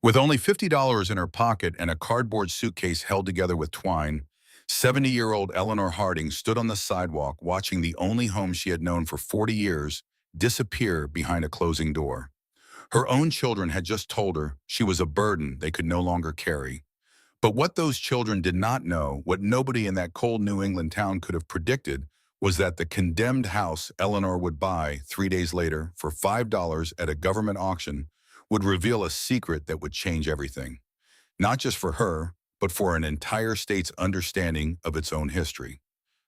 With only $50 in her pocket and a cardboard suitcase held together with twine, 70-year-old Eleanor Harding stood on the sidewalk watching the only home she had known for 40 years disappear behind a closing door. Her own children had just told her she was a burden they could no longer carry. But what those children did not know, what nobody in that cold New England town could have predicted, was that the condemned house Eleanor would buy 3 days later for $5 at a government auction would reveal a secret that would change everything. Not just for her, but for an entire state's understanding of its own history.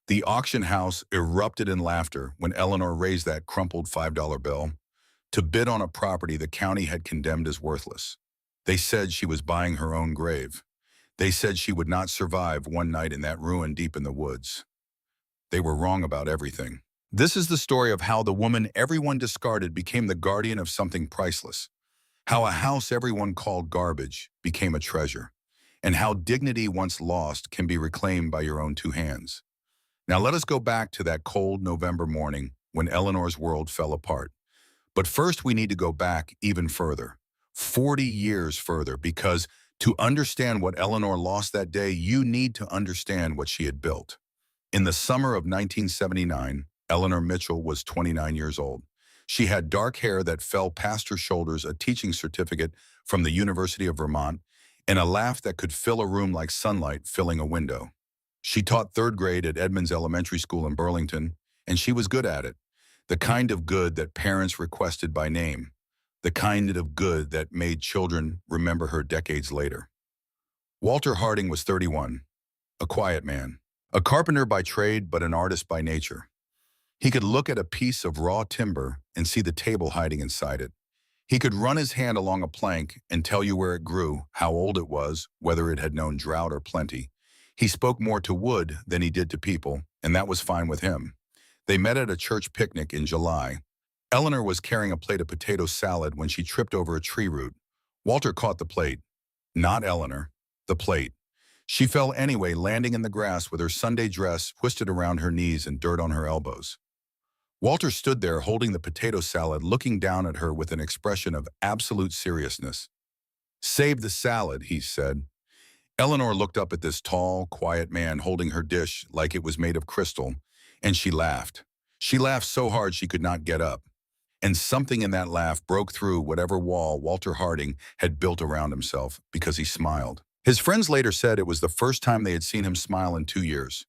The auction house erupted in laughter when Eleanor raised that crumpled $5 bill to bid on a property the county had condemned as worthless. They said she was buying her own grave. They said she would not survive one night in that ruin deep in the woods. They were wrong about everything. This is the story of how the woman everyone discarded became the guardian of something priceless, how a house everyone called garbage became a treasure, and how dignity once lost can be reclaimed by your own two hands. Now let us go back to that cold November morning when Eleanor's world fell apart. But first we need to go back even further, 40 years further, because to understand what Eleanor lost that day, you need to understand what she had built. In the summer of 1979, Eleanor Mitchell was 29 years old. She had dark hair that fell past her shoulders, a teaching certificate from the University of Vermont, and a laugh that could fill a room like sunlight filling a window. She taught third grade at Edmonds Elementary School in Burlington, and she was good at it. The kind of good that parents requested by name. The kind of good that made children remember her decades later. Walter Harding was 31, a quiet man, a carpenter by trade but an artist by nature. He could look at a piece of raw timber and see the table hiding inside it. He could run his hand along a plank and tell you where it grew, how old it was, whether it had known drought or plenty. He spoke more to wood than he did to people, and that was fine with him. They met at a church picnic in July. Eleanor was carrying a plate of potato salad when she tripped over a tree root. Walter caught the plate. Not Eleanor, the plate. She fell anyway, landing in the grass with her Sunday dress twisted around her knees and dirt on her elbows. Walter stood there holding the potato salad, looking down at her with an expression of absolute seriousness. "Save the salad," he said. Eleanor looked up at this tall, quiet man holding her dish like it was made of crystal, and she laughed. She laughed so hard she could not get up. And something in that laugh broke through whatever wall Walter Harding had built around himself because he smiled. His friends later said it was the first time they had seen him smile in 2 years.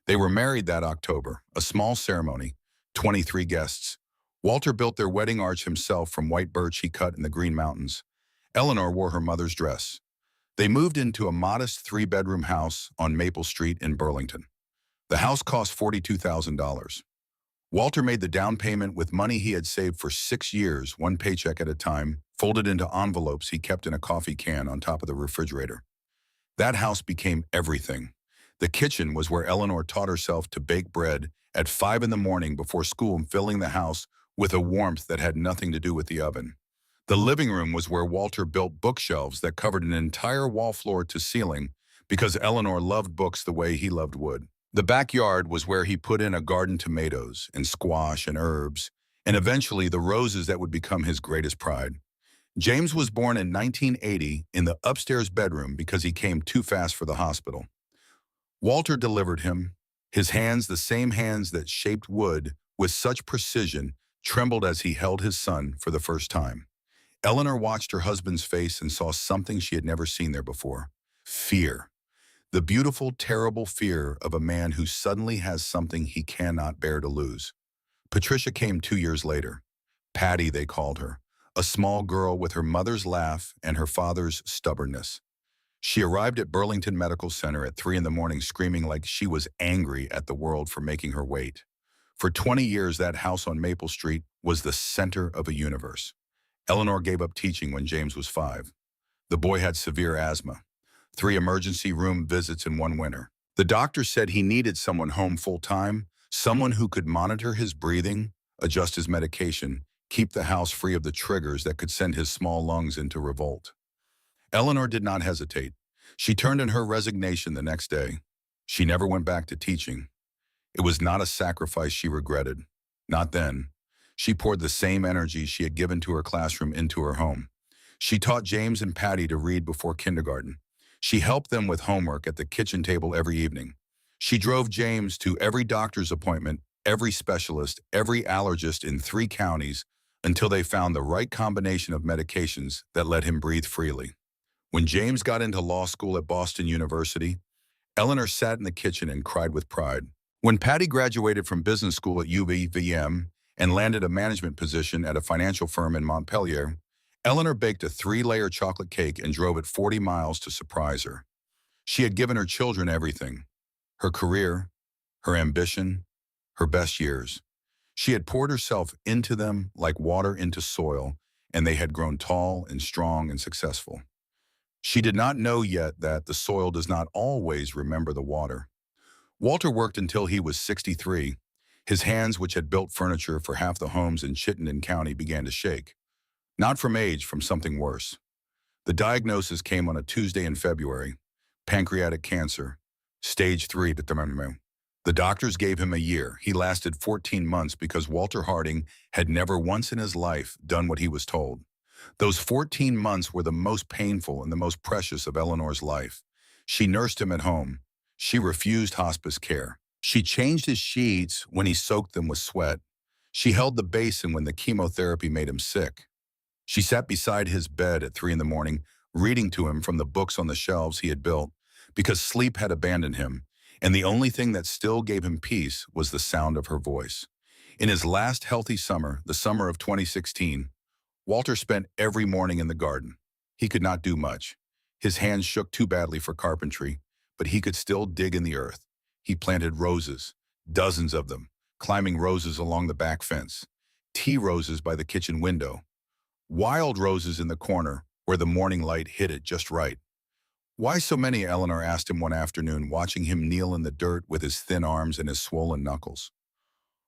They were married that October, a small ceremony, 23 guests. Walter built their wedding arch himself from white birch he cut in the Green Mountains. Eleanor wore her mother's dress. They moved into a modest 3-bedroom house on Maple Street in Burlington. The house cost $42,000. Walter made the down payment with money he had saved for 6 years, one paycheck at a time, folded into envelopes he kept in a coffee can on top of the refrigerator. That house became everything. The kitchen was where Eleanor taught herself to bake bread at 5 in the morning before school, filling the house with a warmth that had nothing to do with the oven. The living room was where Walter built bookshelves that covered an entire wall floor to ceiling because Eleanor loved books the way he loved wood. The backyard was where he put in a garden tomatoes and squash and herbs, and eventually the roses that would become his greatest pride. James was born in 1980 in the upstairs bedroom because he came too fast for the hospital. Walter delivered him. His hands, the same hands that shaped wood with such precision, trembled as he held his son for the first time. Eleanor watched her husband's face and saw something she had never seen there before. Fear. The beautiful, terrible fear of a man who suddenly has something he cannot bear to lose. Patricia came 2 years later. Patty, they called her, a small girl with her mother's laugh and her father's stubbornness. She arrived at Burlington Medical Center at 3 in the morning screaming like she was angry at the world for making her wait. For 20 years, that house on Maple Street was the center of a universe. Eleanor gave up teaching when James was 5. The boy had severe asthma. 3 emergency room visits in one winter. The doctor said he needed someone home full-time, someone who could monitor his breathing, adjust his medication, keep the house free of the triggers that could send his small lungs into revolt. Eleanor did not hesitate. She turned in her resignation the next day. She never went back to teaching. It was not a sacrifice she regretted. Not then. She poured the same energy she had given to her classroom into her home. She taught James and Patty to read before kindergarten. She helped them with homework at the kitchen table every evening. She drove James to every doctor's appointment, every specialist, every allergist in 3 counties until they found the right combination of medications that let him breathe freely. When James got into law school at Boston University, Eleanor sat in the kitchen and cried with pride. When Patty graduated from business school at UVM and landed a management position at a financial firm in Montpelier, Eleanor baked a 3-layer chocolate cake and drove it 40 miles to surprise her. She had given her children everything: her career, her ambition, her best years. She had poured herself into them like water into soil, and they had grown tall and strong and successful. She did not know yet that the soil does not always remember the water. Walter worked until he was 63. His hands, which had built furniture for half the homes in Chittenden County, began to shake. Not from age, from something worse. The diagnosis came on a Tuesday in February: pancreatic cancer, stage 3. The doctors gave him a year. He lasted 14 months because Walter Harding had never once in his life done what he was told. Those 14 months were the most painful and the most precious of Eleanor's life. She nursed him at home. She refused hospice care. She changed his sheets when he soaked them with sweat. She held the basin when the chemotherapy made him sick. She sat beside his bed at 3 in the morning, reading to him from the books on the shelves he had built, because sleep had abandoned him, and the only thing that still gave him peace was the sound of her voice. In his last healthy summer, the summer of 2016, Walter spent every morning in the garden. He could not do much. His hands shook too badly for carpentry, but he could still dig in the earth. He planted roses, dozens of them, climbing roses along the back fence, tea roses by the kitchen window, wild roses in the corner where the morning light hit it just right. "Why so many?" Eleanor asked him one afternoon, watching him kneel in the dirt with his thin arms and his swollen knuckles.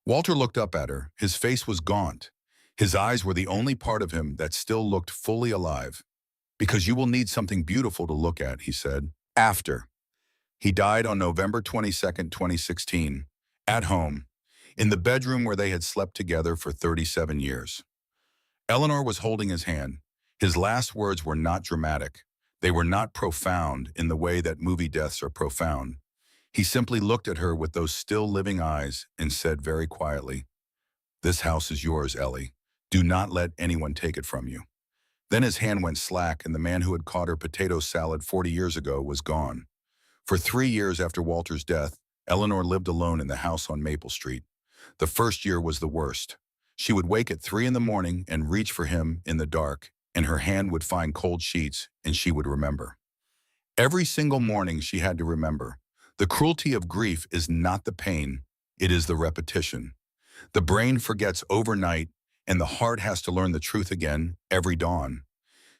Walter looked up at her. His face was gaunt. His eyes were the only part of him that still looked fully alive. "Because you will need something beautiful to look at," he said. After. He died on November 22, 2016, at home, in the bedroom where they had slept together for 37 years. Eleanor was holding his hand. His last words were not dramatic. They were not profound in the way that movie deaths are profound. He simply looked at her with those still living eyes and said very quietly, "This house is yours, Ellie. Do not let anyone take it from you." Then his hand went slack, and the man who had caught her potato salad 40 years ago was gone. For 3 years after Walter's death, Eleanor lived alone in the house on Maple Street. The first year was the worst. She would wake at 3 in the morning and reach for him in the dark, and her hand would find cold sheets, and she would remember. Every single morning she had to remember. The cruelty of grief is not the pain, it is the repetition. The brain forgets overnight, and the heart has to learn the truth again every dawn.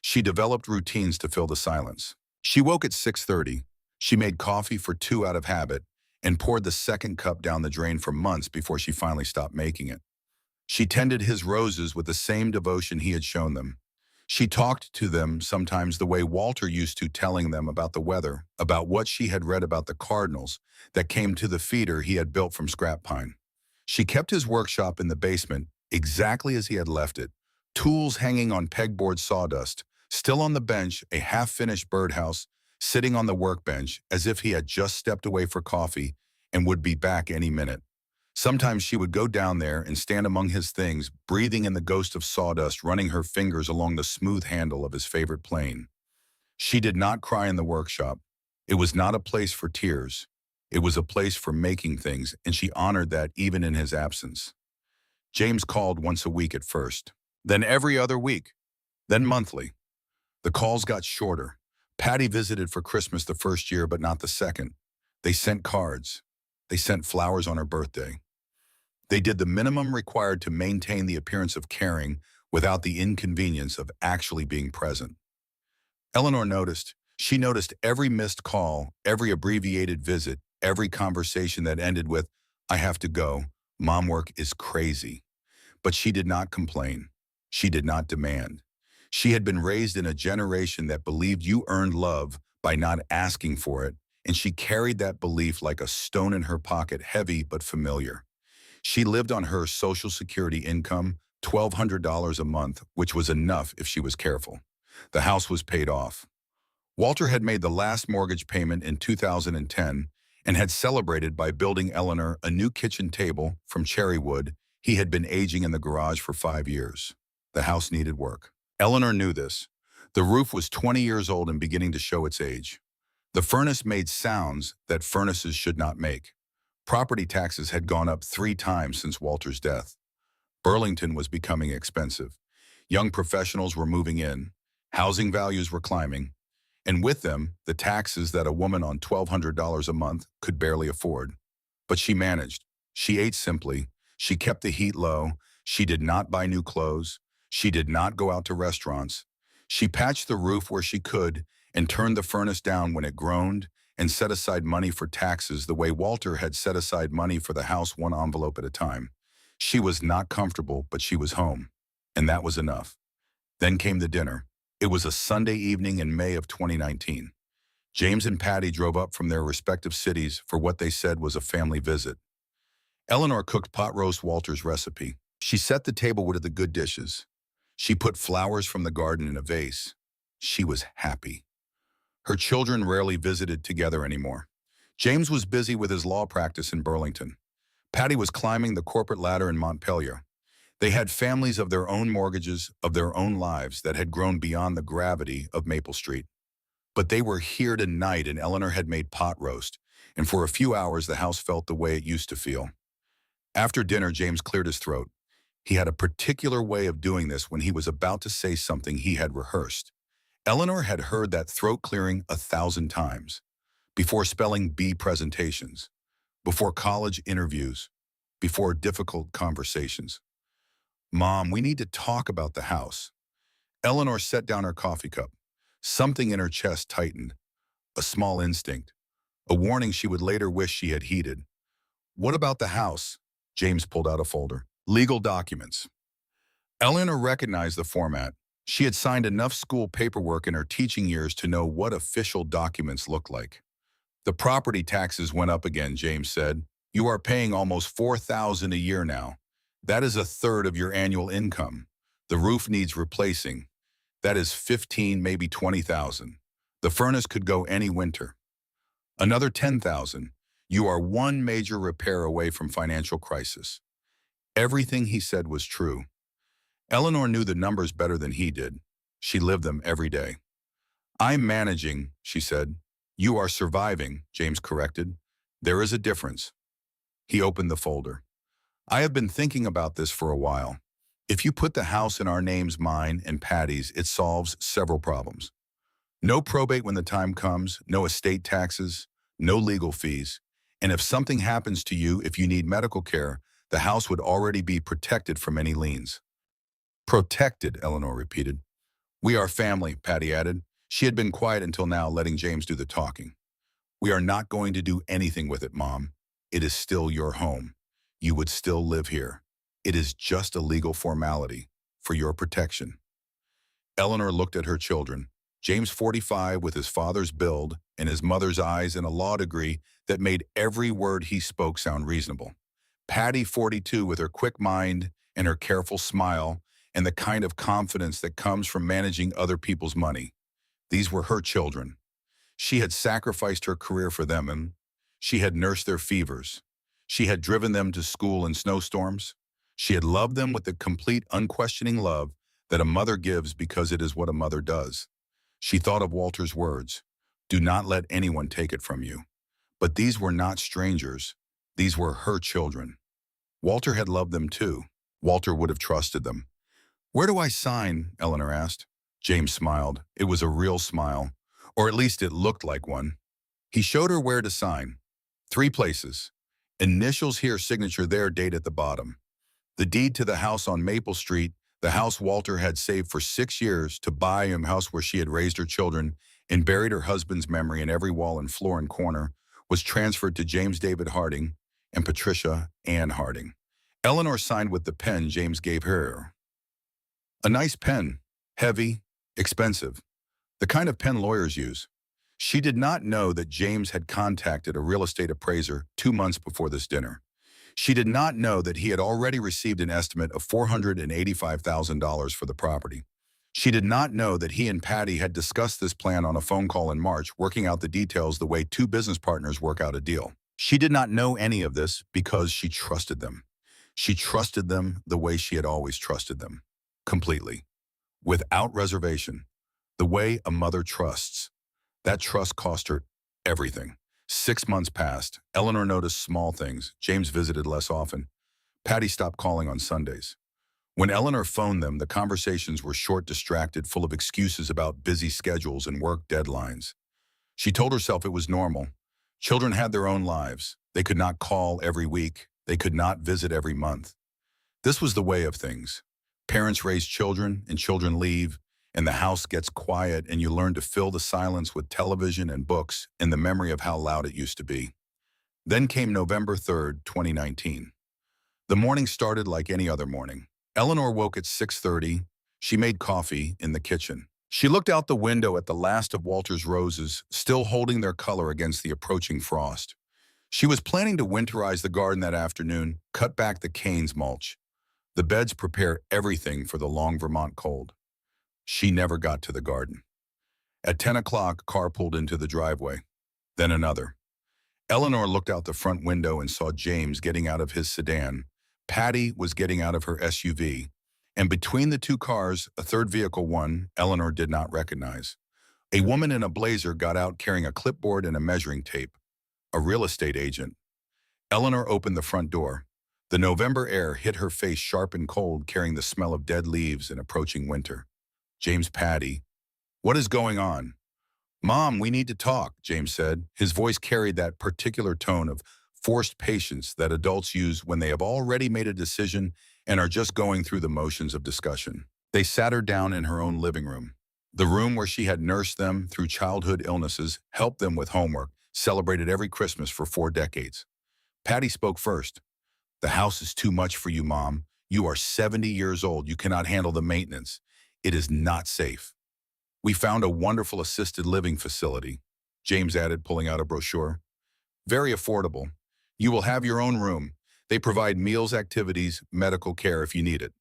She developed routines to fill the silence. She woke at 6:30. She made coffee for 2 out of habit and poured the second cup down the drain for months before she finally stopped making it. She tended his roses with the same devotion he had shown them. She talked to them sometimes the way Walter used to, telling them about the weather, about what she had read about the cardinals that came to the feeder he had built from scrap pine. She kept his workshop in the basement exactly as he had left it, tools hanging on pegboard sawdust, still on the bench, a half-finished birdhouse sitting on the workbench as if he had just stepped away for coffee and would be back any minute. Sometimes she would go down there and stand among his things, breathing in the ghost of sawdust, running her fingers along the smooth handle of his favorite plane. She did not cry in the workshop. It was not a place for tears. It was a place for making things, and she honored that even in his absence. James called once a week at first, then every other week, then monthly. The calls got shorter. Patty visited for Christmas the first year, but not the second. They sent cards. They sent flowers on her birthday. They did the minimum required to maintain the appearance of caring without the inconvenience of actually being present. Eleanor noticed. She noticed every missed call, every abbreviated visit, every conversation that ended with, "I have to go. Mom work is crazy." But she did not complain. She did not demand. She had been raised in a generation that believed you earned love by not asking for it, and she carried that belief like a stone in her pocket, heavy but familiar. She lived on her Social Security income, $1,200 a month, which was enough if she was careful. The house was paid off. Walter had made the last mortgage payment in 2010 and had celebrated by building Eleanor a new kitchen table from cherry wood he had been aging in the garage for 5 years. The house needed work. Eleanor knew this. The roof was 20 years old and beginning to show its age. The furnace made sounds that furnaces should not make. Property taxes had gone up 3 times since Walter's death. Burlington was becoming expensive. Young professionals were moving in. Housing values were climbing. And with them, the taxes that a woman on $1,200 a month could barely afford. But she managed. She ate simply. She kept the heat low. She did not buy new clothes. She did not go out to restaurants. She patched the roof where she could and turned the furnace down when it groaned and set aside money for taxes the way Walter had set aside money for the house, one envelope at a time. She was not comfortable, but she was home. And that was enough. Then came the dinner. It was a Sunday evening in May of 2019. James and Patty drove up from their respective cities for what they said was a family visit. Eleanor cooked pot roast Walter's recipe. She set the table with the good dishes. She put flowers from the garden in a vase. She was happy. Her children rarely visited together anymore. James was busy with his law practice in Burlington. Patty was climbing the corporate ladder in Montpelier. They had families of their own, mortgages of their own lives that had grown beyond the gravity of Maple Street. But they were here tonight, and Eleanor had made pot roast, and for a few hours the house felt the way it used to feel. After dinner, James cleared his throat. He had a particular way of doing this when he was about to say something he had rehearsed. Eleanor had heard that throat clearing 1,000 times, before spelling bee presentations, before college interviews, before difficult conversations. "Mom, we need to talk about the house." Eleanor set down her coffee cup. Something in her chest tightened. A small instinct. A warning she would later wish she had heeded. "What about the house?" James pulled out a folder. Legal documents. Eleanor recognized the format. She had signed enough school paperwork in her teaching years to know what official documents looked like. "The property taxes went up again," James said. "You are paying almost $4,000 a year now. That is a third of your annual income. The roof needs replacing. That is 15, maybe 20,000. The furnace could go any winter. Another 10,000. You are one major repair away from financial crisis." Everything he said was true. Eleanor knew the numbers better than he did. She lived them every day. "I'm managing," she said. "You are surviving," James corrected. "There is a difference." He opened the folder. "I have been thinking about this for a while. If you put the house in our names, mine and Patty's, it solves several problems. No probate when the time comes, no estate taxes, no legal fees. And if something happens to you, if you need medical care, the house would already be protected from any liens." "Protected," Eleanor repeated. "We are family," Patty added. She had been quiet until now, letting James do the talking. "We are not going to do anything with it, Mom. It is still your home. You would still live here. It is just a legal formality for your protection." Eleanor looked at her children. James, 45, with his father's build and his mother's eyes and a law degree that made every word he spoke sound reasonable. Patty, 42, with her quick mind and her careful smile and the kind of confidence that comes from managing other people's money. These were her children. She had sacrificed her career for them, and she had nursed their fevers. She had driven them to school in snowstorms. She had loved them with the complete, unquestioning love that a mother gives because it is what a mother does. She thought of Walter's words, "Do not let anyone take it from you." But these were not strangers. These were her children. Walter had loved them too. Walter would have trusted them. "Where do I sign?" Eleanor asked. James smiled. It was a real smile, or at least it looked like one. He showed her where to sign. 3 places. Initials here, signature there, date at the bottom. The deed to the house on Maple Street, the house Walter had saved for 6 years to buy, a house where she had raised her children and buried her husband's memory in every wall and floor and corner, was transferred to James David Harding and Patricia Ann Harding. Eleanor signed with the pen James gave her. A nice pen, heavy, expensive, the kind of pen lawyers use. She did not know that James had contacted a real estate appraiser 2 months before this dinner. She did not know that he had already received an estimate of $485,000 for the property. She did not know that he and Patty had discussed this plan on a phone call in March, working out the details the way two business partners work out a deal. She did not know any of this because she trusted them. She trusted them the way she had always trusted them. Completely. Without reservation. The way a mother trusts. That trust cost her everything. 6 months passed. Eleanor noticed small things. James visited less often. Patty stopped calling on Sundays. When Eleanor phoned them, the conversations were short, distracted, full of excuses about busy schedules and work deadlines. She told herself it was normal. Children had their own lives. They could not call every week. They could not visit every month. This was the way of things. Parents raise children, and children leave, and the house gets quiet, and you learn to fill the silence with television and books and the memory of how loud it used to be. Then came November 3rd, 2019. The morning started like any other morning. Eleanor woke at 6:30. She made coffee in the kitchen. She looked out the window at the last of Walter's roses, still holding their color against the approaching frost. She was planning to winterize the garden that afternoon, cut back the canes mulch. The beds prepare everything for the long Vermont cold. She never got to the garden. At 10 o'clock, a car pulled into the driveway. Then another. Eleanor looked out the front window and saw James getting out of his sedan. Patty was getting out of her SUV. And between the two cars, a third vehicle, one Eleanor did not recognize. A woman in a blazer got out carrying a clipboard and a measuring tape. A real estate agent. Eleanor opened the front door. The November air hit her face sharp and cold, carrying the smell of dead leaves and approaching winter. James, Patty. What is going on? Mom, we need to talk, James said. His voice carried that particular tone of forced patience that adults use when they have already made a decision and are just going through the motions of discussion. They sat her down in her own living room, the room where she had nursed them through childhood illnesses, helped them with homework, celebrated every Christmas for 4 decades. Patty spoke first. The house is too much for you, Mom. You are 70 years old. You cannot handle the maintenance. It is not safe. We found a wonderful assisted living facility, James added, pulling out a brochure. Very affordable. You will have your own room. They provide meals, activities, medical care if you need it.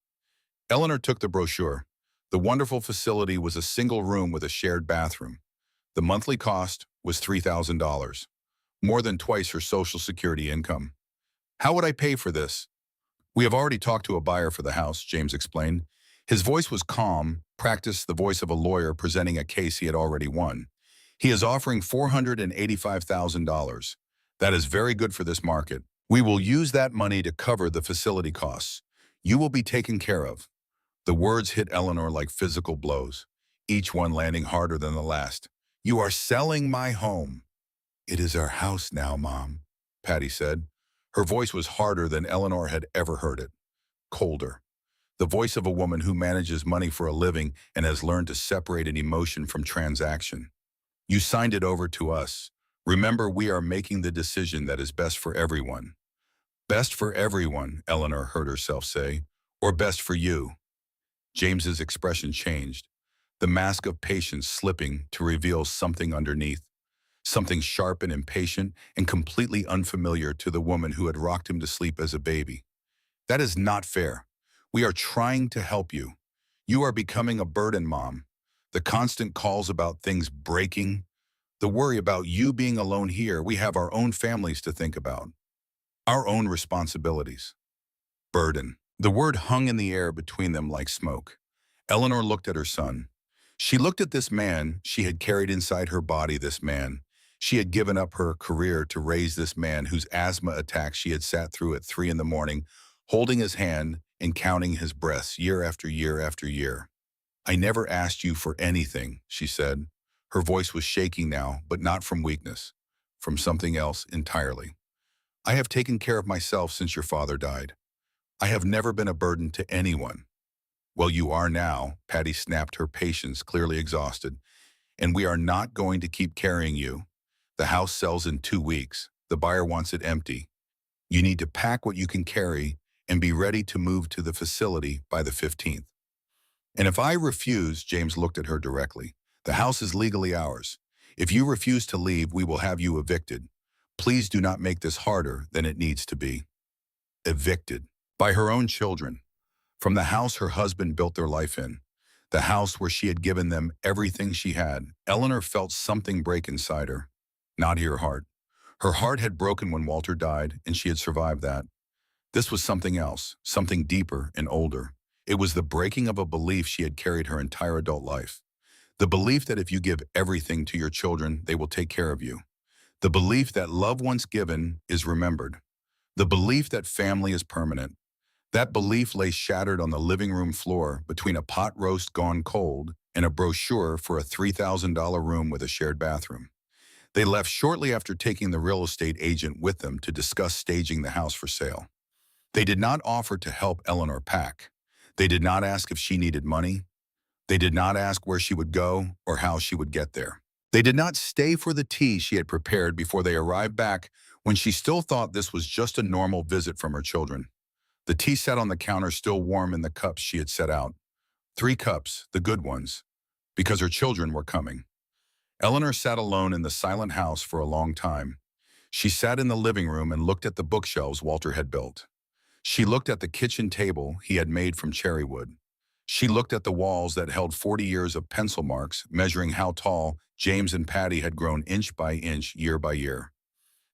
Eleanor took the brochure. The wonderful facility was a single room with a shared bathroom. The monthly cost was $3,000, more than twice her Social Security income. How would I pay for this? We have already talked to a buyer for the house, James explained. His voice was calm, practiced the voice of a lawyer presenting a case he had already won. He is offering $485,000. That is very good for this market. We will use that money to cover the facility costs. You will be taken care of. The words hit Eleanor like physical blows, each one landing harder than the last. You are selling my home. It is our house now, Mom, Patty said. Her voice was harder than Eleanor had ever heard it. Colder. The voice of a woman who manages money for a living and has learned to separate an emotion from transaction. You signed it over to us. Remember, we are making the decision that is best for everyone. Best for everyone, Eleanor heard herself say, or best for you. James's expression changed, the mask of patience slipping to reveal something underneath, something sharp and impatient and completely unfamiliar to the woman who had rocked him to sleep as a baby. That is not fair. We are trying to help you. You are becoming a burden, Mom. The constant calls about things breaking, the worry about you being alone here. We have our own families to think about, our own responsibilities. Burden. The word hung in the air between them like smoke. Eleanor looked at her son. She looked at this man she had carried inside her body, this man. She had given up her career to raise this man whose asthma attacks she had sat through at 3 in the morning, holding his hand and counting his breaths year after year after year. I never asked you for anything, she said. Her voice was shaking now, but not from weakness, from something else entirely. I have taken care of myself since your father died. I have never been a burden to anyone. Well, you are now, Patty snapped, her patience clearly exhausted. And we are not going to keep carrying you. The house sells in 2 weeks. The buyer wants it empty. You need to pack what you can carry and be ready to move to the facility by the 15th. And if I refuse, James looked at her directly, the house is legally ours. If you refuse to leave, we will have you evicted. Please do not make this harder than it needs to be. Evicted by her own children, from the house her husband built their life in. the house where she had given them everything she had. Eleanor felt something break inside her, not her heart. Her heart had broken when Walter died, and she had survived that. This was something else, something deeper and older. It was the breaking of a belief she had carried her entire adult life. The belief that if you give everything to your children, they will take care of you. The belief that love once given is remembered. The belief that family is permanent. That belief lay shattered on the living room floor between a pot roast gone cold and a brochure for a $3,000 room with a shared bathroom. They left shortly after taking the real estate agent with them to discuss staging the house for sale. They did not offer to help Eleanor pack. They did not ask if she needed money. They did not ask where she would go or how she would get there. They did not stay for the tea she had prepared before they arrived back when she still thought this was just a normal visit from her children. The tea sat on the counter still warm in the cups she had set out. 3 cups, the good ones, because her children were coming. Eleanor sat alone in the silent house for a long time. She sat in the living room and looked at the bookshelves Walter had built. She looked at the kitchen table he had made from cherry wood. She looked at the walls that held 40 years of pencil marks, measuring how tall James and Patty had grown inch by inch, year by year.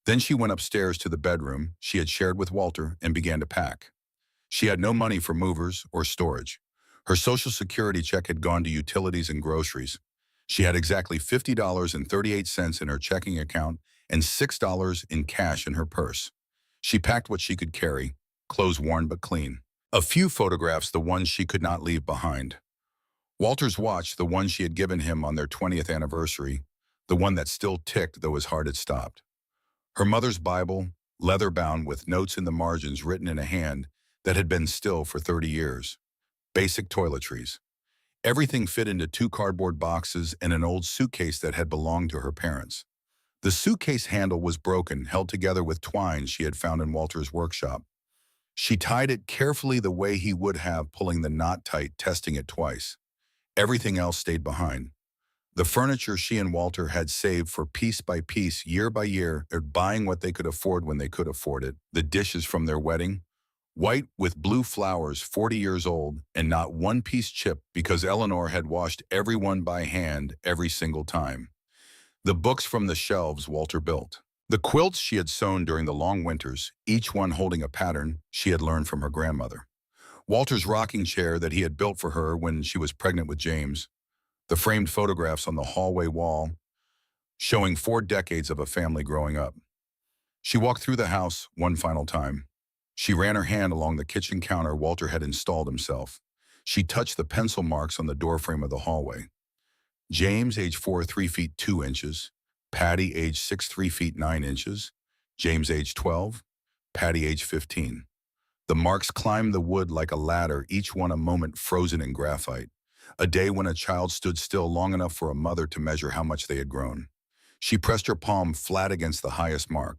Then she went upstairs to the bedroom she had shared with Walter and began to pack. She had no money for movers or storage. Her Social Security check had gone to utilities and groceries. She had exactly $50.38 in her checking account and $6 in cash in her purse. She packed what she could carry, clothes worn but clean. A few photographs, the ones she could not leave behind. Walter's watch, the one she had given him on their 20th anniversary, the one that still ticked though his heart had stopped. Her mother's Bible, leather-bound with notes in the margins written in a hand that had been still for 30 years. Basic toiletries. Everything fit into 2 cardboard boxes and an old suitcase that had belonged to her parents. The suitcase handle was broken, held together with twine she had found in Walter's workshop. She tied it carefully the way he would have, pulling the knot tight, testing it twice. Everything else stayed behind. The furniture she and Walter had saved for piece by piece, year by year, buying what they could afford when they could afford it. The dishes from their wedding, white with blue flowers, 40 years old, and not one piece chipped because Eleanor had washed every one by hand every single time. The books from the shelves Walter built. The quilts she had sewn during the long winters, each one holding a pattern she had learned from her grandmother. Walter's rocking chair that he had built for her when she was pregnant with James. The framed photographs on the hallway wall showing 4 decades of a family growing up. She walked through the house one final time. She ran her hand along the kitchen counter Walter had installed himself. She touched the pencil marks on the doorframe of the hallway. James, age 4, 3 feet 2 inches. Patty, age 6, 3 feet 9 inches. James, age 12. Patty, age 15. The marks climbed the wood like a ladder, each one a moment frozen in graphite. A day when a child stood still long enough for a mother to measure how much they had grown. She pressed her palm flat against the highest mark.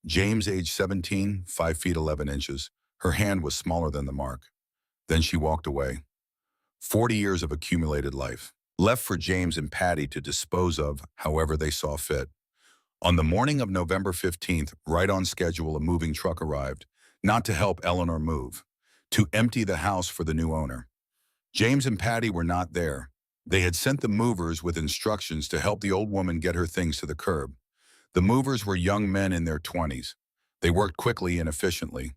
James, age 17, 5 feet 11 inches. Her hand was smaller than the mark. Then she walked away. 40 years of accumulated life, left for James and Patty to dispose of however they saw fit. On the morning of November 15th, right on schedule, a moving truck arrived, not to help Eleanor move, to empty the house for the new owner. James and Patty were not there. They had sent the movers with instructions to help the old woman get her things to the curb. The movers were young men in their 20s. They worked quickly and efficiently.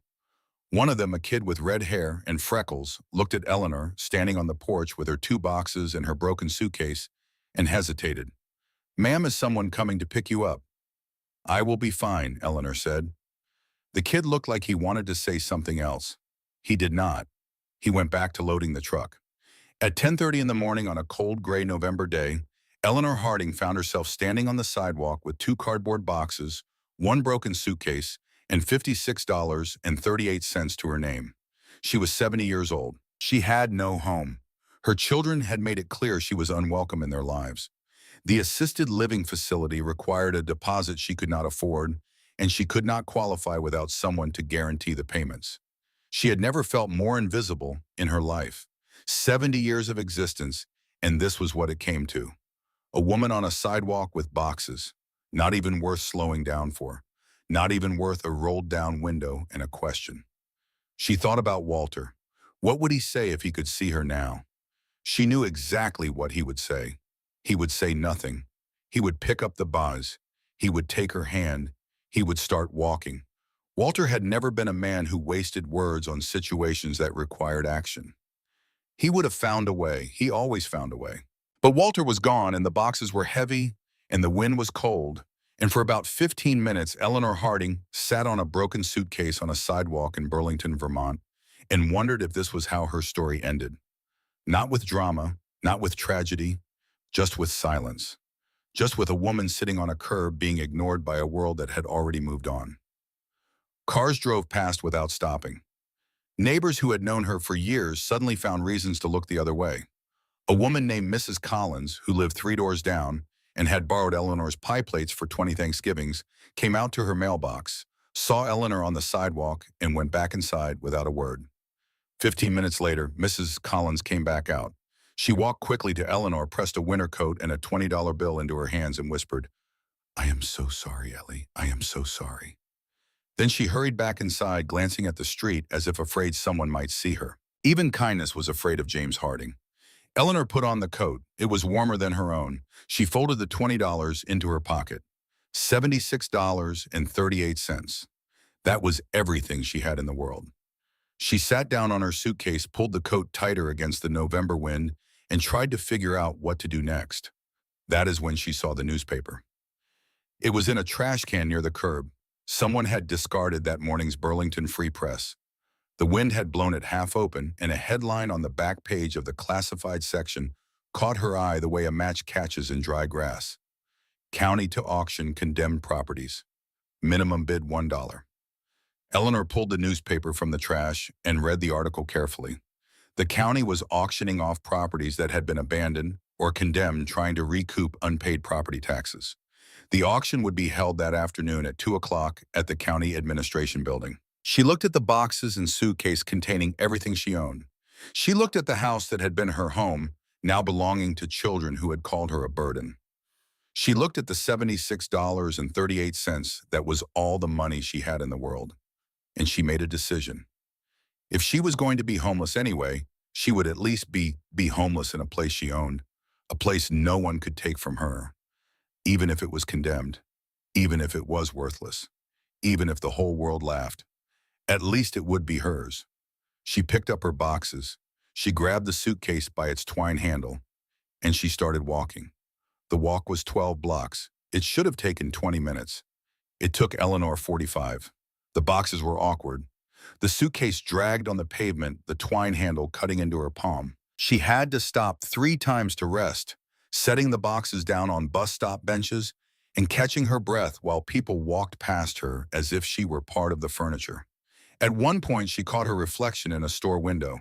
One of them, a kid with red hair and freckles, looked at Eleanor standing on the porch with her 2 boxes and her broken suitcase and hesitated. "Ma'am, is someone coming to pick you up?" "I will be fine," Eleanor said. The kid looked like he wanted to say something else. He did not. He went back to loading the truck. At 10:30 in the morning on a cold gray November day, Eleanor Harding found herself standing on the sidewalk with 2 cardboard boxes, 1 broken suitcase, and $56.38 to her name. She was 70 years old. She had no home. Her children had made it clear she was unwelcome in their lives. The assisted living facility required a deposit she could not afford, and she could not qualify without someone to guarantee the payments. She had never felt more invisible in her life. 70 years of existence, and this was what it came to. A woman on a sidewalk with boxes, not even worth slowing down for, not even worth a rolled-down window and a question. She thought about Walter. What would he say if he could see her now? She knew exactly what he would say. He would say nothing. He would pick up the vase. He would take her hand. He would start walking. Walter had never been a man who wasted words on situations that required action. He would have found a way. He always found a way. But Walter was gone, and the boxes were heavy, and the wind was cold. And for about 15 minutes, Eleanor Harding sat on a broken suitcase on a sidewalk in Burlington, Vermont, and wondered if this was how her story ended. Not with drama, not with tragedy, just with silence. Just with a woman sitting on a curb being ignored by a world that had already moved on. Cars drove past without stopping. Neighbors who had known her for years suddenly found reasons to look the other way. A woman named Mrs. Collins, who lived 3 doors down and had borrowed Eleanor's pie plates for 20 Thanksgivings, came out to her mailbox, saw Eleanor on the sidewalk, and went back inside without a word. 15 minutes later, Mrs. Collins came back out. She walked quickly to Eleanor, pressed a winter coat and a $20 bill into her hands and whispered, "I am so sorry, Ellie. I am so sorry." Then she hurried back inside, glancing at the street as if afraid someone might see her. Even kindness was afraid of James Harding. Eleanor put on the coat. It was warmer than her own. She folded the $20 into her pocket. $76.38. That was everything she had in the world. She sat down on her suitcase, pulled the coat tighter against the November wind, and tried to figure out what to do next. That is when she saw the newspaper. It was in a trash can near the curb. Someone had discarded that morning's Burlington Free Press. The wind had blown it half open, and a headline on the back page of the classified section caught her eye the way a match catches in dry grass. County to auction condemned properties. Minimum bid $1. Eleanor pulled the newspaper from the trash and read the article carefully. The county was auctioning off properties that had been abandoned or condemned, trying to recoup unpaid property taxes. The auction would be held that afternoon at 2 o'clock at the county administration building. She looked at the boxes and suitcase containing everything she owned. She looked at the house that had been her home, now belonging to children who had called her a burden. She looked at the $76.38 that was all the money she had in the world. And she made a decision. If she was going to be homeless anyway, she would at least be homeless in a place she owned, a place no one could take from her, even if it was condemned, even if it was worthless, even if the whole world laughed. At least it would be hers. She picked up her boxes. She grabbed the suitcase by its twine handle, and she started walking. The walk was 12 blocks. It should have taken 20 minutes. It took Eleanor 45. The boxes were awkward. The suitcase dragged on the pavement, the twine handle cutting into her palm. She had to stop 3 times to rest, setting the boxes down on bus stop benches and catching her breath while people walked past her as if she were part of the furniture. At one point, she caught her reflection in a store window.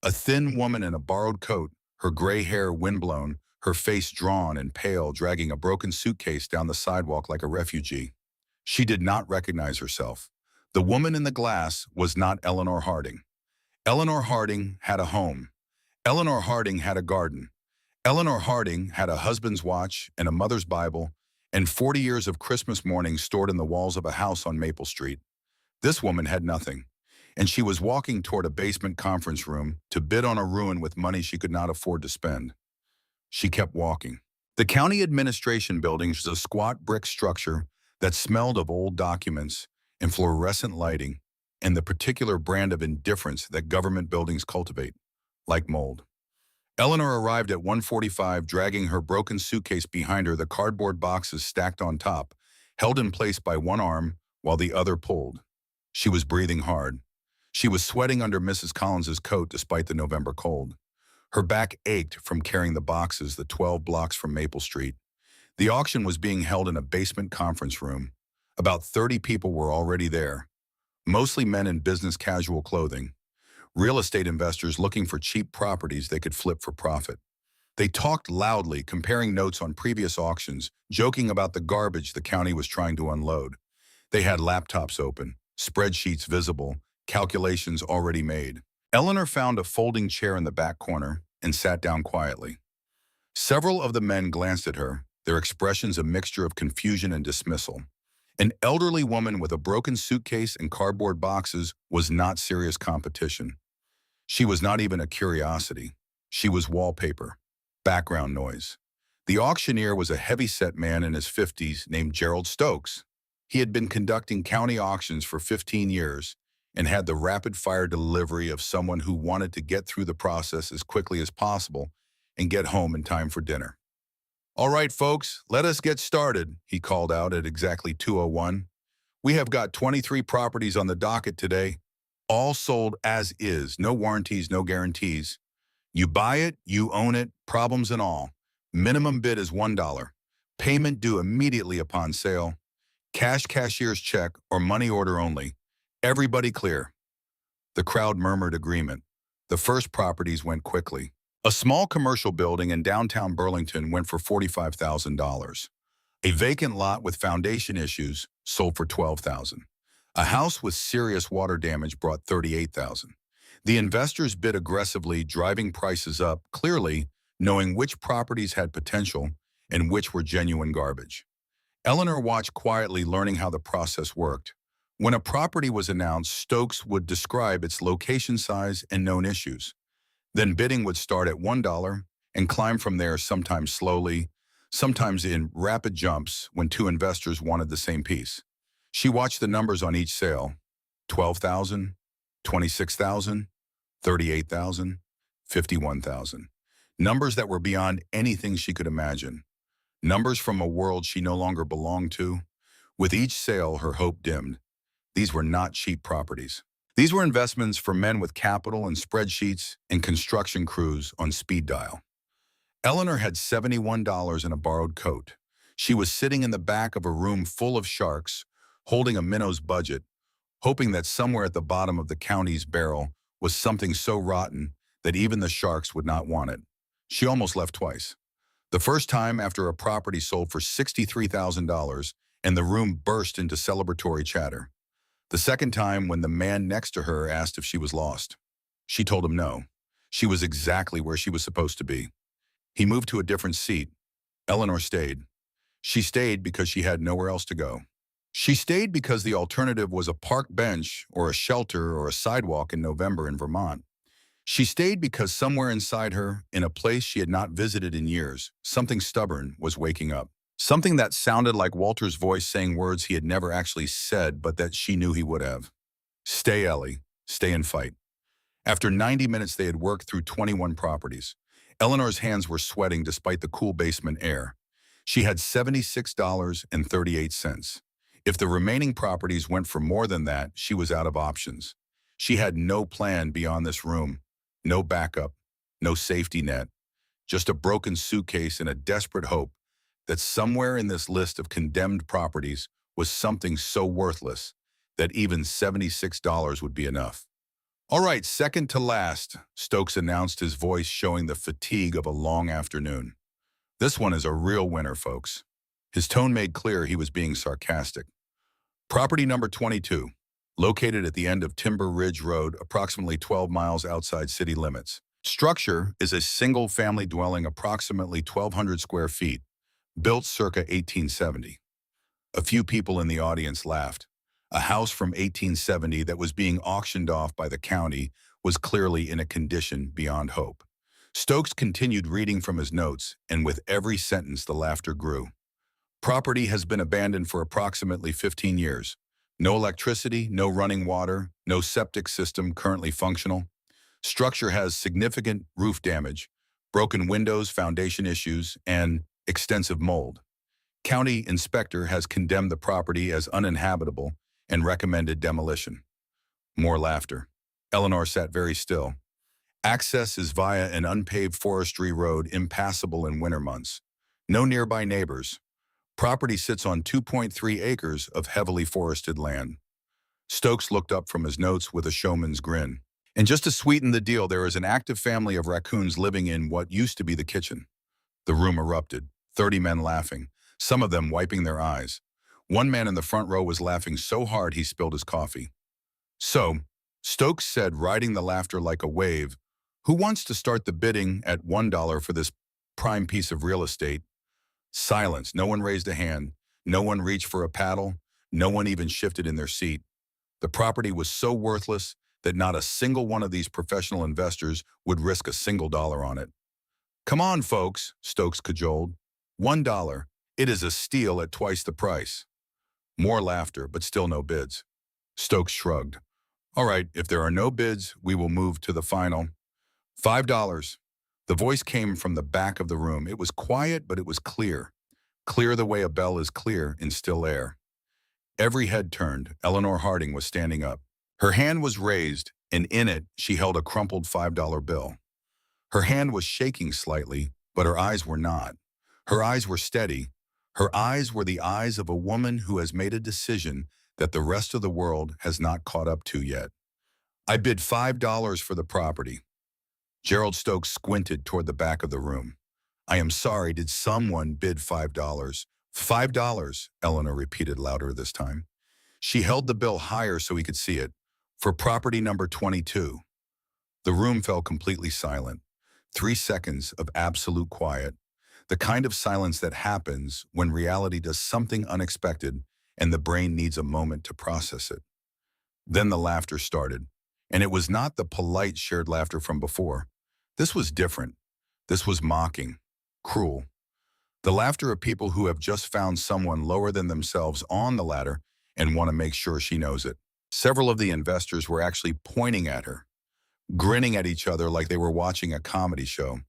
A thin woman in a borrowed coat, her gray hair windblown, her face drawn and pale, dragging a broken suitcase down the sidewalk like a refugee. She did not recognize herself. The woman in the glass was not Eleanor Harding. Eleanor Harding had a home. Eleanor Harding had a garden. Eleanor Harding had a husband's watch and a mother's Bible and 40 years of Christmas mornings stored in the walls of a house on Maple Street. This woman had nothing, and she was walking toward a basement conference room to bid on a ruin with money she could not afford to spend. She kept walking. The county administration building was a squat brick structure that smelled of old documents and fluorescent lighting and the particular brand of indifference that government buildings cultivate, like mold. Eleanor arrived at 1:45, dragging her broken suitcase behind her, the cardboard boxes stacked on top, held in place by one arm while the other pulled. She was breathing hard. She was sweating under Mrs. Collins's coat despite the November cold. Her back ached from carrying the boxes the 12 blocks from Maple Street. The auction was being held in a basement conference room. About 30 people were already there, mostly men in business casual clothing, real estate investors looking for cheap properties they could flip for profit. They talked loudly, comparing notes on previous auctions, joking about the garbage the county was trying to unload. They had laptops open, spreadsheets visible, calculations already made. Eleanor found a folding chair in the back corner and sat down quietly. Several of the men glanced at her, their expressions a mixture of confusion and dismissal. An elderly woman with a broken suitcase and cardboard boxes was not serious competition. She was not even a curiosity. She was wallpaper. Background noise. The auctioneer was a heavy-set man in his 50s named Gerald Stokes. He had been conducting county auctions for 15 years and had the rapid-fire delivery of someone who wanted to get through the process as quickly as possible and get home in time for dinner. "All right, folks, let us get started," he called out at exactly 2:01. "We have got 23 properties on the docket today, all sold as is, no warranties, no guarantees. You buy it, you own it, problems and all. Minimum bid is $1. Payment due immediately upon sale. Cash cashier's check or money order only. Everybody clear." The crowd murmured agreement. The first properties went quickly. A small commercial building in downtown Burlington went for $45,000. A vacant lot with foundation issues sold for $12,000. A house with serious water damage brought $38,000. The investors bid aggressively, driving prices up, clearly knowing which properties had potential and which were genuine garbage. Eleanor watched quietly, learning how the process worked. When a property was announced, Stokes would describe its location, size, and known issues. Then bidding would start at $1 and climb from there, sometimes slowly, sometimes in rapid jumps when two investors wanted the same piece. She watched the numbers on each sale: 12,000, 26,000, 38,000, 51,000. Numbers that were beyond anything she could imagine. Numbers from a world she no longer belonged to. With each sale, her hope dimmed. These were not cheap properties. These were investments for men with capital and spreadsheets and construction crews on speed dial. Eleanor had $71 in a borrowed coat. She was sitting in the back of a room full of sharks, holding a minnow's budget, hoping that somewhere at the bottom of the county's barrel was something so rotten that even the sharks would not want it. She almost left twice. The first time after a property sold for $63,000 and the room burst into celebratory chatter. The second time when the man next to her asked if she was lost. She told him no. She was exactly where she was supposed to be. He moved to a different seat. Eleanor stayed. She stayed because she had nowhere else to go. She stayed because the alternative was a park bench or a shelter or a sidewalk in November in Vermont. She stayed because somewhere inside her, in a place she had not visited in years, something stubborn was waking up. Something that sounded like Walter's voice saying words he had never actually said, but that she knew he would have. "Stay, Ellie. Stay and fight." After 90 minutes, they had worked through 21 properties. Eleanor's hands were sweating despite the cool basement air. She had $76.38. If the remaining properties went for more than that, she was out of options. She had no plan beyond this room. No backup, no safety net, just a broken suitcase and a desperate hope that somewhere in this list of condemned properties was something so worthless that even $76 would be enough. "All right, second to last," Stokes announced, his voice showing the fatigue of a long afternoon. "This one is a real winner, folks." His tone made clear he was being sarcastic. Property number 22. Located at the end of Timber Ridge Road, approximately 12 miles outside city limits. Structure is a single-family dwelling approximately 1,200 square feet, built circa 1870. A few people in the audience laughed. A house from 1870 that was being auctioned off by the county was clearly in a condition beyond hope. Stokes continued reading from his notes, and with every sentence the laughter grew. Property has been abandoned for approximately 15 years. No electricity, no running water, no septic system currently functional. Structure has significant roof damage, broken windows, foundation issues, and extensive mold. County inspector has condemned the property as uninhabitable and recommended demolition. More laughter. Eleanor sat very still. Access is via an unpaved forestry road, impassable in winter months. No nearby neighbors. Property sits on 2.3 acres of heavily forested land. Stokes looked up from his notes with a showman's grin. And just to sweeten the deal, there is an active family of raccoons living in what used to be the kitchen. The room erupted, 30 men laughing, some of them wiping their eyes. One man in the front row was laughing so hard he spilled his coffee. "So," Stokes said, riding the laughter like a wave, "who wants to start the bidding at $1 for this prime piece of real estate?" Silence. No one raised a hand. No one reached for a paddle. No one even shifted in their seat. The property was so worthless that not a single one of these professional investors would risk a single dollar on it. "Come on, folks," Stokes cajoled. $1. It is a steal at twice the price." More laughter, but still no bids. Stokes shrugged. "All right, if there are no bids, we will move to the final. $5. The voice came from the back of the room. It was quiet, but it was clear. Clear the way a bell is clear in still air. Every head turned. Eleanor Harding was standing up. Her hand was raised, and in it, she held a crumpled $5 bill. Her hand was shaking slightly, but her eyes were not. Her eyes were steady. Her eyes were the eyes of a woman who has made a decision that the rest of the world has not caught up to yet. "I bid $5 for the property." Gerald Stokes squinted toward the back of the room. "I am sorry, did someone bid $5? $5, Eleanor repeated louder this time. She held the bill higher so he could see it. "For property number 22. The room fell completely silent. 3 seconds of absolute quiet. The kind of silence that happens when reality does something unexpected and the brain needs a moment to process it. Then the laughter started, and it was not the polite shared laughter from before. This was different. This was mocking, cruel. The laughter of people who have just found someone lower than themselves on the ladder and want to make sure she knows it. Several of the investors were actually pointing at her, grinning at each other like they were watching a comedy show.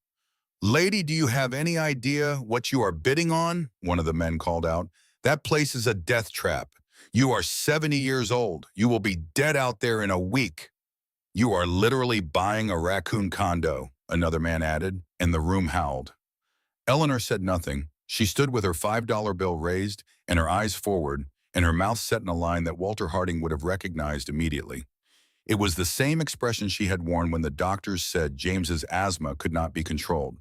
"Lady, do you have any idea what you are bidding on?" one of the men called out. "That place is a death trap. You are 70 years old. You will be dead out there in a week." "You are literally buying a raccoon condo," another man added, and the room howled. Eleanor said nothing. She stood with her $5 bill raised and her eyes forward, and her mouth set in a line that Walter Harding would have recognized immediately. It was the same expression she had worn when the doctors said James's asthma could not be controlled.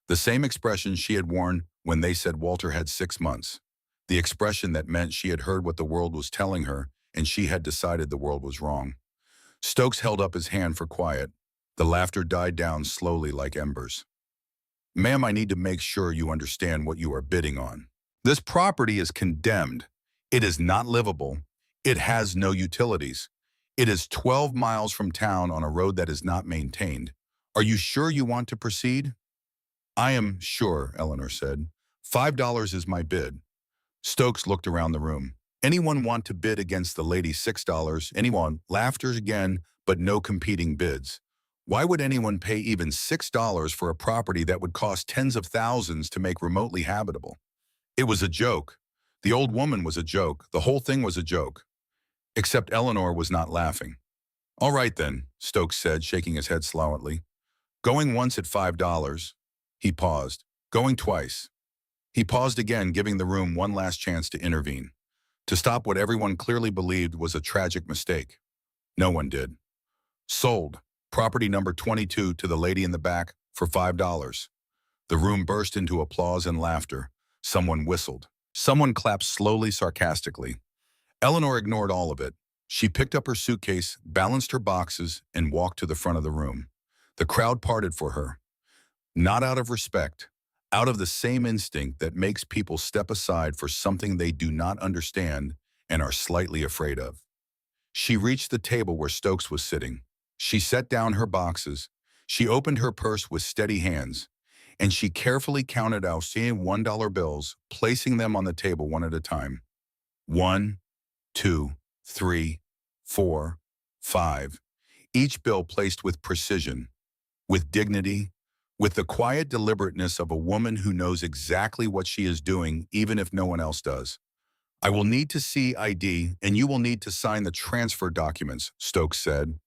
The same expression she had worn when they said Walter had 6 months. The expression that meant she had heard what the world was telling her and she had decided the world was wrong. Stokes held up his hand for quiet. The laughter died down slowly like embers. "Ma'am, I need to make sure you understand what you are bidding on. This property is condemned. It is not livable. It has no utilities. It is 12 miles from town on a road that is not maintained. Are you sure you want to proceed?" "I am sure," Eleanor said. $5 is my bid." Stokes looked around the room. "Anyone want to bid against the lady $6? Anyone?" Laughter again, but no competing bids. Why would anyone pay even $6 for a property that would cost tens of thousands to make remotely habitable? It was a joke. The old woman was a joke. The whole thing was a joke. Except Eleanor was not laughing. "All right then," Stokes said, shaking his head slowly. "Going once at $5. He paused. "Going twice." He paused again, giving the room one last chance to intervene, to stop what everyone clearly believed was a tragic mistake. No one did. "Sold. Property number 22 to the lady in the back for $5. The room burst into applause and laughter. Someone whistled. Someone clapped slowly, sarcastically. Eleanor ignored all of it. She picked up her suitcase, balanced her boxes, and walked to the front of the room. The crowd parted for her. Not out of respect, out of the same instinct that makes people step aside for something they do not understand and are slightly afraid of. She reached the table where Stokes was sitting. She set down her boxes. She opened her purse with steady hands, and she carefully counted out $1 bills, placing them on the table one at a time. 1, 2, 3, 4, 5. Each bill placed with precision, with dignity, with the quiet deliberateness of a woman who knows exactly what she is doing, even if no one else does. "I will need to see ID, and you will need to sign the transfer documents," Stokes said.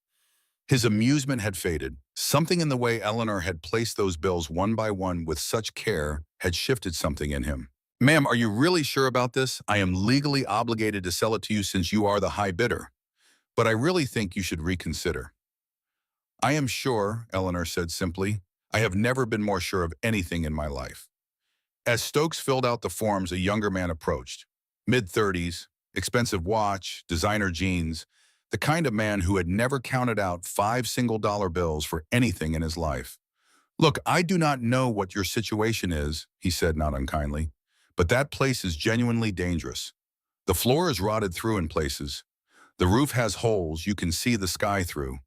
His amusement had faded. Something in the way Eleanor had placed those bills one by one with such care had shifted something in him. "Ma'am, are you really sure about this? I am legally obligated to sell it to you since you are the high bidder. But I really think you should reconsider." "I am sure," Eleanor said simply. "I have never been more sure of anything in my life." As Stokes filled out the forms, a younger man approached. Mid-30s, expensive watch, designer jeans, the kind of man who had never counted out 5 single-dollar bills for anything in his life. "Look, I do not know what your situation is," he said not unkindly, "but that place is genuinely dangerous. The floor is rotted through in places. The roof has holes you can see the sky through.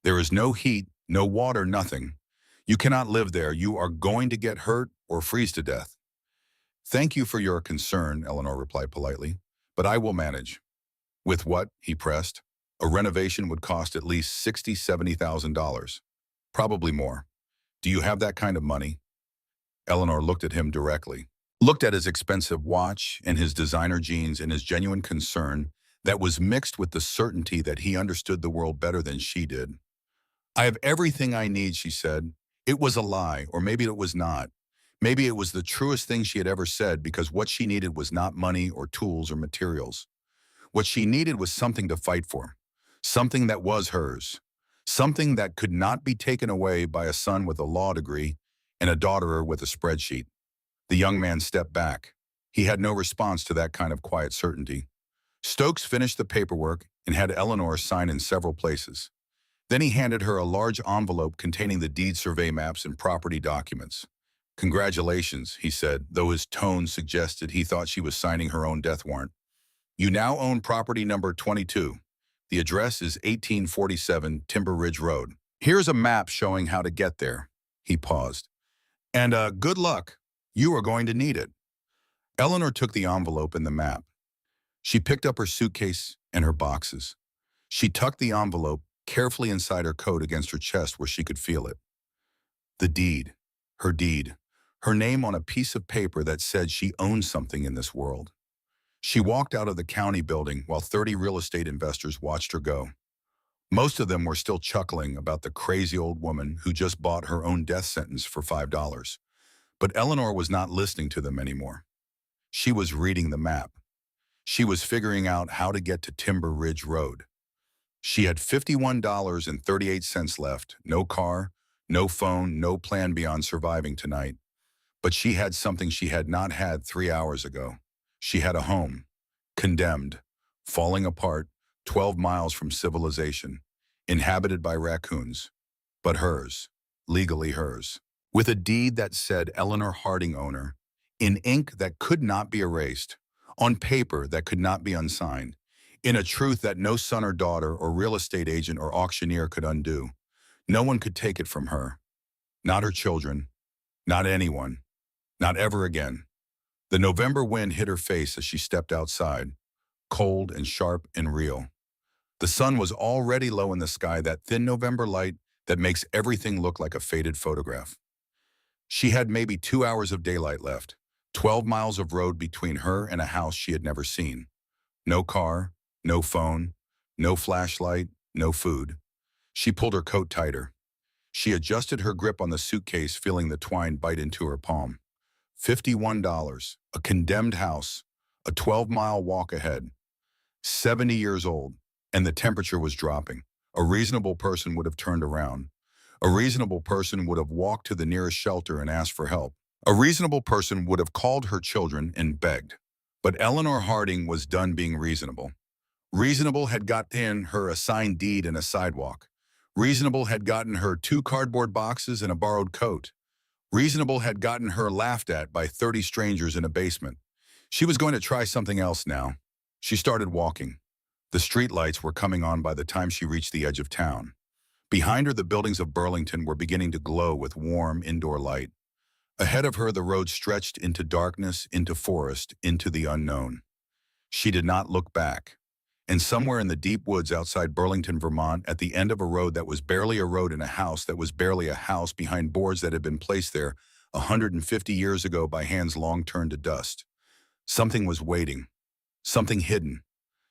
There is no heat, no water, nothing. You cannot live there. You are going to get hurt or freeze to death. Thank you for your concern, Eleanor replied politely, but I will manage. With what? He pressed. A renovation would cost at least $70,000. Probably more. Do you have that kind of money? Eleanor looked at him directly, looked at his expensive watch and his designer jeans and his genuine concern that was mixed with the certainty that he understood the world better than she did. I have everything I need, she said. It was a lie, or maybe it was not. Maybe it was the truest thing she had ever said, because what she needed was not money or tools or materials. What she needed was something to fight for, something that was hers, something that could not be taken away by a son with a law degree and a daughter with a spreadsheet. The young man stepped back. He had no response to that kind of quiet certainty. Stokes finished the paperwork and had Eleanor sign in several places. Then he handed her a large envelope containing the deed survey maps and property documents. Congratulations, he said, though his tone suggested he thought she was signing her own death warrant. You now own property number 22. The address is 1847 Timber Ridge Road. Here's a map showing how to get there. He paused. And good luck. You are going to need it. Eleanor took the envelope and the map. She picked up her suitcase and her boxes. She tucked the envelope carefully inside her coat against her chest where she could feel it. The deed, her name on a piece of paper that said she owned something in this world. She walked out of the county building while 30 real estate investors watched her go. Most of them were still chuckling about the crazy old woman who just bought her own death sentence for $5. But Eleanor was not listening to them anymore. She was reading the map. She was figuring out how to get to Timber Ridge Road. She had $51.38 left, no car, no phone, no plan beyond surviving tonight. But she had something she had not had 3 hours ago. She had a home, condemned, falling apart, 12 miles from civilization, inhabited by raccoons, but hers, legally hers, with a deed that said Eleanor Harding owner, in ink that could not be erased, on paper that could not be unsigned, in a truth that no son or daughter or real estate agent or auctioneer could undo. No one could take it from her. Not her children. Not anyone. Not ever again. The November wind hit her face as she stepped outside, cold and sharp and real. The sun was already low in the sky, that thin November light that makes everything look like a faded photograph. She had maybe 2 hours of daylight left, 12 miles of road between her and a house she had never seen. No car, no phone, no flashlight, no food. She pulled her coat tighter. She adjusted her grip on the suitcase, feeling the twine bite into her palm. $51, a condemned house, a 12-mile walk ahead. 70 years old, and the temperature was dropping. A reasonable person would have turned around. A reasonable person would have walked to the nearest shelter and asked for help. A reasonable person would have called her children and begged. But Eleanor Harding was done being reasonable. Reasonable had gotten her a signed deed and a sidewalk. Reasonable had gotten her 2 cardboard boxes and a borrowed coat. Reasonable had gotten her laughed at by 30 strangers in a basement. She was going to try something else now. She started walking. The streetlights were coming on by the time she reached the edge of town. Behind her, the buildings of Burlington were beginning to glow with warm indoor light. Ahead of her, the road stretched into darkness, into forest, into the unknown. She did not look back. And somewhere in the deep woods outside Burlington, Vermont, at the end of a road that was barely a road and a house that was barely a house behind boards that had been placed there 150 years ago by hands long turned to dust, something was waiting, something hidden,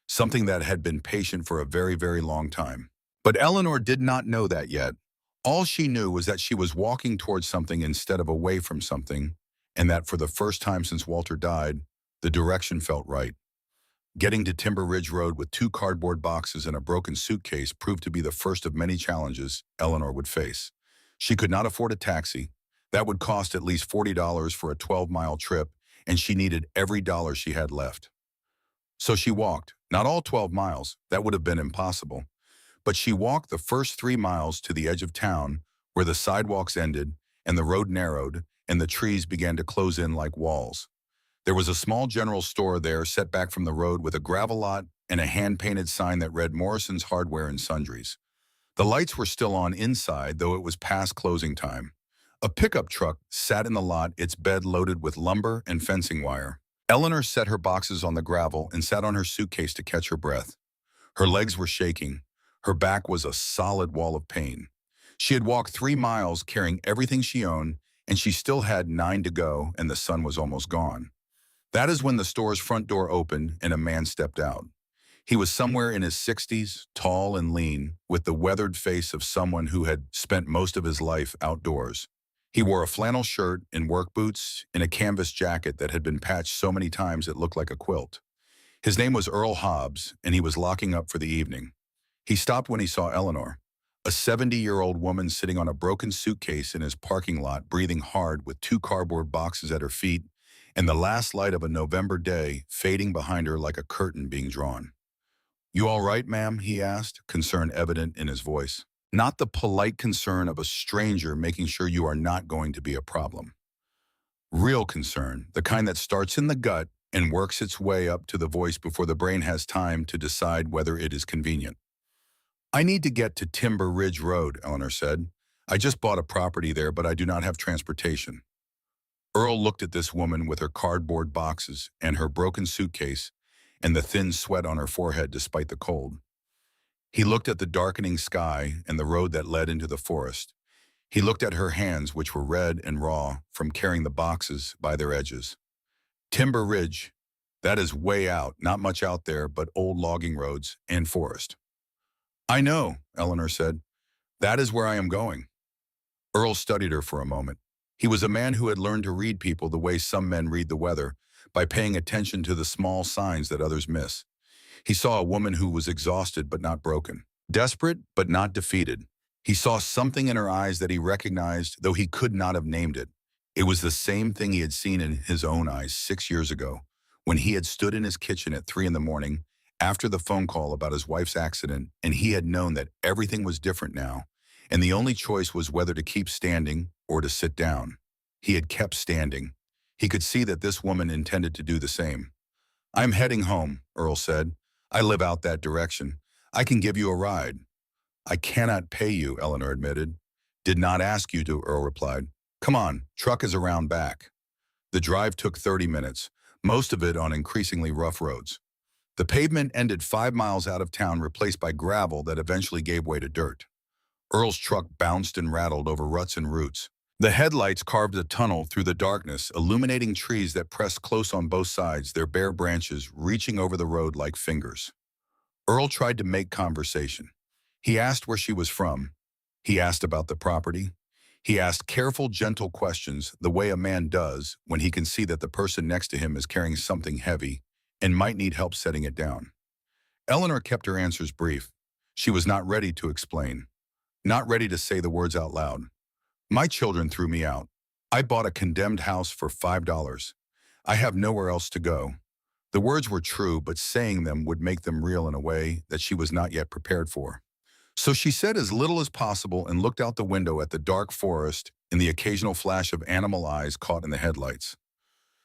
something that had been patient for a very, very long time. But Eleanor did not know that yet. All she knew was that she was walking towards something instead of away from something, and that for the first time since Walter died, the direction felt right. Getting to Timber Ridge Road with 2 cardboard boxes and a broken suitcase proved to be the first of many challenges Eleanor would face. She could not afford a taxi. That would cost at least $40 for a 12-mile trip, and she needed every dollar she had left. So she walked, not all 12 miles, that would have been impossible. But she walked the first 3 miles to the edge of town, where the sidewalks ended, and the road narrowed, and the trees began to close in like walls. There was a small general store there set back from the road with a gravel lot and a hand-painted sign that read Morrison's Hardware and Sundries. The lights were still on inside, though it was past closing time. A pickup truck sat in the lot, its bed loaded with lumber and fencing wire. Eleanor set her boxes on the gravel and sat on her suitcase to catch her breath. Her legs were shaking. Her back was a solid wall of pain. She had walked 3 miles carrying everything she owned, and she still had 9 to go, and the sun was almost gone. That is when the store's front door opened and a man stepped out. He was somewhere in his 60s, tall and lean, with the weathered face of someone who had spent most of his life outdoors. He wore a flannel shirt and work boots and a canvas jacket that had been patched so many times it looked like a quilt. His name was Earl Hobbs, and he was locking up for the evening. He stopped when he saw Eleanor, a 70-year-old woman sitting on a broken suitcase in his parking lot, breathing hard with 2 cardboard boxes at her feet and the last light of a November day fading behind her like a curtain being drawn. "You all right, ma'am?" he asked, concern evident in his voice. Not the polite concern of a stranger making sure you are not going to be a problem. Real concern, the kind that starts in the gut and works its way up to the voice before the brain has time to decide whether it is convenient. "I need to get to Timber Ridge Road," Eleanor said. "I just bought a property there, but I do not have transportation." Earl looked at this woman with her cardboard boxes and her broken suitcase and the thin sweat on her forehead despite the cold. He looked at the darkening sky and the road that led into the forest. He looked at her hands, which were red and raw from carrying the boxes by their edges. Timber Ridge, that is way out, not much out there but old logging roads and forest. "I know," Eleanor said. "That is where I am going." Earl studied her for a moment. He was a man who had learned to read people the way some men read the weather, by paying attention to the small signs that others miss. He saw a woman who was exhausted but not broken, desperate but not defeated. He saw something in her eyes that he recognized, though he could not have named it. It was the same thing he had seen in his own eyes 6 years ago, when he had stood in his kitchen at 3 in the morning after the phone call about his wife's accident, and he had known that everything was different now, and the only choice was whether to keep standing or to sit down. He had kept standing. He could see that this woman intended to do the same. "I'm heading home," Earl said. "I live out that direction. I can give you a ride." "I cannot pay you," Eleanor admitted. "Did not ask you to," Earl replied. "Come on, truck is around back." The drive took 30 minutes, most of it on increasingly rough roads. The pavement ended 5 miles out of town, replaced by gravel that eventually gave way to dirt. Earl's truck bounced and rattled over ruts and roots. The headlights carved a tunnel through the darkness, illuminating trees that pressed close on both sides, their bare branches reaching over the road like fingers. Earl tried to make conversation. He asked where she was from. He asked about the property. He asked careful, gentle questions, the way a man does when he can see that the person next to him is carrying something heavy and might need help setting it down. Eleanor kept her answers brief. She was not ready to explain, not ready to say the words out loud. "My children threw me out. I bought a condemned house for $5. I have nowhere else to go." The words were true, but saying them would make them real in a way that she was not yet prepared for. So she said as little as possible and looked out the window at the dark forest and the occasional flash of animal eyes caught in the headlights.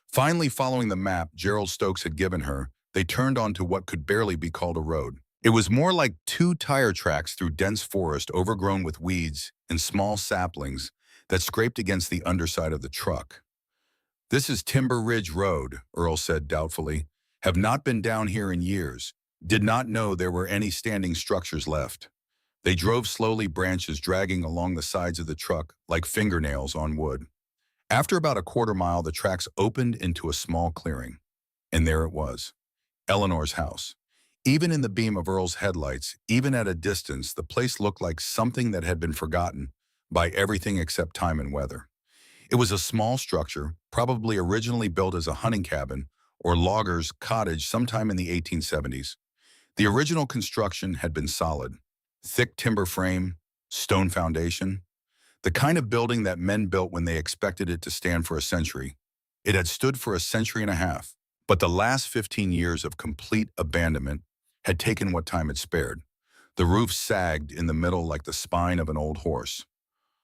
Finally, following the map Gerald Stokes had given her, they turned onto what could barely be called a road. It was more like 2 tire tracks through dense forest overgrown with weeds and small saplings that scraped against the underside of the truck. "This is Timber Ridge Road," Earl said doubtfully. "Have not been down here in years. Did not know there were any standing structures left." They drove slowly, branches dragging along the sides of the truck like fingernails on wood. After about a quarter mile, the tracks opened into a small clearing. And there it was, Eleanor's house. Even in the beam of Earl's headlights, even at a distance, the place looked like something that had been forgotten by everything except time and weather. It was a small structure, probably originally built as a hunting cabin or logger's cottage sometime in the 1870s. The original construction had been solid. Thick timber frame, stone foundation. The kind of building that men built when they expected it to stand for a century. It had stood for a century and a half, but the last 15 years of complete abandonment had taken what time it spared. The roof sagged in the middle like the spine of an old horse.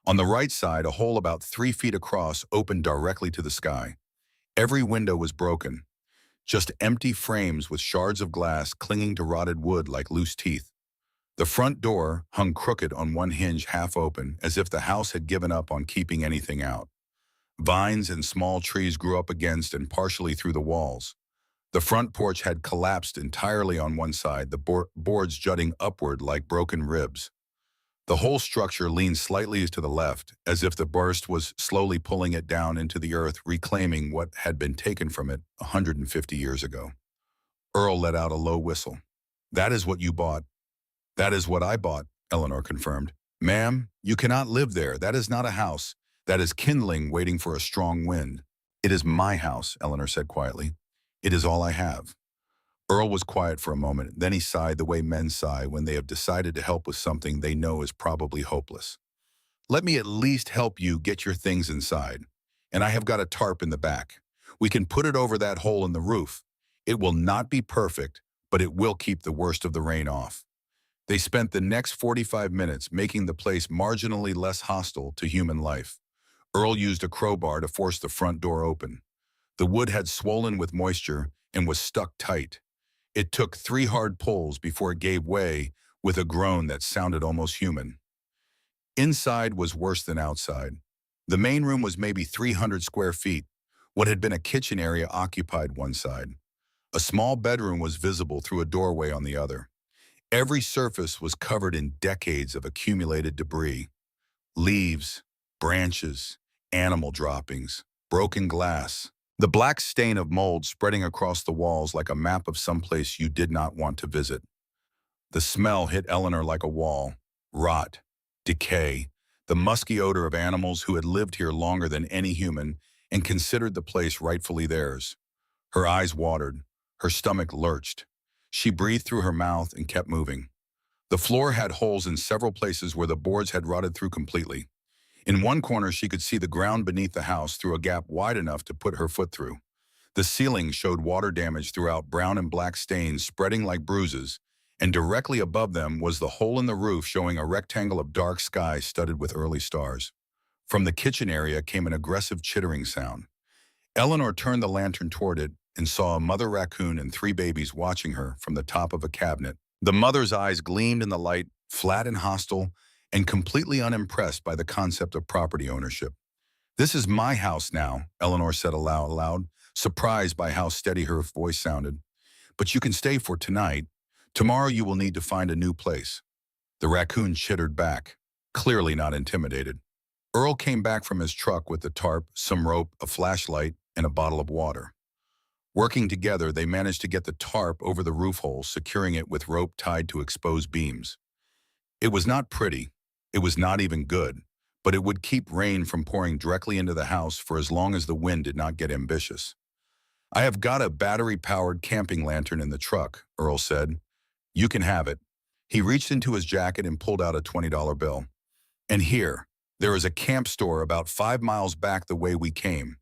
On the right side, a hole about 3 feet across opened directly to the sky. Every window was broken, just empty frames with shards of glass clinging to rotted wood like loose teeth. The front door hung crooked on one hinge half open, as if the house had given up on keeping anything out. Vines and small trees grew up against and partially through the walls. The front porch had collapsed entirely on one side, the boards jutting upward like broken ribs. The whole structure leaned slightly to the left, as if the burst was slowly pulling it down into the earth, reclaiming what had been taken from it 150 years ago. Earl let out a low whistle. "That is what you bought." "That is what I bought," Eleanor confirmed. "Ma'am, you cannot live there. That is not a house. That is kindling waiting for a strong wind." "It is my house," Eleanor said quietly. "It is all I have." Earl was quiet for a moment, then he sighed the way men sigh when they have decided to help with something they know is probably hopeless. "Let me at least help you get your things inside. And I have got a tarp in the back. We can put it over that hole in the roof. It will not be perfect, but it will keep the worst of the rain off." They spent the next 45 minutes making the place marginally less hostile to human life. Earl used a crowbar to force the front door open. The wood had swollen with moisture and was stuck tight. It took 3 hard pulls before it gave way with a groan that sounded almost human. Inside was worse than outside. The main room was maybe 300 square feet. What had been a kitchen area occupied one side. A small bedroom was visible through a doorway on the other. Every surface was covered in decades of accumulated debris. Leaves, branches, animal droppings, broken glass. The black stain of mold spreading across the walls like a map of someplace you did not want to visit. The smell hit Eleanor like a wall. Rot, decay, the musky odor of animals who had lived here longer than any human and considered the place rightfully theirs. Her eyes watered. Her stomach lurched. She breathed through her mouth and kept moving. The floor had holes in several places where the boards had rotted through completely. In one corner, she could see the ground beneath the house through a gap wide enough to put her foot through. The ceiling showed water damage throughout, brown and black stains spreading like bruises, and directly above them was the hole in the roof showing a rectangle of dark sky studded with early stars. From the kitchen area came an aggressive chittering sound. Eleanor turned the lantern toward it and saw a mother raccoon and 3 babies watching her from the top of a cabinet. The mother's eyes gleamed in the light, flat and hostile, and completely unimpressed by the concept of property ownership. "This is my house now," Eleanor said aloud, surprised by how steady her voice sounded. "But you can stay for tonight. Tomorrow you will need to find a new place." The raccoon chittered back, clearly not intimidated. Earl came back from his truck with the tarp, some rope, a flashlight, and a bottle of water. Working together, they managed to get the tarp over the roof hole, securing it with rope tied to exposed beams. It was not pretty. It was not even good, but it would keep rain from pouring directly into the house for as long as the wind did not get ambitious. "I have got a battery-powered camping lantern in the truck," Earl said. "You can have it." He reached into his jacket and pulled out a $20 bill. "And here, there is a camp store about 5 miles back the way we came.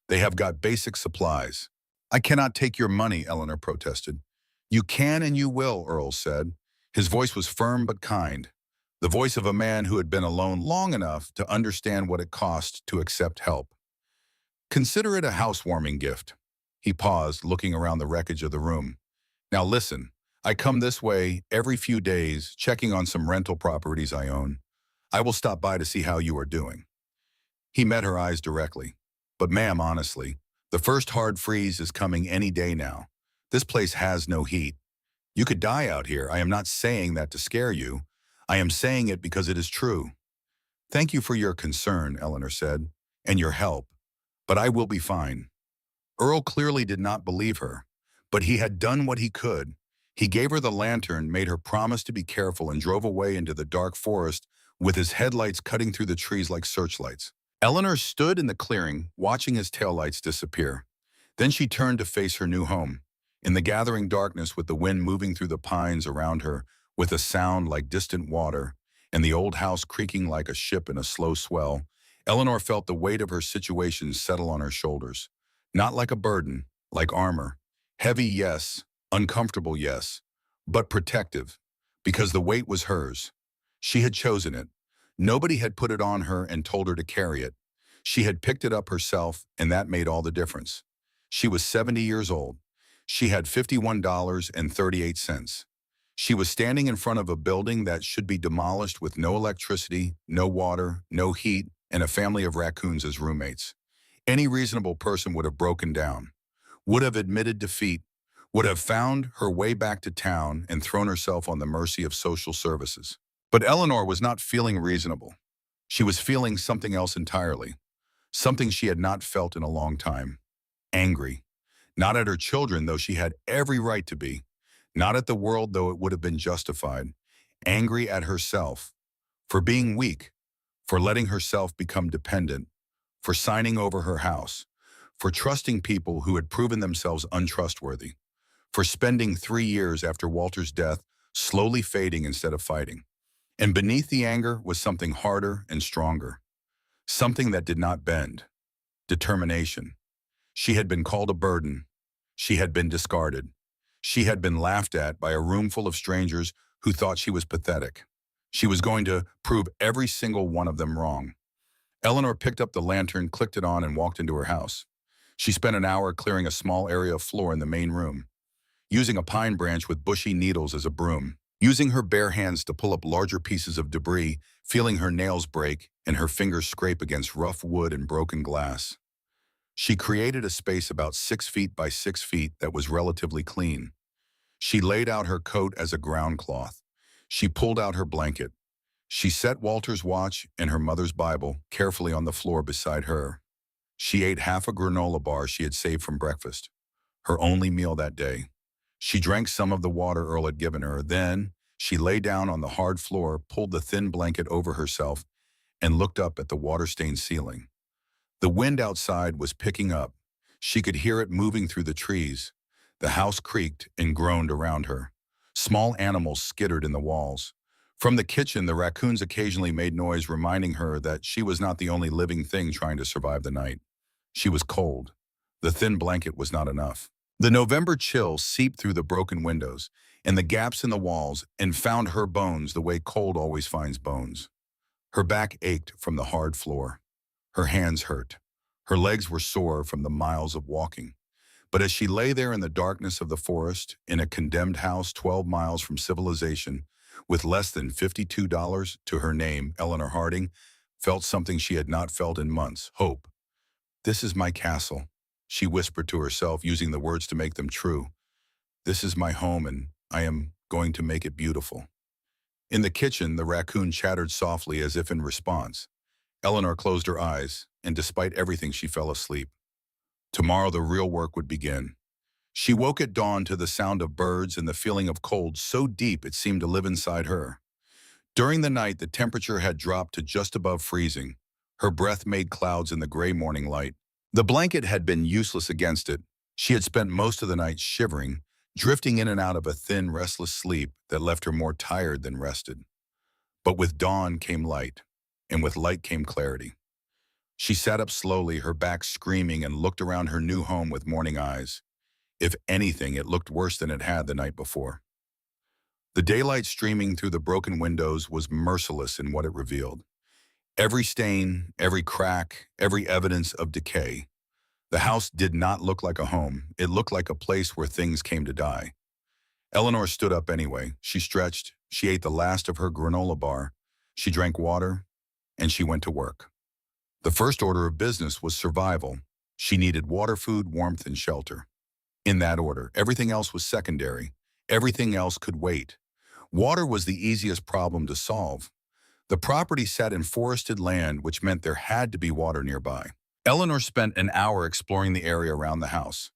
They have got basic supplies." "I cannot take your money," Eleanor protested. "You can and you will," Earl said. His voice was firm but kind, the voice of a man who had been alone long enough to understand what it cost to accept help. "Consider it a housewarming gift." He paused, looking around the wreckage of the room. "Now listen, I come this way every few days, checking on some rental properties I own. I will stop by to see how you are doing." He met her eyes directly. "But ma'am, honestly, the first hard freeze is coming any day now. This place has no heat. You could die out here. I am not saying that to scare you. I am saying it because it is true." "Thank you for your concern," Eleanor said, "and your help. But I will be fine." Earl clearly did not believe her, but he had done what he could. He gave her the lantern, made her promise to be careful, and drove away into the dark forest with his headlights cutting through the trees like searchlights. Eleanor stood in the clearing, watching his taillights disappear. Then she turned to face her new home. In the gathering darkness, with the wind moving through the pines around her, with a sound like distant water, and the old house creaking like a ship in a slow swell, Eleanor felt the weight of her situation settle on her shoulders. Not like a burden, like armor. Heavy, yes. Uncomfortable, yes. But protective, because the weight was hers. She had chosen it. Nobody had put it on her and told her to carry it. She had picked it up herself, and that made all the difference. She was 70 years old. She had $51.38. She was standing in front of a building that should be demolished with no electricity, no water, no heat, and a family of raccoons as roommates. Any reasonable person would have broken down, would have admitted defeat, would have found her way back to town and thrown herself on the mercy of social services. But Eleanor was not feeling reasonable. She was feeling something else entirely, something she had not felt in a long time. Angry. Not at her children, though she had every right to be. Not at the world, though it would have been justified. Angry at herself for being weak, for letting herself become dependent, for signing over her house, for trusting people who had proven themselves untrustworthy, for spending 3 years after Walter's death slowly fading instead of fighting. And beneath the anger was something harder and stronger, something that did not bend. Determination. She had been called a burden. She had been discarded. She had been laughed at by a room full of strangers who thought she was pathetic. She was going to prove every single one of them wrong. Eleanor picked up the lantern, clicked it on, and walked into her house. She spent an hour clearing a small area of floor in the main room, using a pine branch with bushy needles as a broom, using her bare hands to pull up larger pieces of debris, feeling her nails break and her fingers scrape against rough wood and broken glass. She created a space about 6 feet by 6 feet that was relatively clean. She laid out her coat as a ground cloth. She pulled out her blanket. She set Walter's watch and her mother's Bible carefully on the floor beside her. She ate half a granola bar she had saved from breakfast, her only meal that day. She drank some of the water Earl had given her. Then she lay down on the hard floor, pulled the thin blanket over herself, and looked up at the water-stained ceiling. The wind outside was picking up. She could hear it moving through the trees. The house creaked and groaned around her. Small animals skittered in the walls. From the kitchen, the raccoons occasionally made noise, reminding her that she was not the only living thing trying to survive the night. She was cold. The thin blanket was not enough. The November chill seeped through the broken windows and the gaps in the walls and found her bones the way cold always finds bones. Her back ached from the hard floor. Her hands hurt. Her legs were sore from the miles of walking. But as she lay there in the darkness of the forest, in a condemned house 12 miles from civilization, with less than $52 to her name, Eleanor Harding felt something she had not felt in months: hope. "This is my castle," she whispered to herself, using the words to make them true. "This is my home, and I am going to make it beautiful." In the kitchen, the raccoon chattered softly as if in response. Eleanor closed her eyes, and despite everything, she fell asleep. Tomorrow the real work would begin. She woke at dawn to the sound of birds and the feeling of cold so deep it seemed to live inside her. During the night, the temperature had dropped to just above freezing. Her breath made clouds in the gray morning light. The blanket had been useless against it. She had spent most of the night shivering, drifting in and out of a thin, restless sleep that left her more tired than rested. But with dawn came light, and with light came clarity. She sat up slowly, her back screaming, and looked around her new home with morning eyes. If anything, it looked worse than it had the night before. The daylight streaming through the broken windows was merciless in what it revealed. Every stain, every crack, every evidence of decay. The house did not look like a home. It looked like a place where things came to die. Eleanor stood up anyway. She stretched. She ate the last of her granola bar. She drank water, and she went to work. The first order of business was survival. She needed water, food, warmth, and shelter. In that order, everything else was secondary. Everything else could wait. Water was the easiest problem to solve. The property sat in forested land, which meant there had to be water nearby. Eleanor spent an hour exploring the area around the house.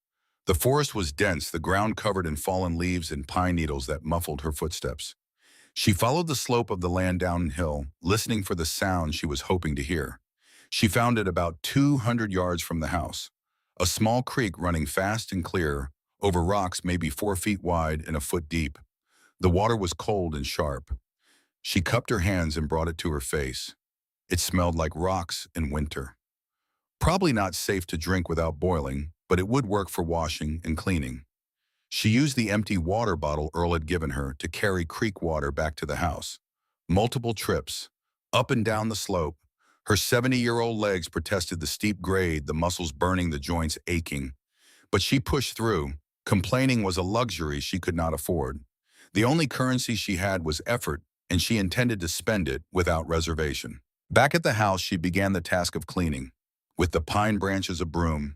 The forest was dense, the ground covered in fallen leaves and pine needles that muffled her footsteps. She followed the slope of the land downhill, listening for the sound she was hoping to hear. She found it about 200 yards from the house. A small creek running fast and clear, over rocks maybe 4 feet wide and a foot deep. The water was cold and sharp. She cupped her hands and brought it to her face. It smelled like rocks in winter. Probably not safe to drink without boiling, but it would work for washing and cleaning. She used the empty water bottle Earl had given her to carry creek water back to the house. Multiple trips, up and down the slope. Her 70-year-old legs protested the steep grade, the muscles burning, the joints aching. But she pushed through. Complaining was a luxury she could not afford. The only currency she had was effort, and she intended to spend it without reservation. Back at the house, she began the task of cleaning, with the pine branches a broom,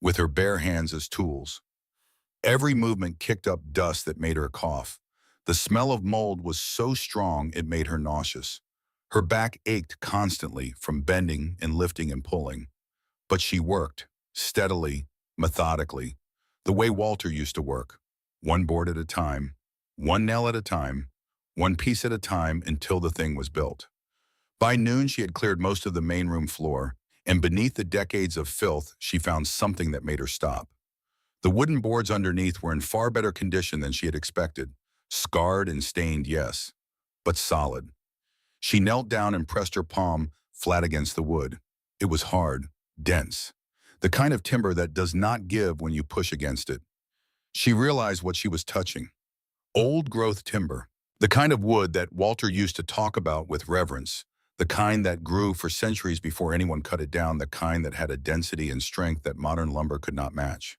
with her bare hands as tools. Every movement kicked up dust that made her cough. The smell of mold was so strong it made her nauseous. Her back ached constantly from bending and lifting and pulling. But she worked, steadily, methodically, the way Walter used to work, one board at a time, one nail at a time, one piece at a time until the thing was built. By noon, she had cleared most of the main room floor, and beneath the decades of filth, she found something that made her stop. The wooden boards underneath were in far better condition than she had expected. Scarred and stained, yes, but solid. She knelt down and pressed her palm flat against the wood. It was hard, dense, the kind of timber that does not give when you push against it. She realized what she was touching. Old-growth timber, the kind of wood that Walter used to talk about with reverence, the kind that grew for centuries before anyone cut it down, the kind that had a density and strength that modern lumber could not match.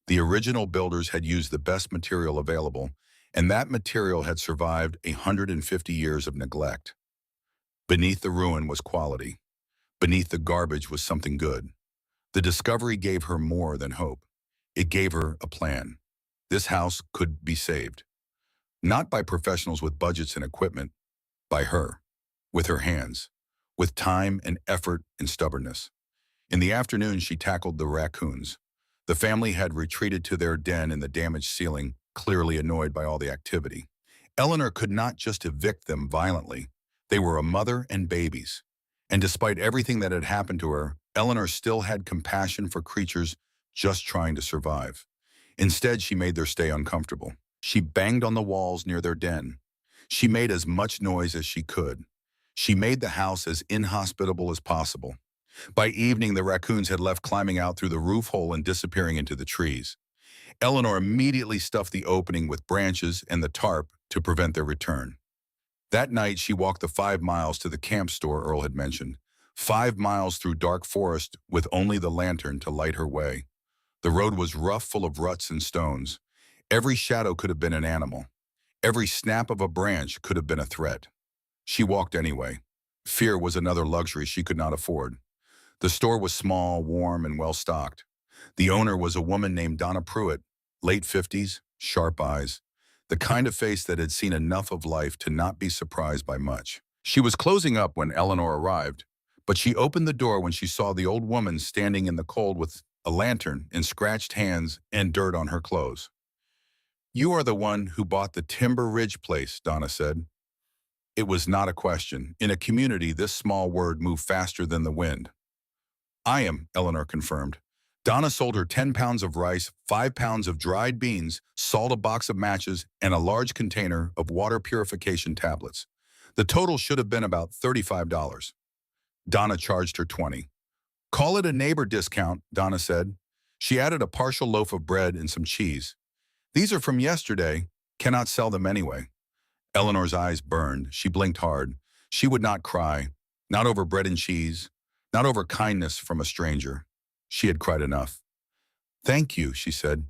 The original builders had used the best material available, and that material had survived 150 years of neglect. Beneath the ruin was quality. Beneath the garbage was something good. The discovery gave her more than hope. It gave her a plan. This house could be saved. Not by professionals with budgets and equipment, by her, with her hands, with time and effort and stubbornness. In the afternoon, she tackled the raccoons. The family had retreated to their den in the damaged ceiling, clearly annoyed by all the activity. Eleanor could not just evict them violently. They were a mother and babies. And despite everything that had happened to her, Eleanor still had compassion for creatures just trying to survive. Instead, she made their stay uncomfortable. She banged on the walls near their den. She made as much noise as she could. She made the house as inhospitable as possible. By evening, the raccoons had left climbing out through the roof hole and disappearing into the trees. Eleanor immediately stuffed the opening with branches and the tarp to prevent their return. That night, she walked the 5 miles to the camp store Earl had mentioned. 5 miles through dark forest with only the lantern to light her way. The road was rough, full of ruts and stones. Every shadow could have been an animal. Every snap of a branch could have been a threat. She walked anyway. Fear was another luxury she could not afford. The store was small, warm, and well-stocked. The owner was a woman named Donna Pruitt, late 50s, sharp eyes, the kind of face that had seen enough of life to not be surprised by much. She was closing up when Eleanor arrived, but she opened the door when she saw the old woman standing in the cold with a lantern and scratched hands and dirt on her clothes. "You are the one who bought the Timber Ridge place," Donna said. It was not a question. In a community, this small word moved faster than the wind. "I am," Eleanor confirmed. Donna sold her 10 pounds of rice, 5 pounds of dried beans, salt, a box of matches, and a large container of water purification tablets. The total should have been about $35. Donna charged her 20. "Call it a neighbor discount," Donna said. She added a partial loaf of bread and some cheese. "These are from yesterday. Cannot sell them anyway." Eleanor's eyes burned. She blinked hard. She would not cry. Not over bread and cheese. Not over kindness from a stranger. She had cried enough. "Thank you," she said.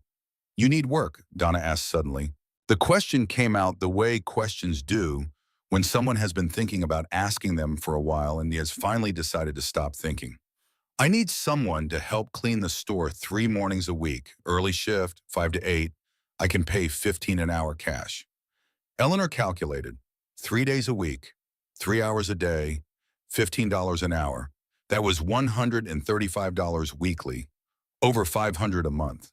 "You need work?" Donna asked suddenly. The question came out the way questions do when someone has been thinking about asking them for a while and he has finally decided to stop thinking. "I need someone to help clean the store 3 mornings a week. Early shift, 5 to 8. I can pay $15 an hour cash." Eleanor calculated. 3 days a week, 3 hours a day, $15 an hour. That was $135 weekly, over $500 a month.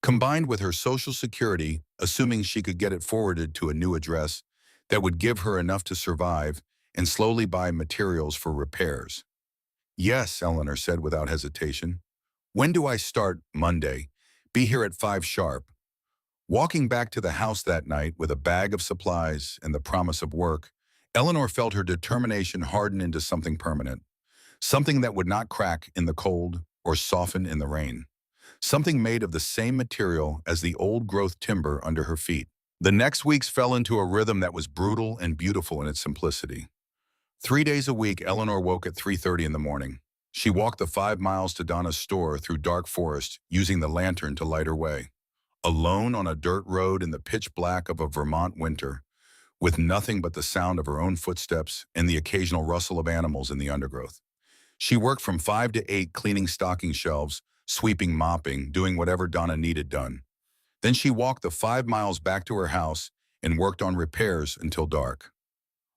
Combined with her Social Security, assuming she could get it forwarded to a new address, that would give her enough to survive and slowly buy materials for repairs. "Yes," Eleanor said without hesitation. "When do I start?" "Monday. Be here at 5 sharp." Walking back to the house that night with a bag of supplies and the promise of work, Eleanor felt her determination harden into something permanent. Something that would not crack in the cold or soften in the rain. Something made of the same material as the old-growth timber under her feet. The next weeks fell into a rhythm that was brutal and beautiful in its simplicity. 3 days a week, Eleanor woke at 3:30 in the morning. She walked the 5 miles to Donna's store through dark forest, using the lantern to light her way. alone on a dirt road in the pitch black of a Vermont winter, with nothing but the sound of her own footsteps and the occasional rustle of animals in the undergrowth. She worked from 5 to 8 cleaning stocking shelves, sweeping, mopping, doing whatever Donna needed done. Then she walked the 5 miles back to her house and worked on repairs until dark.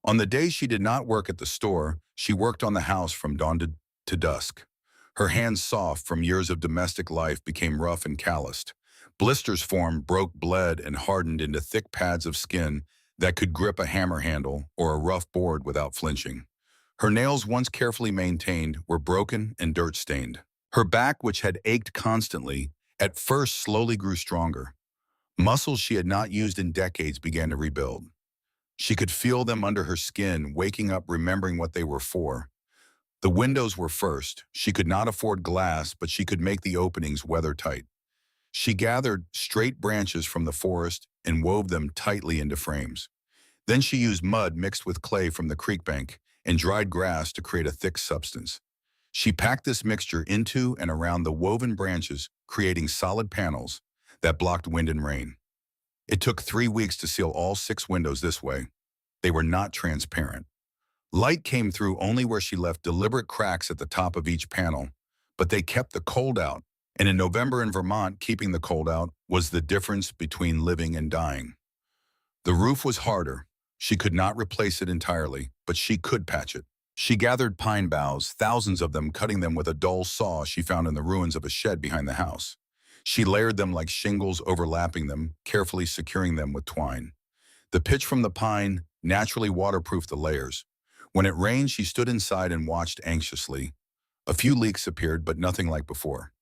On the days she did not work at the store, she worked on the house from dawn to dusk. Her hands, soft from years of domestic life, became rough and calloused. Blisters formed, broke, bled, and hardened into thick pads of skin that could grip a hammer handle or a rough board without flinching. Her nails, once carefully maintained, were broken and dirt-stained. Her back, which had ached constantly, at first slowly grew stronger. Muscles she had not used in decades began to rebuild. She could feel them under her skin, waking up remembering what they were for. The windows were first. She could not afford glass, but she could make the openings weather-tight. She gathered straight branches from the forest and wove them tightly into frames. Then she used mud mixed with clay from the creek bank and dried grass to create a thick substance. She packed this mixture into and around the woven branches, creating solid panels that blocked wind and rain. It took 3 weeks to seal all 6 windows this way. They were not transparent. Light came through only where she left deliberate cracks at the top of each panel, but they kept the cold out. And in November in Vermont, keeping the cold out was the difference between living and dying. The roof was harder. She could not replace it entirely, but she could patch it. She gathered pine boughs, thousands of them, cutting them with a dull saw she found in the ruins of a shed behind the house. She layered them like shingles, overlapping them, carefully securing them with twine. The pitch from the pine naturally waterproofed the layers. When it rained, she stood inside and watched anxiously. A few leaks appeared, but nothing like before.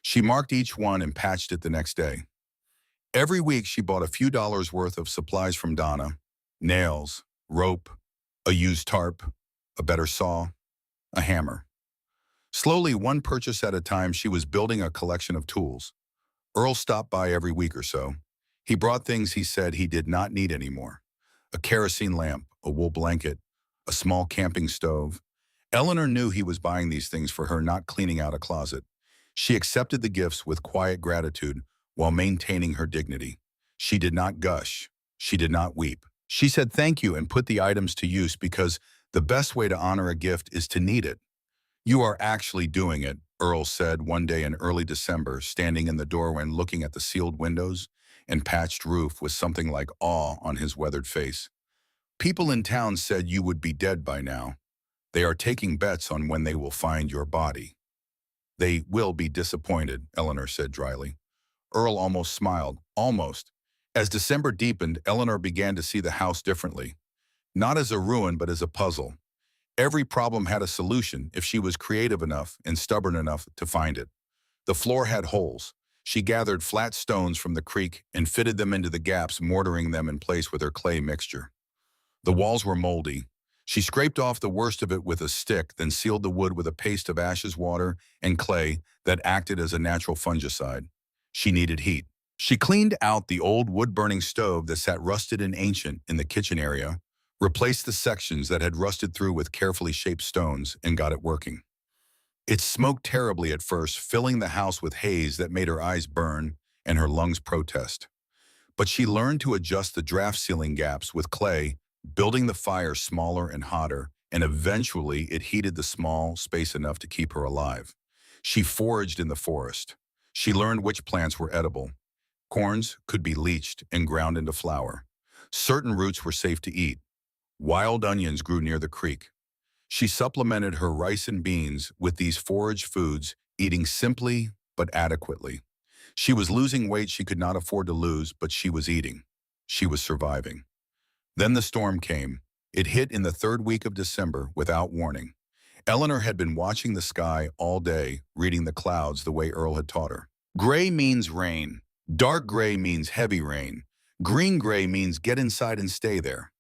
She marked each one and patched it the next day. Every week, she bought a few dollars worth of supplies from Donna: nails, rope, a used tarp, a better saw, a hammer. Slowly, one purchase at a time, she was building a collection of tools. Earl stopped by every week or so. He brought things he said he did not need anymore: a kerosene lamp, a wool blanket, a small camping stove. Eleanor knew he was buying these things for her, not cleaning out a closet. She accepted the gifts with quiet gratitude while maintaining her dignity. She did not gush. She did not weep. She said thank you and put the items to use, because the best way to honor a gift is to need it. "You are actually doing it," Earl said one day in early December, standing in the doorway and looking at the sealed windows and patched roof with something like awe on his weathered face. "People in town said you would be dead by now. They are taking bets on when they will find your body." "They will be disappointed," Eleanor said dryly. Earl almost smiled. Almost. As December deepened, Eleanor began to see the house differently. Not as a ruin, but as a puzzle. Every problem had a solution if she was creative enough and stubborn enough to find it. The floor had holes. She gathered flat stones from the creek and fitted them into the gaps, mortaring them in place with her clay mixture. The walls were moldy. She scraped off the worst of it with a stick, then sealed the wood with a paste of ashes, water, and clay that acted as a natural fungicide. She needed heat. She cleaned out the old wood-burning stove that sat rusted and ancient in the kitchen area, replaced the sections that had rusted through with carefully shaped stones, and got it working. It smoked terribly at first, filling the house with haze that made her eyes burn and her lungs protest. But she learned to adjust the draft sealing gaps with clay, building the fire smaller and hotter, and eventually it heated the small space enough to keep her alive. She foraged in the forest. She learned which plants were edible. Corns could be leached and ground into flour. Certain roots were safe to eat. Wild onions grew near the creek. She supplemented her rice and beans with these forage foods, eating simply but adequately. She was losing weight she could not afford to lose, but she was eating. She was surviving. Then the storm came. It hit in the 3rd week of December without warning. Eleanor had been watching the sky all day, reading the clouds the way Earl had taught her. Gray means rain. Dark gray means heavy rain. Green gray means get inside and stay there.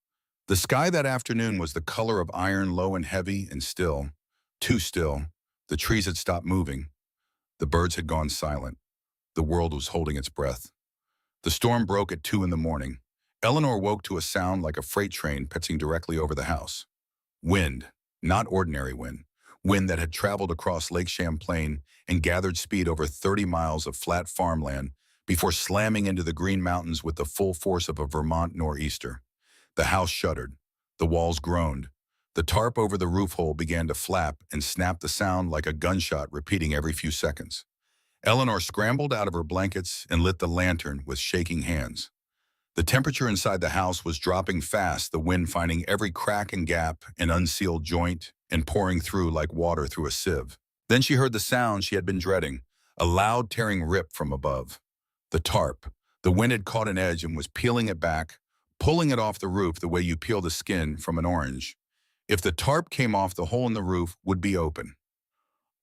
The sky that afternoon was the color of iron, low and heavy and still. Too still. The trees had stopped moving. The birds had gone silent. The world was holding its breath. The storm broke at 2 in the morning. Eleanor woke to a sound like a freight train pitching directly over the house. Wind, not ordinary wind. Wind that had traveled across Lake Champlain and gathered speed over 30 miles of flat farmland before slamming into the Green Mountains with the full force of a Vermont nor'easter. The house shuddered. The walls groaned. The tarp over the roof hole began to flap and snap, the sound like a gunshot repeating every few seconds. Eleanor scrambled out of her blankets and lit the lantern with shaking hands. The temperature inside the house was dropping fast, the wind finding every crack and gap and unsealed joint and pouring through like water through a sieve. Then she heard the sound she had been dreading, a loud tearing rip from above. The tarp. The wind had caught an edge and was peeling it back, pulling it off the roof the way you peel the skin from an orange. If the tarp came off, the hole in the roof would be open.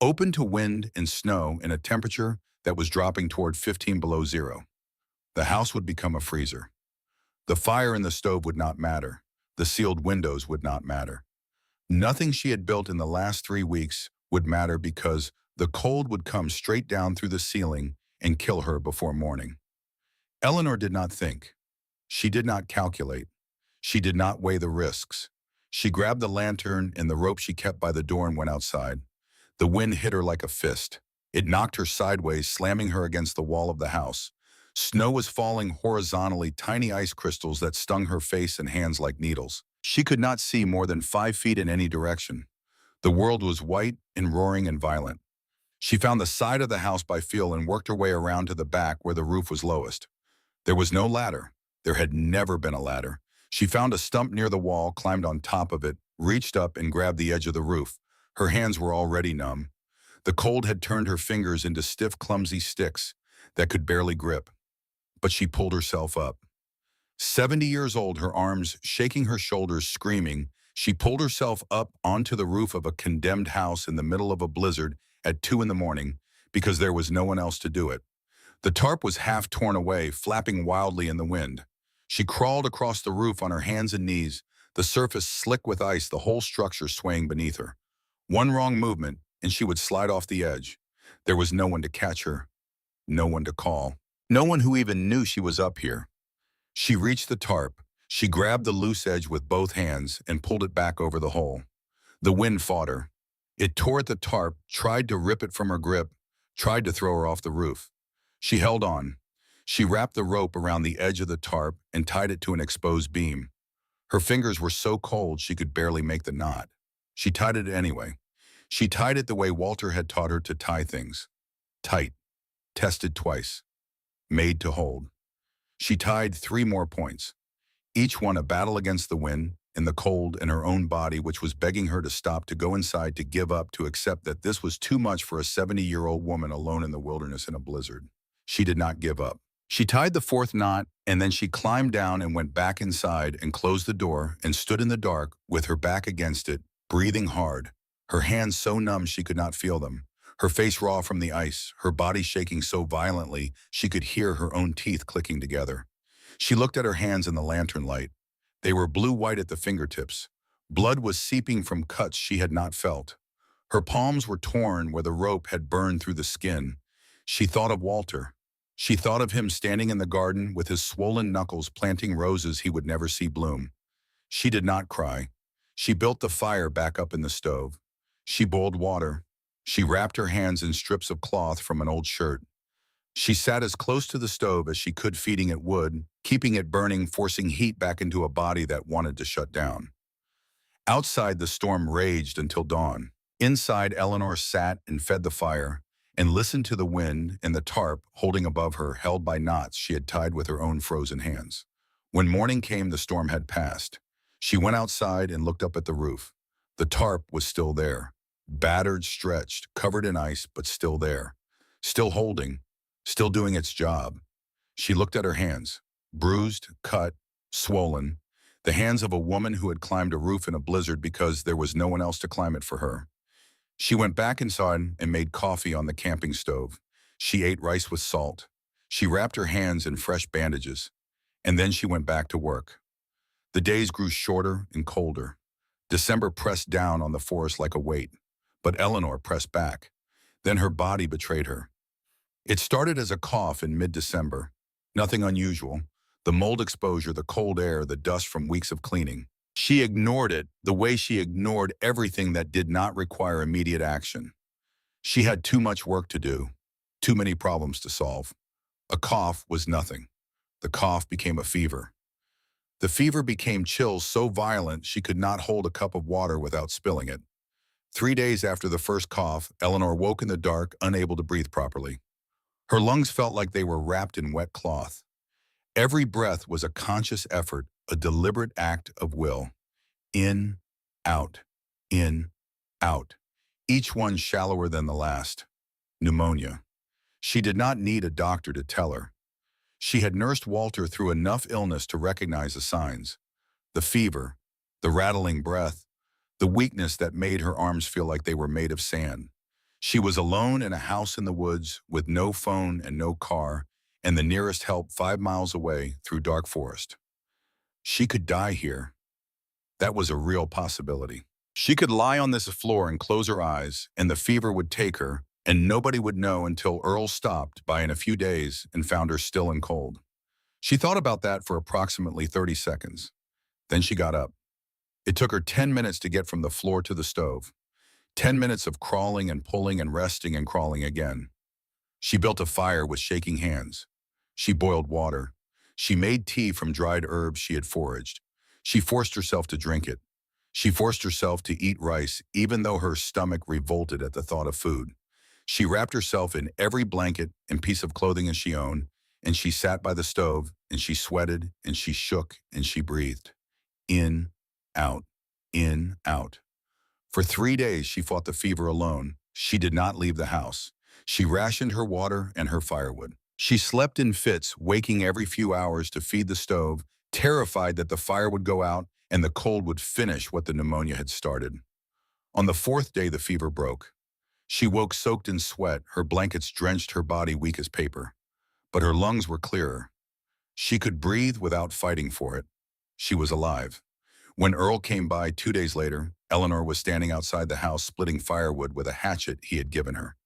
Open to wind and snow in a temperature that was dropping toward 15 below zero. The house would become a freezer. The fire in the stove would not matter. The sealed windows would not matter. Nothing she had built in the last 3 weeks would matter because the cold would come straight down through the ceiling and kill her before morning. Eleanor did not think. She did not calculate. She did not weigh the risks. She grabbed the lantern and the rope she kept by the door and went outside. The wind hit her like a fist. It knocked her sideways, slamming her against the wall of the house. Snow was falling horizontally, tiny ice crystals that stung her face and hands like needles. She could not see more than 5 feet in any direction. The world was white and roaring and violent. She found the side of the house by feel and worked her way around to the back where the roof was lowest. There was no ladder. There had never been a ladder. She found a stump near the wall, climbed on top of it, reached up and grabbed the edge of the roof. Her hands were already numb. The cold had turned her fingers into stiff, clumsy sticks that could barely grip. But she pulled herself up. 70 years old, her arms shaking, her shoulders screaming, she pulled herself up onto the roof of a condemned house in the middle of a blizzard at 2 in the morning because there was no one else to do it. The tarp was half torn away, flapping wildly in the wind. She crawled across the roof on her hands and knees, the surface slick with ice, the whole structure swaying beneath her. One wrong movement, and she would slide off the edge. There was no one to catch her, no one to call, no one who even knew she was up here. She reached the tarp. She grabbed the loose edge with both hands and pulled it back over the hole. The wind fought her. It tore at the tarp, tried to rip it from her grip, tried to throw her off the roof. She held on. She wrapped the rope around the edge of the tarp and tied it to an exposed beam. Her fingers were so cold she could barely make the knot. She tied it anyway. She tied it the way Walter had taught her to tie things. Tight, tested twice, made to hold. She tied 3 more points, each one a battle against the wind and the cold in her own body, which was begging her to stop, to go inside, to give up, to accept that this was too much for a 70-year-old woman alone in the wilderness in a blizzard. She did not give up. She tied the 4th knot, and then she climbed down and went back inside and closed the door and stood in the dark with her back against it, breathing hard, her hands so numb she could not feel them, her face raw from the ice, her body shaking so violently she could hear her own teeth clicking together. She looked at her hands in the lantern light. They were blue-white at the fingertips. Blood was seeping from cuts she had not felt. Her palms were torn where the rope had burned through the skin. She thought of Walter. She thought of him standing in the garden with his swollen knuckles planting roses he would never see bloom. She did not cry. She built the fire back up in the stove. She boiled water. She wrapped her hands in strips of cloth from an old shirt. She sat as close to the stove as she could, feeding it wood, keeping it burning, forcing heat back into a body that wanted to shut down. Outside, the storm raged until dawn. Inside, Eleanor sat and fed the fire and listened to the wind and the tarp holding above her, held by knots she had tied with her own frozen hands. When morning came, the storm had passed. She went outside and looked up at the roof. The tarp was still there, battered, stretched, covered in ice, but still there, still holding, still doing its job. She looked at her hands, bruised, cut, swollen, the hands of a woman who had climbed a roof in a blizzard because there was no one else to climb it for her. She went back inside and made coffee on the camping stove. She ate rice with salt. She wrapped her hands in fresh bandages, and then she went back to work. The days grew shorter and colder. December pressed down on the forest like a weight, but Eleanor pressed back. Then her body betrayed her. It started as a cough in mid-December. Nothing unusual. The mold exposure, the cold air, the dust from weeks of cleaning. She ignored it the way she ignored everything that did not require immediate action. She had too much work to do, too many problems to solve. A cough was nothing. The cough became a fever. The fever became chills so violent she could not hold a cup of water without spilling it. 3 days after the first cough, Eleanor woke in the dark, unable to breathe properly. Her lungs felt like they were wrapped in wet cloth. Every breath was a conscious effort, a deliberate act of will. In, out, in, out. Each one shallower than the last. Pneumonia. She did not need a doctor to tell her. She had nursed Walter through enough illness to recognize the signs. The fever, the rattling breath, the weakness that made her arms feel like they were made of sand. She was alone in a house in the woods with no phone and no car, and the nearest help 5 miles away through dark forest. She could die here. That was a real possibility. She could lie on this floor and close her eyes, and the fever would take her, and nobody would know until Earl stopped by in a few days and found her still and cold. She thought about that for approximately 30 seconds. Then she got up. It took her 10 minutes to get from the floor to the stove. 10 minutes of crawling and pulling and resting and crawling again. She built a fire with shaking hands. She boiled water. She made tea from dried herbs she had foraged. She forced herself to drink it. She forced herself to eat rice, even though her stomach revolted at the thought of food. She wrapped herself in every blanket and piece of clothing as she owned, and she sat by the stove, and she sweated, and she shook, and she breathed. In, out, in, out. For 3 days, she fought the fever alone. She did not leave the house. She rationed her water and her firewood. She slept in fits, waking every few hours to feed the stove, terrified that the fire would go out and the cold would finish what the pneumonia had started. On the 4th day, the fever broke. She woke soaked in sweat, her blankets drenched her body weak as paper. But her lungs were clearer. She could breathe without fighting for it. She was alive. When Earl came by 2 days later, Eleanor was standing outside the house splitting firewood with a hatchet he had given her.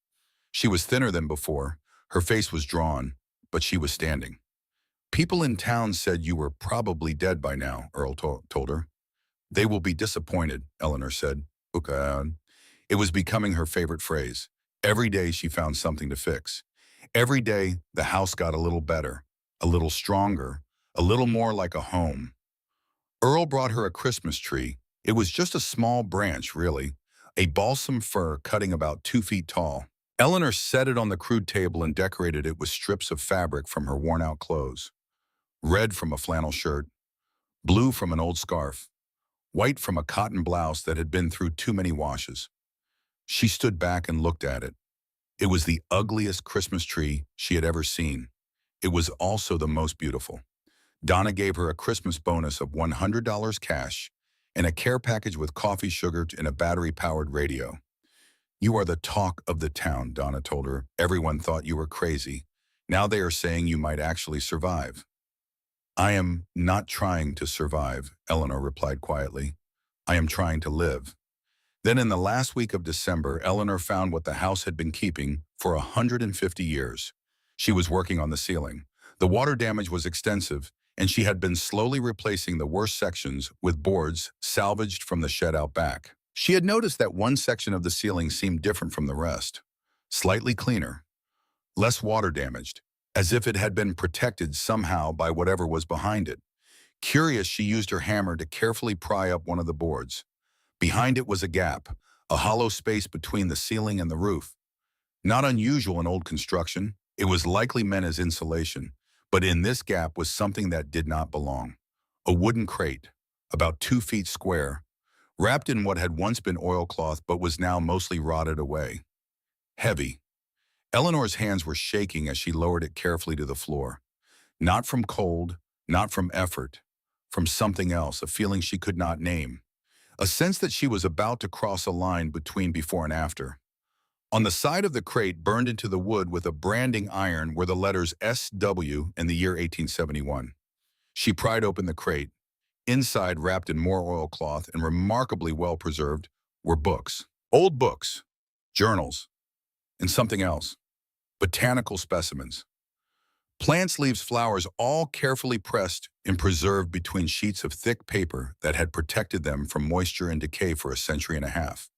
She was thinner than before. Her face was drawn, but she was standing. People in town said you were probably dead by now, Earl told her. They will be disappointed, Eleanor said. It was becoming her favorite phrase. Every day she found something to fix. Every day the house got a little better, a little stronger, a little more like a home. Earl brought her a Christmas tree. It was just a small branch, really, a balsam fir cutting about 2 feet tall. Eleanor set it on the crude table and decorated it with strips of fabric from her worn-out clothes. Red from a flannel shirt, blue from an old scarf, white from a cotton blouse that had been through too many washes. She stood back and looked at it. It was the ugliest Christmas tree she had ever seen. It was also the most beautiful. Donna gave her a Christmas bonus of $100 cash and a care package with coffee, sugar, and a battery-powered radio. You are the talk of the town, Donna told her. Everyone thought you were crazy. Now they are saying you might actually survive. I am not trying to survive, Eleanor replied quietly. I am trying to live. Then in the last week of December, Eleanor found what the house had been keeping for 150 years. She was working on the ceiling. The water damage was extensive, and she had been slowly replacing the worst sections with boards salvaged from the shed out back. She had noticed that one section of the ceiling seemed different from the rest. Slightly cleaner, less water damaged, as if it had been protected somehow by whatever was behind it. Curious, she used her hammer to carefully pry up one of the boards. Behind it was a gap, a hollow space between the ceiling and the roof. Not unusual in old construction, it was likely meant as insulation, but in this gap was something that did not belong. A wooden crate, about 2 feet square, wrapped in what had once been oilcloth but was now mostly rotted away. Heavy. Eleanor's hands were shaking as she lowered it carefully to the floor. Not from cold, not from effort, from something else, a feeling she could not name. A sense that she was about to cross a line between before and after. On the side of the crate, burned into the wood with a branding iron, were the letters SW and the year 1871. She pried open the crate. Inside, wrapped in more oilcloth and remarkably well preserved, were books. Old books, journals, and something else. Botanical specimens. Plants, leaves, flowers, all carefully pressed and preserved between sheets of thick paper that had protected them from moisture and decay for a century and a half.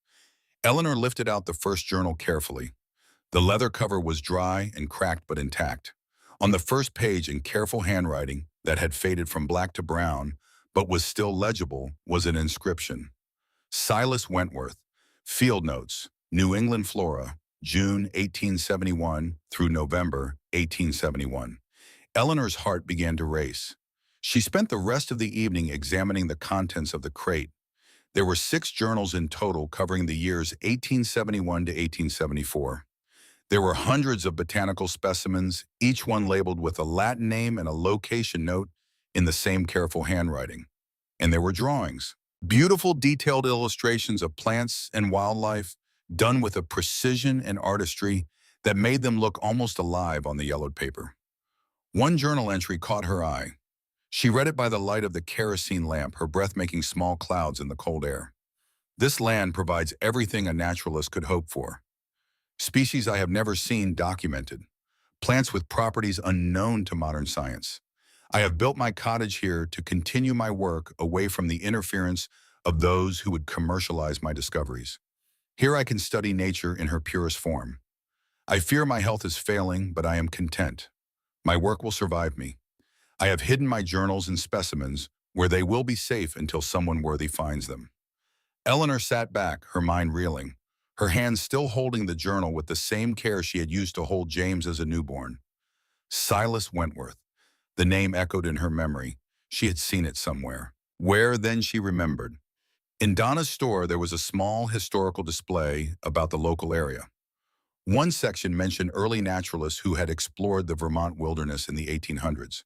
Eleanor lifted out the first journal carefully. The leather cover was dry and cracked but intact. On the first page, in careful handwriting that had faded from black to brown, but was still legible, was an inscription. Silas Wentworth, Field Notes, New England Flora, June 1871 through November 1871. Eleanor's heart began to race. She spent the rest of the evening examining the contents of the crate. There were 6 journals in total covering the years 1871 to 1874. There were hundreds of botanical specimens, each one labeled with a Latin name and a location note in the same careful handwriting. And there were drawings, beautiful detailed illustrations of plants and wildlife, done with a precision and artistry that made them look almost alive on the yellowed paper. One journal entry caught her eye. She read it by the light of the kerosene lamp, her breath making small clouds in the cold air. This land provides everything a naturalist could hope for. Species I have never seen documented. Plants with properties unknown to modern science. I have built my cottage here to continue my work away from the interference of those who would commercialize my discoveries. Here I can study nature in her purest form. I fear my health is failing, but I am content. My work will survive me. I have hidden my journals and specimens where they will be safe until someone worthy finds them. Eleanor sat back, her mind reeling, her hands still holding the journal with the same care she had used to hold James as a newborn. Silas Wentworth. The name echoed in her memory. She had seen it somewhere. Where, then, she remembered. In Donna's store, there was a small historical display about the local area. One section mentioned early naturalists who had explored the Vermont wilderness in the 1800s.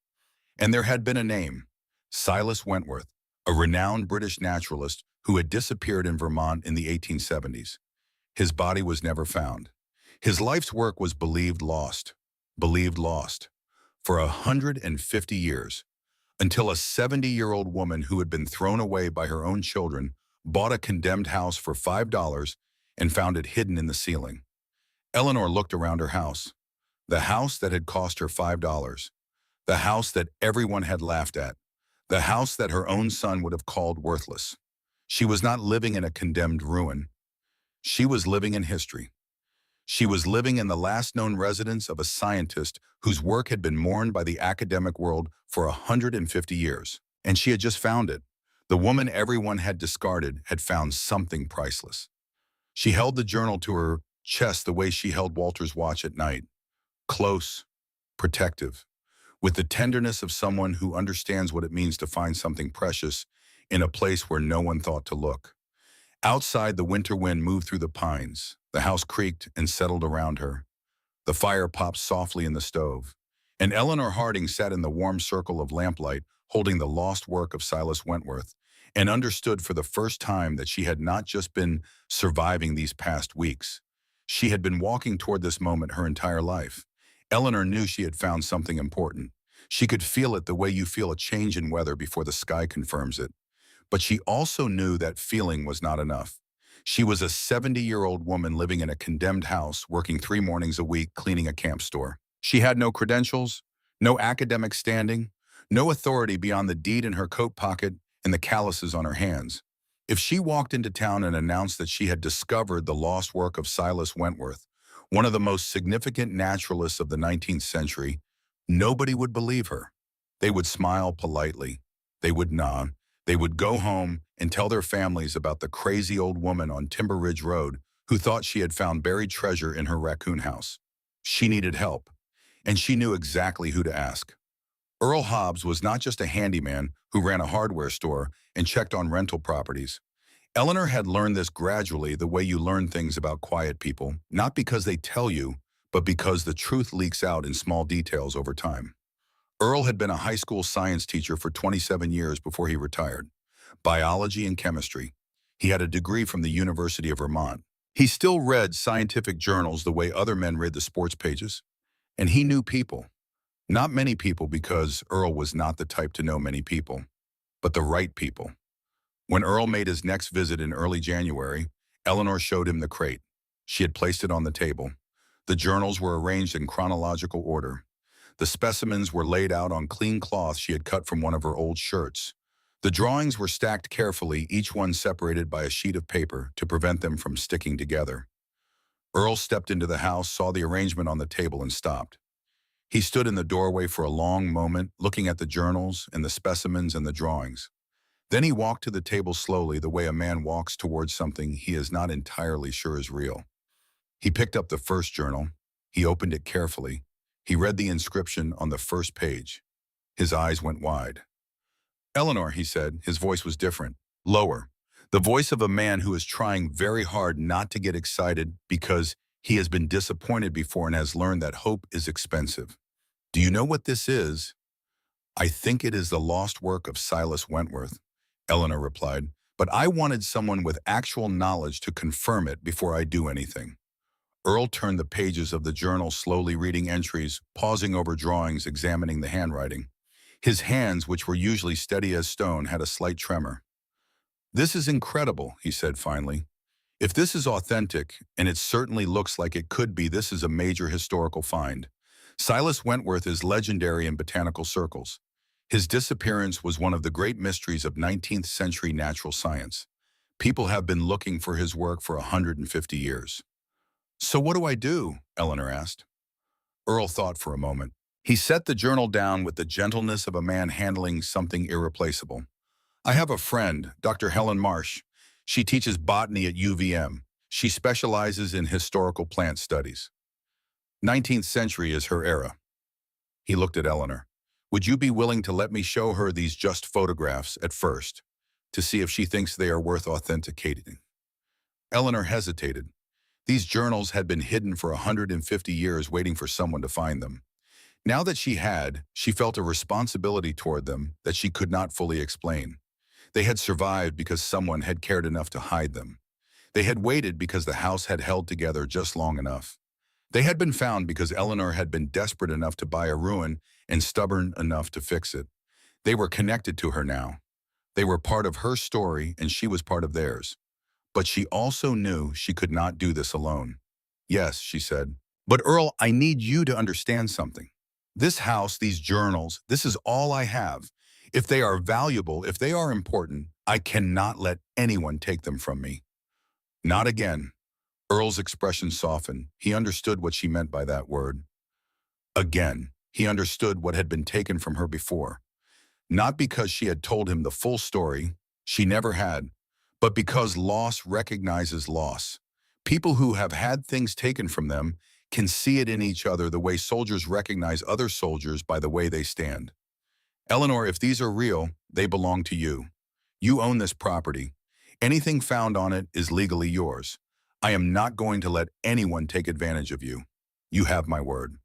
And there had been a name, Silas Wentworth, a renowned British naturalist who had disappeared in Vermont in the 1870s. His body was never found. His life's work was believed lost, for 150 years, until a 70-year-old woman who had been thrown away by her own children bought a condemned house for $5 and found it hidden in the ceiling. Eleanor looked around her house, the house that had cost her $5, the house that everyone had laughed at, the house that her own son would have called worthless. She was not living in a condemned ruin. She was living in history. She was living in the last known residence of a scientist whose work had been mourned by the academic world for 150 years. And she had just found it. The woman everyone had discarded had found something priceless. She held the journal to her chest the way she held Walter's watch at night, close, protective, with the tenderness of someone who understands what it means to find something precious in a place where no one thought to look. Outside, the winter wind moved through the pines. The house creaked and settled around her. The fire popped softly in the stove. And Eleanor Harding sat in the warm circle of lamplight, holding the lost work of Silas Wentworth, and understood for the first time that she had not just been surviving these past weeks. She had been walking toward this moment her entire life. Eleanor knew she had found something important. She could feel it the way you feel a change in weather before the sky confirms it. But she also knew that feeling was not enough. She was a 70-year-old woman living in a condemned house, working 3 mornings a week cleaning a camp store. She had no credentials, no academic standing, no authority beyond the deed in her coat pocket and the calluses on her hands. If she walked into town and announced that she had discovered the lost work of Silas Wentworth, one of the most significant naturalists of the 19th century, nobody would believe her. They would smile politely. They would nod. They would go home and tell their families about the crazy old woman on Timber Ridge Road who thought she had found buried treasure in her raccoon house. She needed help, and she knew exactly who to ask. Earl Hobbs was not just a handyman who ran a hardware store and checked on rental properties. Eleanor had learned this gradually, the way you learn things about quiet people, not because they tell you, but because the truth leaks out in small details over time. Earl had been a high school science teacher for 27 years before he retired. Biology and chemistry. He had a degree from the University of Vermont. He still read scientific journals the way other men read the sports pages. And he knew people. Not many people, because Earl was not the type to know many people, but the right people. When Earl made his next visit in early January, Eleanor showed him the crate. She had placed it on the table. The journals were arranged in chronological order. The specimens were laid out on clean cloth she had cut from one of her old shirts. The drawings were stacked carefully, each one separated by a sheet of paper to prevent them from sticking together. Earl stepped into the house, saw the arrangement on the table, and stopped. He stood in the doorway for a long moment, looking at the journals and the specimens and the drawings. Then he walked to the table slowly, the way a man walks towards something he is not entirely sure is real. He picked up the first journal. He opened it carefully. He read the inscription on the first page. His eyes went wide. "Eleanor," he said. His voice was different, lower. The voice of a man who is trying very hard not to get excited because he has been disappointed before and has learned that hope is expensive. "Do you know what this is?" "I think it is the lost work of Silas Wentworth," Eleanor replied. "But I wanted someone with actual knowledge to confirm it before I do anything." Earl turned the pages of the journal, slowly reading entries, pausing over drawings, examining the handwriting. His hands, which were usually steady as stone, had a slight tremor. "This is incredible," he said finally. "If this is authentic, and it certainly looks like it could be, this is a major historical find. Silas Wentworth is legendary in botanical circles. His disappearance was one of the great mysteries of 19th century natural science. People have been looking for his work for 150 years. "So what do I do?" Eleanor asked. Earl thought for a moment. He set the journal down with the gentleness of a man handling something irreplaceable. "I have a friend, Dr. Helen Marsh. She teaches botany at UVM. She specializes in historical plant studies. 19th century is her era." He looked at Eleanor. "Would you be willing to let me show her these just photographs at first, to see if she thinks they are worth authenticating?" Eleanor hesitated. These journals had been hidden for 150 years, waiting for someone to find them. Now that she felt a responsibility toward them that she could not fully explain. They had survived because someone had cared enough to hide them. They had waited because the house had held together just long enough. They had been found because Eleanor had been desperate enough to buy a ruin and stubborn enough to fix it. They were connected to her now. They were part of her story and she was part of theirs. But she also knew she could not do this alone. "Yes," she said. "But Earl, I need you to understand something. This house, these journals, this is all I have. If they are valuable, if they are important, I cannot let anyone take them from me." "Not again." Earl's expression softened. He understood what she meant by that word. Again. He understood what had been taken from her before. Not because she had told him the full story, she never had, but because loss recognizes loss. People who have had things taken from them can see it in each other the way soldiers recognize other soldiers by the way they stand. "Eleanor, if these are real, they belong to you. You own this property. Anything found on it is legally yours. I am not going to let anyone take advantage of you. You have my word."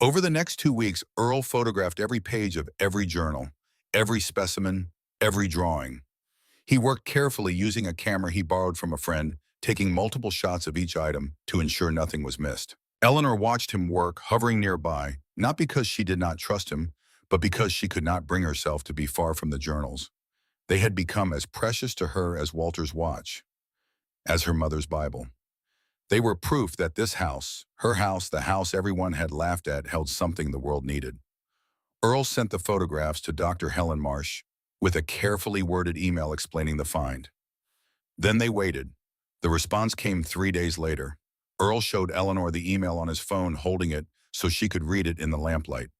Over the next 2 weeks, Earl photographed every page of every journal, every specimen, every drawing. He worked carefully using a camera he borrowed from a friend, taking multiple shots of each item to ensure nothing was missed. Eleanor watched him work, hovering nearby, not because she did not trust him, but because she could not bring herself to be far from the journals. They had become as precious to her as Walter's watch, as her mother's Bible. They were proof that this house, her house, the house everyone had laughed at, held something the world needed. Earl sent the photographs to Dr. Helen Marsh with a carefully worded email explaining the find. Then they waited. The response came 3 days later. Earl showed Eleanor the email on his phone, holding it so she could read it in the lamplight.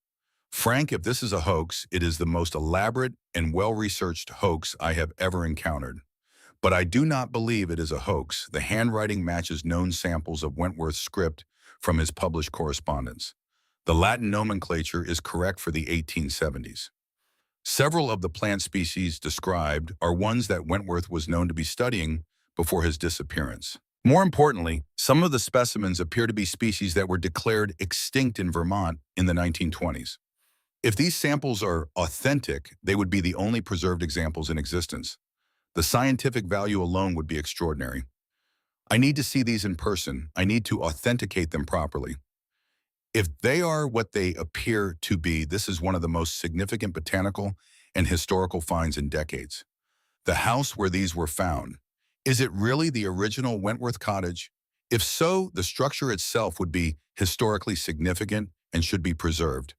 "Frank, if this is a hoax, it is the most elaborate and well-researched hoax I have ever encountered. But I do not believe it is a hoax. The handwriting matches known samples of Wentworth's script from his published correspondence. The Latin nomenclature is correct for the 1870s. Several of the plant species described are ones that Wentworth was known to be studying before his disappearance. More importantly, some of the specimens appear to be species that were declared extinct in Vermont in the 1920s. If these samples are authentic, they would be the only preserved examples in existence. The scientific value alone would be extraordinary. I need to see these in person. I need to authenticate them properly. If they are what they appear to be, this is one of the most significant botanical and historical finds in decades. The house where these were found, is it really the original Wentworth cottage? If so, the structure itself would be historically significant and should be preserved."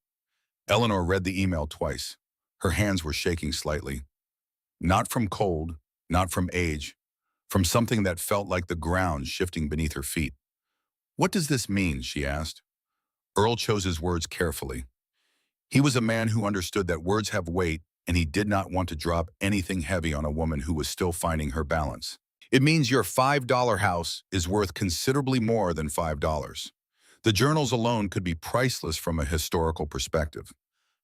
Eleanor read the email twice. Her hands were shaking slightly. Not from cold, not from age, from something that felt like the ground shifting beneath her feet. "What does this mean?" she asked. Earl chose his words carefully. He was a man who understood that words have weight, and he did not want to drop anything heavy on a woman who was still finding her balance. It means your $5 house is worth considerably more than $5. The journals alone could be priceless from a historical perspective.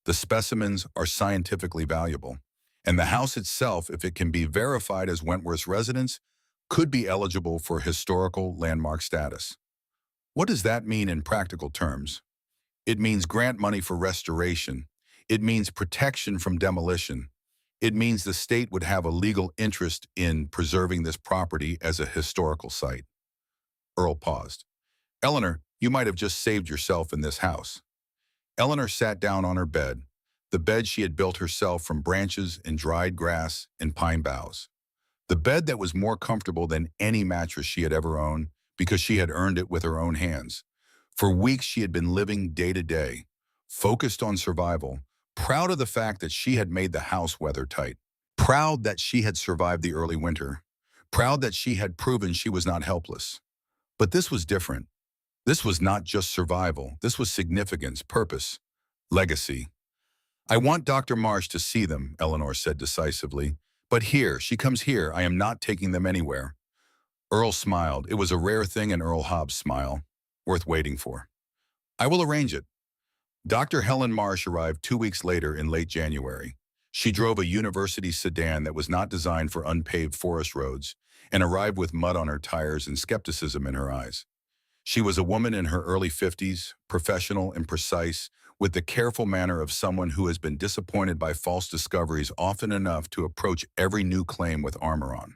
The specimens are scientifically valuable, and the house itself, if it can be verified as Wentworth's residence, could be eligible for historical landmark status. What does that mean in practical terms? It means grant money for restoration. It means protection from demolition. It means the state would have a legal interest in preserving this property as a historical site. Earl paused. Eleanor, you might have just saved yourself in this house. Eleanor sat down on her bed, the bed she had built herself from branches and dried grass and pine boughs. The bed that was more comfortable than any mattress she had ever owned because she had earned it with her own hands. For weeks she had been living day to day, focused on survival, proud of the fact that she had made the house weather-tight, proud that she had survived the early winter, proud that she had proven she was not helpless. But this was different. This was not just survival. This was significance, purpose, legacy. I want Dr. Marsh to see them, Eleanor said decisively. But here, she comes here. I am not taking them anywhere. Earl smiled. It was a rare thing in Earl Hobbs' smile, worth waiting for. I will arrange it. Dr. Helen Marsh arrived 2 weeks later in late January. She drove a university sedan that was not designed for unpaved forest roads and arrived with mud on her tires and skepticism in her eyes. She was a woman in her early 50s, professional and precise, with the careful manner of someone who has been disappointed by false discoveries often enough to approach every new claim with armor on.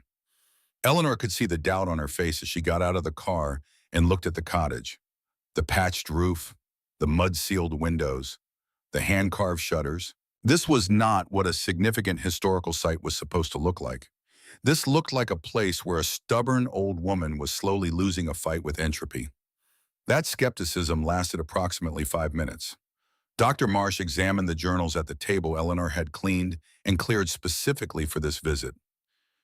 Eleanor could see the doubt on her face as she got out of the car and looked at the cottage. The patched roof, the mud-sealed windows, the hand-carved shutters. This was not what a significant historical site was supposed to look like. This looked like a place where a stubborn old woman was slowly losing a fight with entropy. That skepticism lasted approximately 5 minutes. Dr. Marsh examined the journals at the table Eleanor had cleaned and cleared specifically for this visit.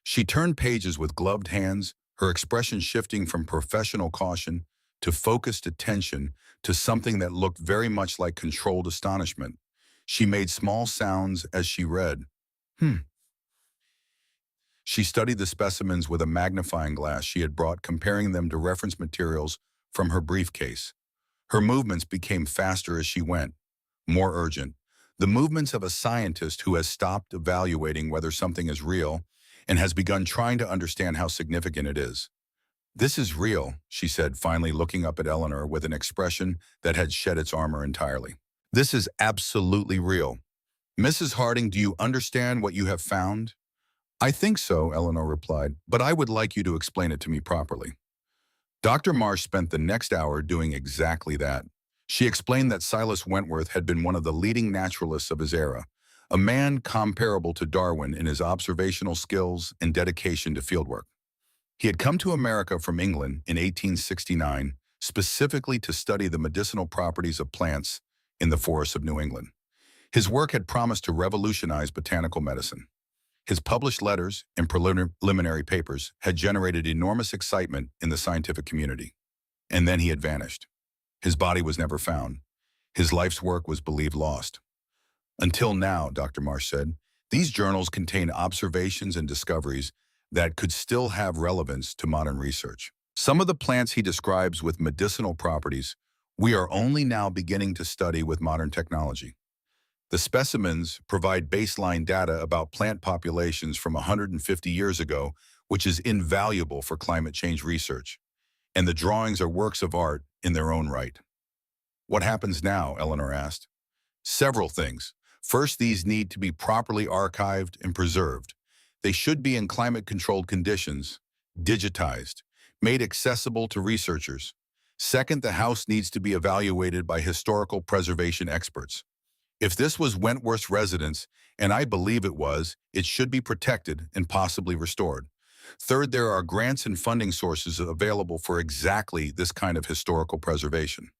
She turned pages with gloved hands, her expression shifting from professional caution to focused attention to something that looked very much like controlled astonishment. She made small sounds as she read. She studied the specimens with a magnifying glass she had brought, comparing them to reference materials from her briefcase. Her movements became faster as she went, more urgent. The movements of a scientist who has stopped evaluating whether something is real and has begun trying to understand how significant it is. This is real, she said, finally looking up at Eleanor with an expression that had shed its armor entirely. This is absolutely real. Mrs. Harding, do you understand what you have found? I think so, Eleanor replied, but I would like you to explain it to me properly. Dr. Marsh spent the next hour doing exactly that. She explained that Silas Wentworth had been one of the leading naturalists of his era, a man comparable to Darwin in his observational skills and dedication to fieldwork. He had come to America from England in 1869, specifically to study the medicinal properties of plants in the forests of New England. His work had promised to revolutionize botanical medicine. His published letters and preliminary papers had generated enormous excitement in the scientific community. And then he had vanished. His body was never found. His life's work was believed lost. Until now, Dr. Marsh said, these journals contain observations and discoveries that could still have relevance to modern research. Some of the plants he describes with medicinal properties we are only now beginning to study with modern technology. The specimens provide baseline data about plant populations from 150 years ago, which is invaluable for climate change research. And the drawings are works of art in their own right. What happens now? Eleanor asked. Several things. First, these need to be properly archived and preserved. They should be in climate-controlled conditions, digitized, made accessible to researchers. Second, the house needs to be evaluated by historical preservation experts. If this was Wentworth's residence, and I believe it was, it should be protected and possibly restored. Third, there are grants and funding sources available for exactly this kind of historical preservation.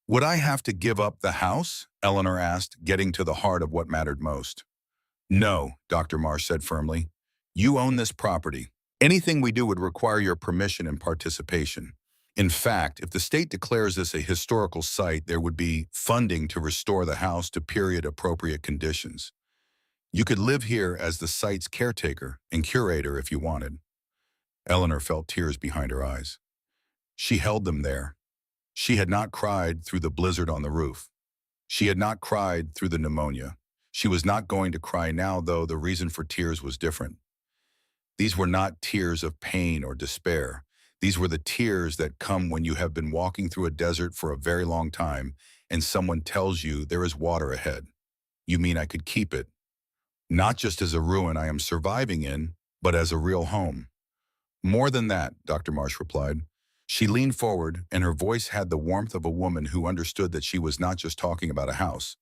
Would I have to give up the house? Eleanor asked, getting to the heart of what mattered most. No, Dr. Marsh said firmly. You own this property. Anything we do would require your permission and participation. In fact, if the state declares this a historical site, there would be funding to restore the house to period-appropriate conditions. You could live here as the site's caretaker and curator if you wanted. Eleanor felt tears behind her eyes. She held them there. She had not cried through the blizzard on the roof. She had not cried through the pneumonia. She was not going to cry now, though the reason for tears was different. These were not tears of pain or despair. These were the tears that come when you have been walking through a desert for a very long time and someone tells you there is water ahead. You mean I could keep it, not just as a ruin I am surviving in, but as a real home. More than that, Dr. Marsh replied. She leaned forward, and her voice had the warmth of a woman who understood that she was not just talking about a house.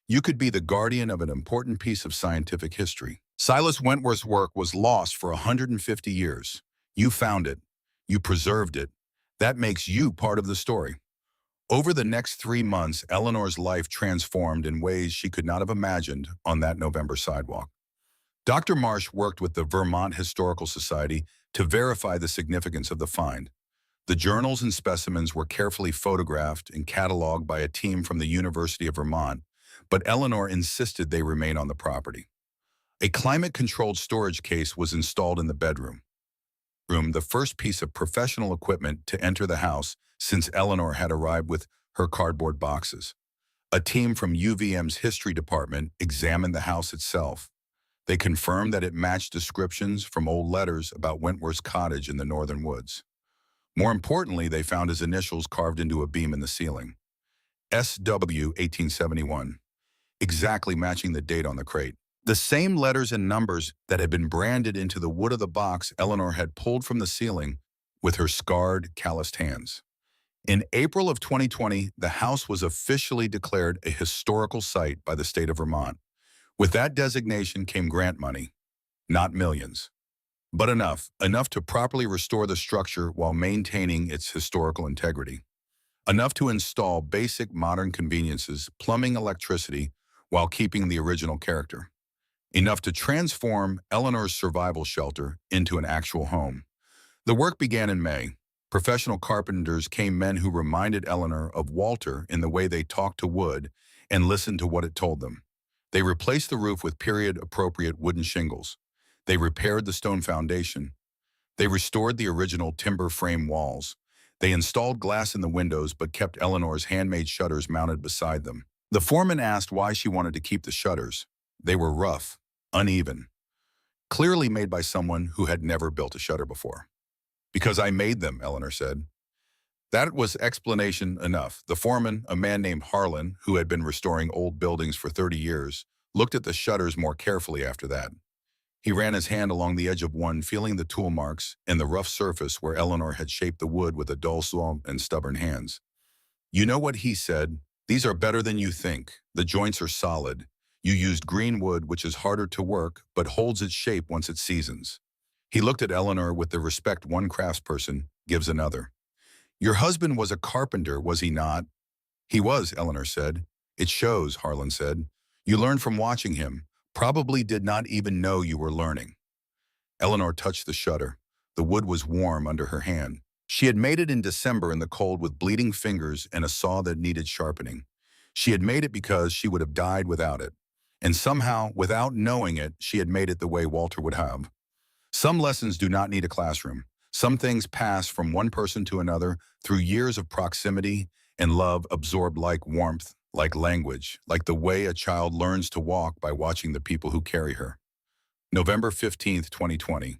You could be the guardian of an important piece of scientific history. Silas Wentworth's work was lost for 150 years. You found it. You preserved it. That makes you part of the story. Over the next 3 months, Eleanor's life transformed in ways she could not have imagined on that November sidewalk. Dr. Marsh worked with the Vermont Historical Society to verify the significance of the find. The journals and specimens were carefully photographed and cataloged by a team from the University of Vermont, but Eleanor insisted they remain on the property. A climate-controlled storage case was installed in the bedroom, the first piece of professional equipment to enter the house since Eleanor had arrived with her cardboard boxes. A team from UVM's history department examined the house itself. They confirmed that it matched descriptions from old letters about Wentworth's cottage in the northern woods. More importantly, they found his initials carved into a beam in the ceiling. SW 1871, exactly matching the date on the crate. The same letters and numbers that had been branded into the wood of the box Eleanor had pulled from the ceiling with her scarred, calloused hands. In April of 2020, the house was officially declared a historical site by the state of Vermont. With that designation came grant money, not millions, but enough to properly restore the structure while maintaining its historical integrity. Enough to install basic modern conveniences, plumbing, electricity, while keeping the original character. Enough to transform Eleanor's survival shelter into an actual home. The work began in May. Professional carpenters came, men who reminded Eleanor of Walter in the way they talked to wood and listened to what it told them. They replaced the roof with period-appropriate wooden shingles. They repaired the stone foundation. They restored the original timber frame walls. They installed glass in the windows but kept Eleanor's handmade shutters mounted beside them. The foreman asked why she wanted to keep the shutters. They were rough, uneven, clearly made by someone who had never built a shutter before. Because I made them, Eleanor said. That was explanation enough. The foreman, a man named Harlan, who had been restoring old buildings for 30 years, looked at the shutters more carefully after that. He ran his hand along the edge of one, feeling the tool marks and the rough surface where Eleanor had shaped the wood with a dull saw and stubborn hands. You know what he said? These are better than you think. The joints are solid. You used green wood, which is harder to work, but holds its shape once it seasons. He looked at Eleanor with the respect one craftsperson gives another. Your husband was a carpenter, was he not? He was, Eleanor said. It shows, Harlan said. You learned from watching him. Probably did not even know you were learning. Eleanor touched the shutter. The wood was warm under her hand. She had made it in December in the cold with bleeding fingers and a saw that needed sharpening. She had made it because she would have died without it. And somehow, without knowing it, she had made it the way Walter would have. Some lessons do not need a classroom. Some things pass from one person to another through years of proximity and love absorbed like warmth, like language, like the way a child learns to walk by watching the people who carry her. November 15th, 2020.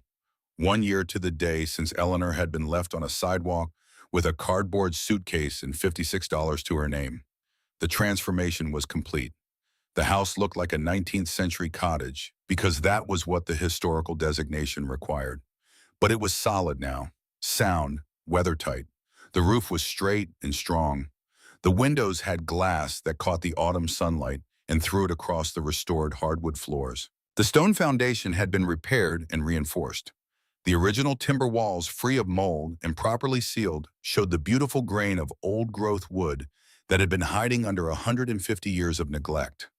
1 year to the day since Eleanor had been left on a sidewalk with a cardboard suitcase and $56 to her name. The transformation was complete. The house looked like a 19th century cottage because that was what the historical designation required. But it was solid now, sound, weather-tight. The roof was straight and strong. The windows had glass that caught the autumn sunlight and threw it across the restored hardwood floors. The stone foundation had been repaired and reinforced. The original timber walls, free of mold and properly sealed, showed the beautiful grain of old-growth wood that had been hiding under 150 years of neglect.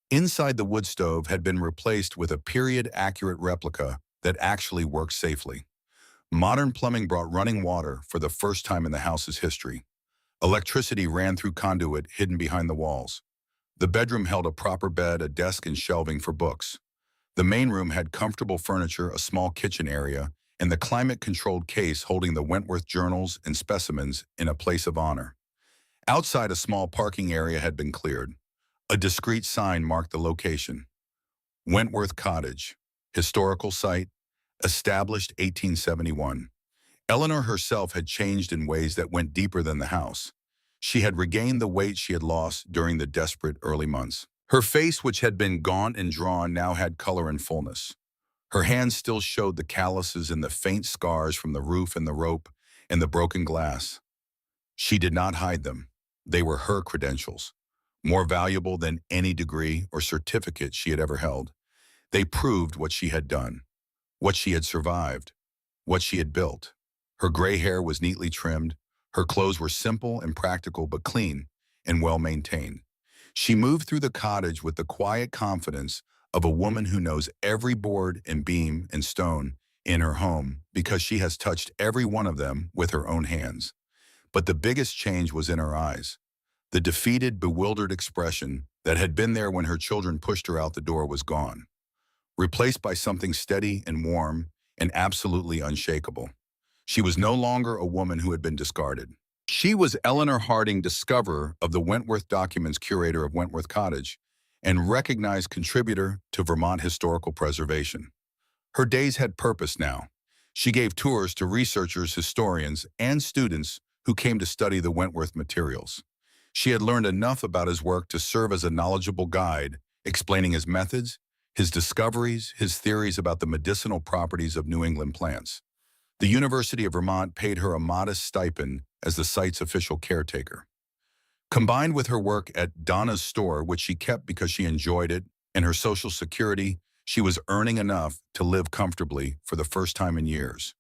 Inside, the wood stove had been replaced with a period-accurate replica that actually worked safely. Modern plumbing brought running water for the first time in the house's history. Electricity ran through conduit hidden behind the walls. The bedroom held a proper bed, a desk, and shelving for books. The main room had comfortable furniture, a small kitchen area, and the climate-controlled case holding the Wentworth journals and specimens in a place of honor. Outside, a small parking area had been cleared. A discreet sign marked the location. Wentworth Cottage, historical site, established 1871. Eleanor herself had changed in ways that went deeper than the house. She had regained the weight she had lost during the desperate early months. Her face, which had been gaunt and drawn, now had color and fullness. Her hands still showed the calluses and the faint scars from the roof and the rope and the broken glass. She did not hide them. They were her credentials, more valuable than any degree or certificate she had ever held. They proved what she had done, what she had survived, what she had built. Her gray hair was neatly trimmed. Her clothes were simple and practical, but clean and well-maintained. She moved through the cottage with the quiet confidence of a woman who knows every board and beam and stone in her home because she has touched every one of them with her own hands. But the biggest change was in her eyes. The defeated, bewildered expression that had been there when her children pushed her out the door was gone, replaced by something steady and warm and absolutely unshakable. She was no longer a woman who had been discarded. She was Eleanor Harding, discoverer of the Wentworth documents, curator of Wentworth Cottage, and recognized contributor to Vermont historical preservation. Her days had purpose now. She gave tours to researchers, historians, and students who came to study the Wentworth materials. She had learned enough about his work to serve as a knowledgeable guide, explaining his methods, his discoveries, his theories about the medicinal properties of New England plants. The University of Vermont paid her a modest stipend as the site's official caretaker. Combined with her work at Donna's store, which she kept because she enjoyed it, and her Social Security, she was earning enough to live comfortably for the first time in years.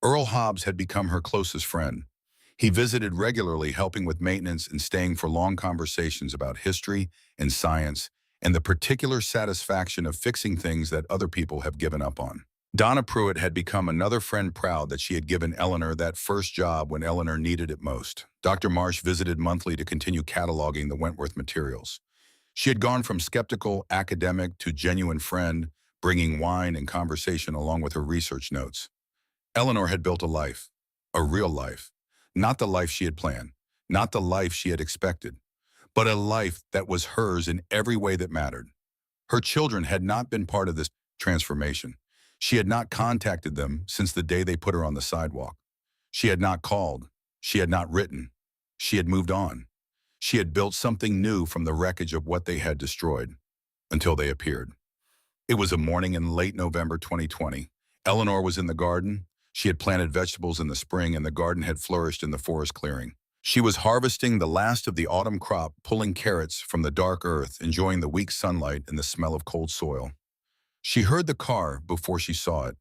Earl Hobbs had become her closest friend. He visited regularly, helping with maintenance and staying for long conversations about history and science and the particular satisfaction of fixing things that other people have given up on. Donna Pruitt had become another friend, proud that she had given Eleanor that first job when Eleanor needed it most. Dr. Marsh visited monthly to continue cataloging the Wentworth materials. She had gone from skeptical academic to genuine friend, bringing wine and conversation along with her research notes. Eleanor had built a life, a real life, not the life she had planned, not the life she had expected, but a life that was hers in every way that mattered. Her children had not been part of this transformation. She had not contacted them since the day they put her on the sidewalk. She had not called. She had not written. She had moved on. She had built something new from the wreckage of what they had destroyed, until they appeared. It was a morning in late November 2020. Eleanor was in the garden. She had planted vegetables in the spring, and the garden had flourished in the forest clearing. She was harvesting the last of the autumn crop, pulling carrots from the dark earth, enjoying the weak sunlight and the smell of cold soil. She heard the car before she saw it,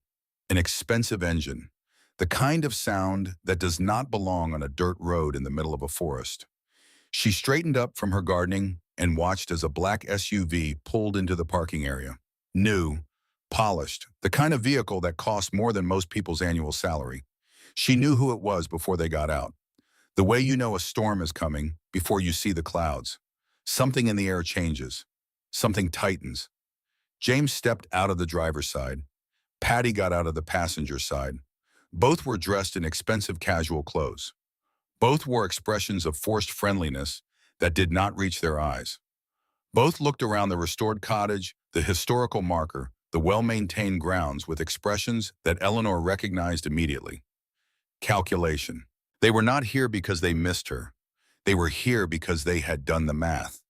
an expensive engine, the kind of sound that does not belong on a dirt road in the middle of a forest. She straightened up from her gardening and watched as a black SUV pulled into the parking area. New, polished, the kind of vehicle that costs more than most people's annual salary. She knew who it was before they got out. The way you know a storm is coming before you see the clouds. Something in the air changes. Something tightens. James stepped out of the driver's side. Patty got out of the passenger side. Both were dressed in expensive casual clothes. Both wore expressions of forced friendliness that did not reach their eyes. Both looked around the restored cottage, the historical marker, the well-maintained grounds with expressions that Eleanor recognized immediately. Calculation. They were not here because they missed her. They were here because they had done the math.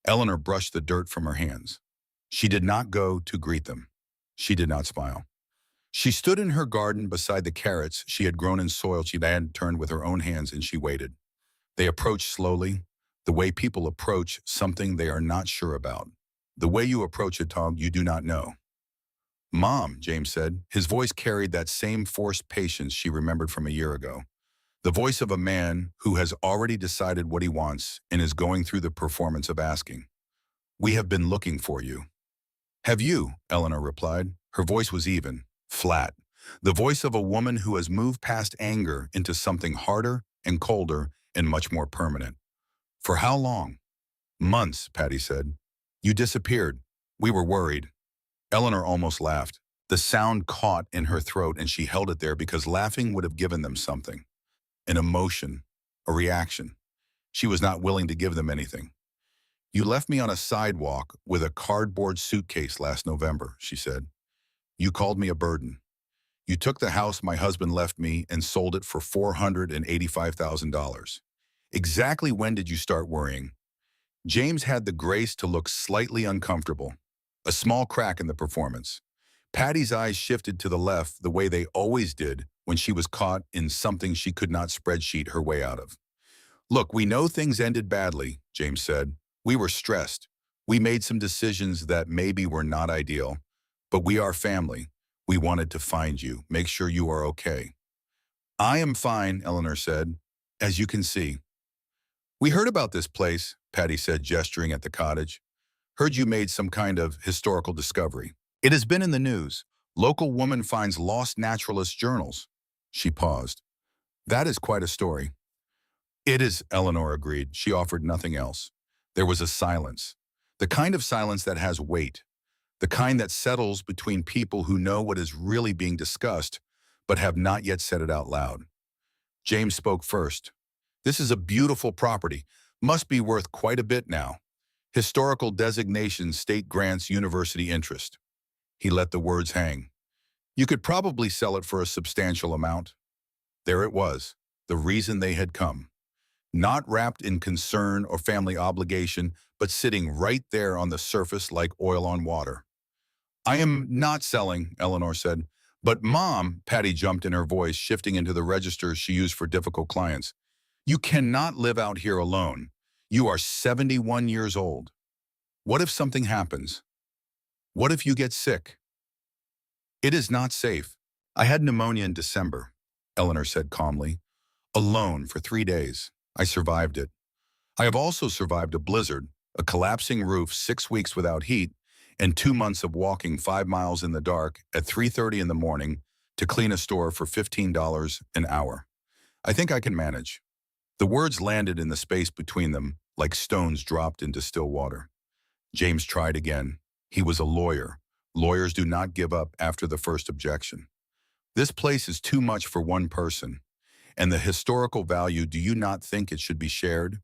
Eleanor brushed the dirt from her hands. She did not go to greet them. She did not smile. She stood in her garden beside the carrots she had grown in soil she had turned with her own hands, and she waited. They approached slowly, the way people approach something they are not sure about. The way you approach a dog you do not know. "Mom," James said. His voice carried that same forced patience she remembered from a year ago. The voice of a man who has already decided what he wants and is going through the performance of asking. "We have been looking for you." "Have you?" Eleanor replied. Her voice was even, flat, The voice of a woman who has moved past anger into something harder and colder and much more permanent. For how long? Months, Patty said. You disappeared. We were worried. Eleanor almost laughed. The sound caught in her throat and she held it there because laughing would have given them something. An emotion, a reaction. She was not willing to give them anything. You left me on a sidewalk with a cardboard suitcase last November, she said. You called me a burden. You took the house my husband left me and sold it for $485,000. Exactly when did you start worrying? James had the grace to look slightly uncomfortable, a small crack in the performance. Patty's eyes shifted to the left the way they always did when she was caught in something she could not spreadsheet her way out of. Look, we know things ended badly, James said. We were stressed. We made some decisions that maybe were not ideal, but we are family. We wanted to find you, make sure you are okay. I am fine, Eleanor said, as you can see. We heard about this place, Patty said, gesturing at the cottage. Heard you made some kind of historical discovery. It has been in the news. Local woman finds lost naturalist journals. She paused. That is quite a story. It is, Eleanor agreed. She offered nothing else. There was a silence. The kind of silence that has weight. The kind that settles between people who know what is really being discussed, but have not yet said it out loud. James spoke first. This is a beautiful property. Must be worth quite a bit now. Historical designation state grants university interest. He let the words hang. You could probably sell it for a substantial amount. There it was, the reason they had come. Not wrapped in concern or family obligation, but sitting right there on the surface like oil on water. I am not selling, Eleanor said. But Mom, Patty jumped in her voice, shifting into the registers she used for difficult clients. You cannot live out here alone. You are 71 years old. What if something happens? What if you get sick? It is not safe. I had pneumonia in December, Eleanor said calmly. Alone for 3 days. I survived it. I have also survived a blizzard, a collapsing roof, 6 weeks without heat, and 2 months of walking 5 miles in the dark at 3:30 in the morning to clean a store for $15 an hour. I think I can manage. The words landed in the space between them like stones dropped into still water. James tried again. He was a lawyer. Lawyers do not give up after the first objection. This place is too much for one person. And the historical value, do you not think it should be shared?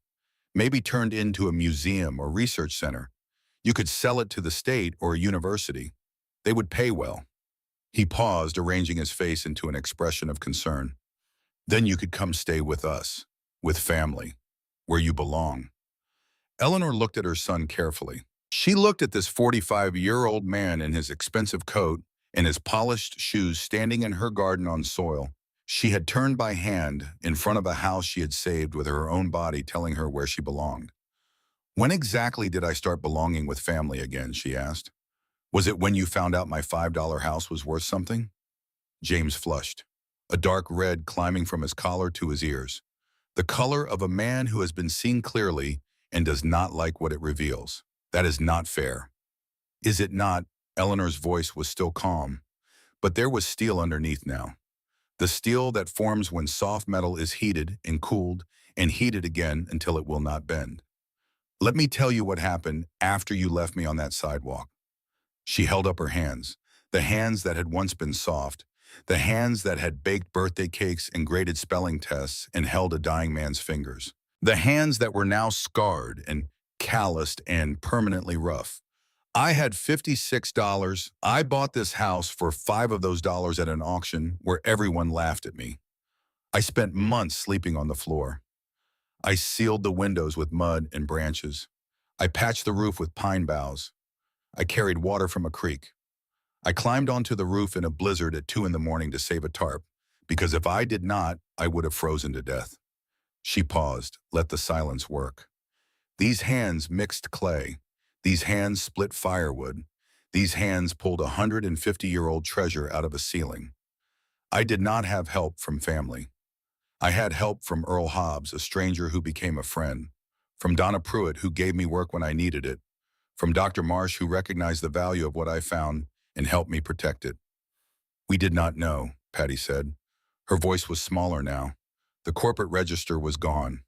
Maybe turned into a museum or research center. You could sell it to the state or a university. They would pay well. He paused, arranging his face into an expression of concern. Then you could come stay with us, with family, where you belong. Eleanor looked at her son carefully. She looked at this 45-year-old man in his expensive coat and his polished shoes standing in her garden on soil she had turned by hand in front of a house she had saved with her own body telling her where she belonged. When exactly did I start belonging with family again, she asked. Was it when you found out my $5 house was worth something? James flushed, a dark red climbing from his collar to his ears, the color of a man who has been seen clearly and does not like what it reveals. That is not fair. Is it not? Eleanor's voice was still calm, but there was steel underneath now. The steel that forms when soft metal is heated and cooled and heated again until it will not bend. Let me tell you what happened after you left me on that sidewalk. She held up her hands, the hands that had once been soft, the hands that had baked birthday cakes and graded spelling tests and held a dying man's fingers, the hands that were now scarred and calloused and permanently rough. I had $56. I bought this house for 5 of those dollars at an auction where everyone laughed at me. I spent months sleeping on the floor. I sealed the windows with mud and branches. I patched the roof with pine boughs. I carried water from a creek. I climbed onto the roof in a blizzard at 2 in the morning to save a tarp, because if I did not, I would have frozen to death. She paused, let the silence work. These hands mixed clay. These hands split firewood. These hands pulled a 150-year-old treasure out of a ceiling. I did not have help from family. I had help from Earl Hobbs, a stranger who became a friend, from Donna Pruitt, who gave me work when I needed it, from Dr. Marsh, who recognized the value of what I found and helped me protect it. We did not know, Patty said. Her voice was smaller now. The corporate register was gone.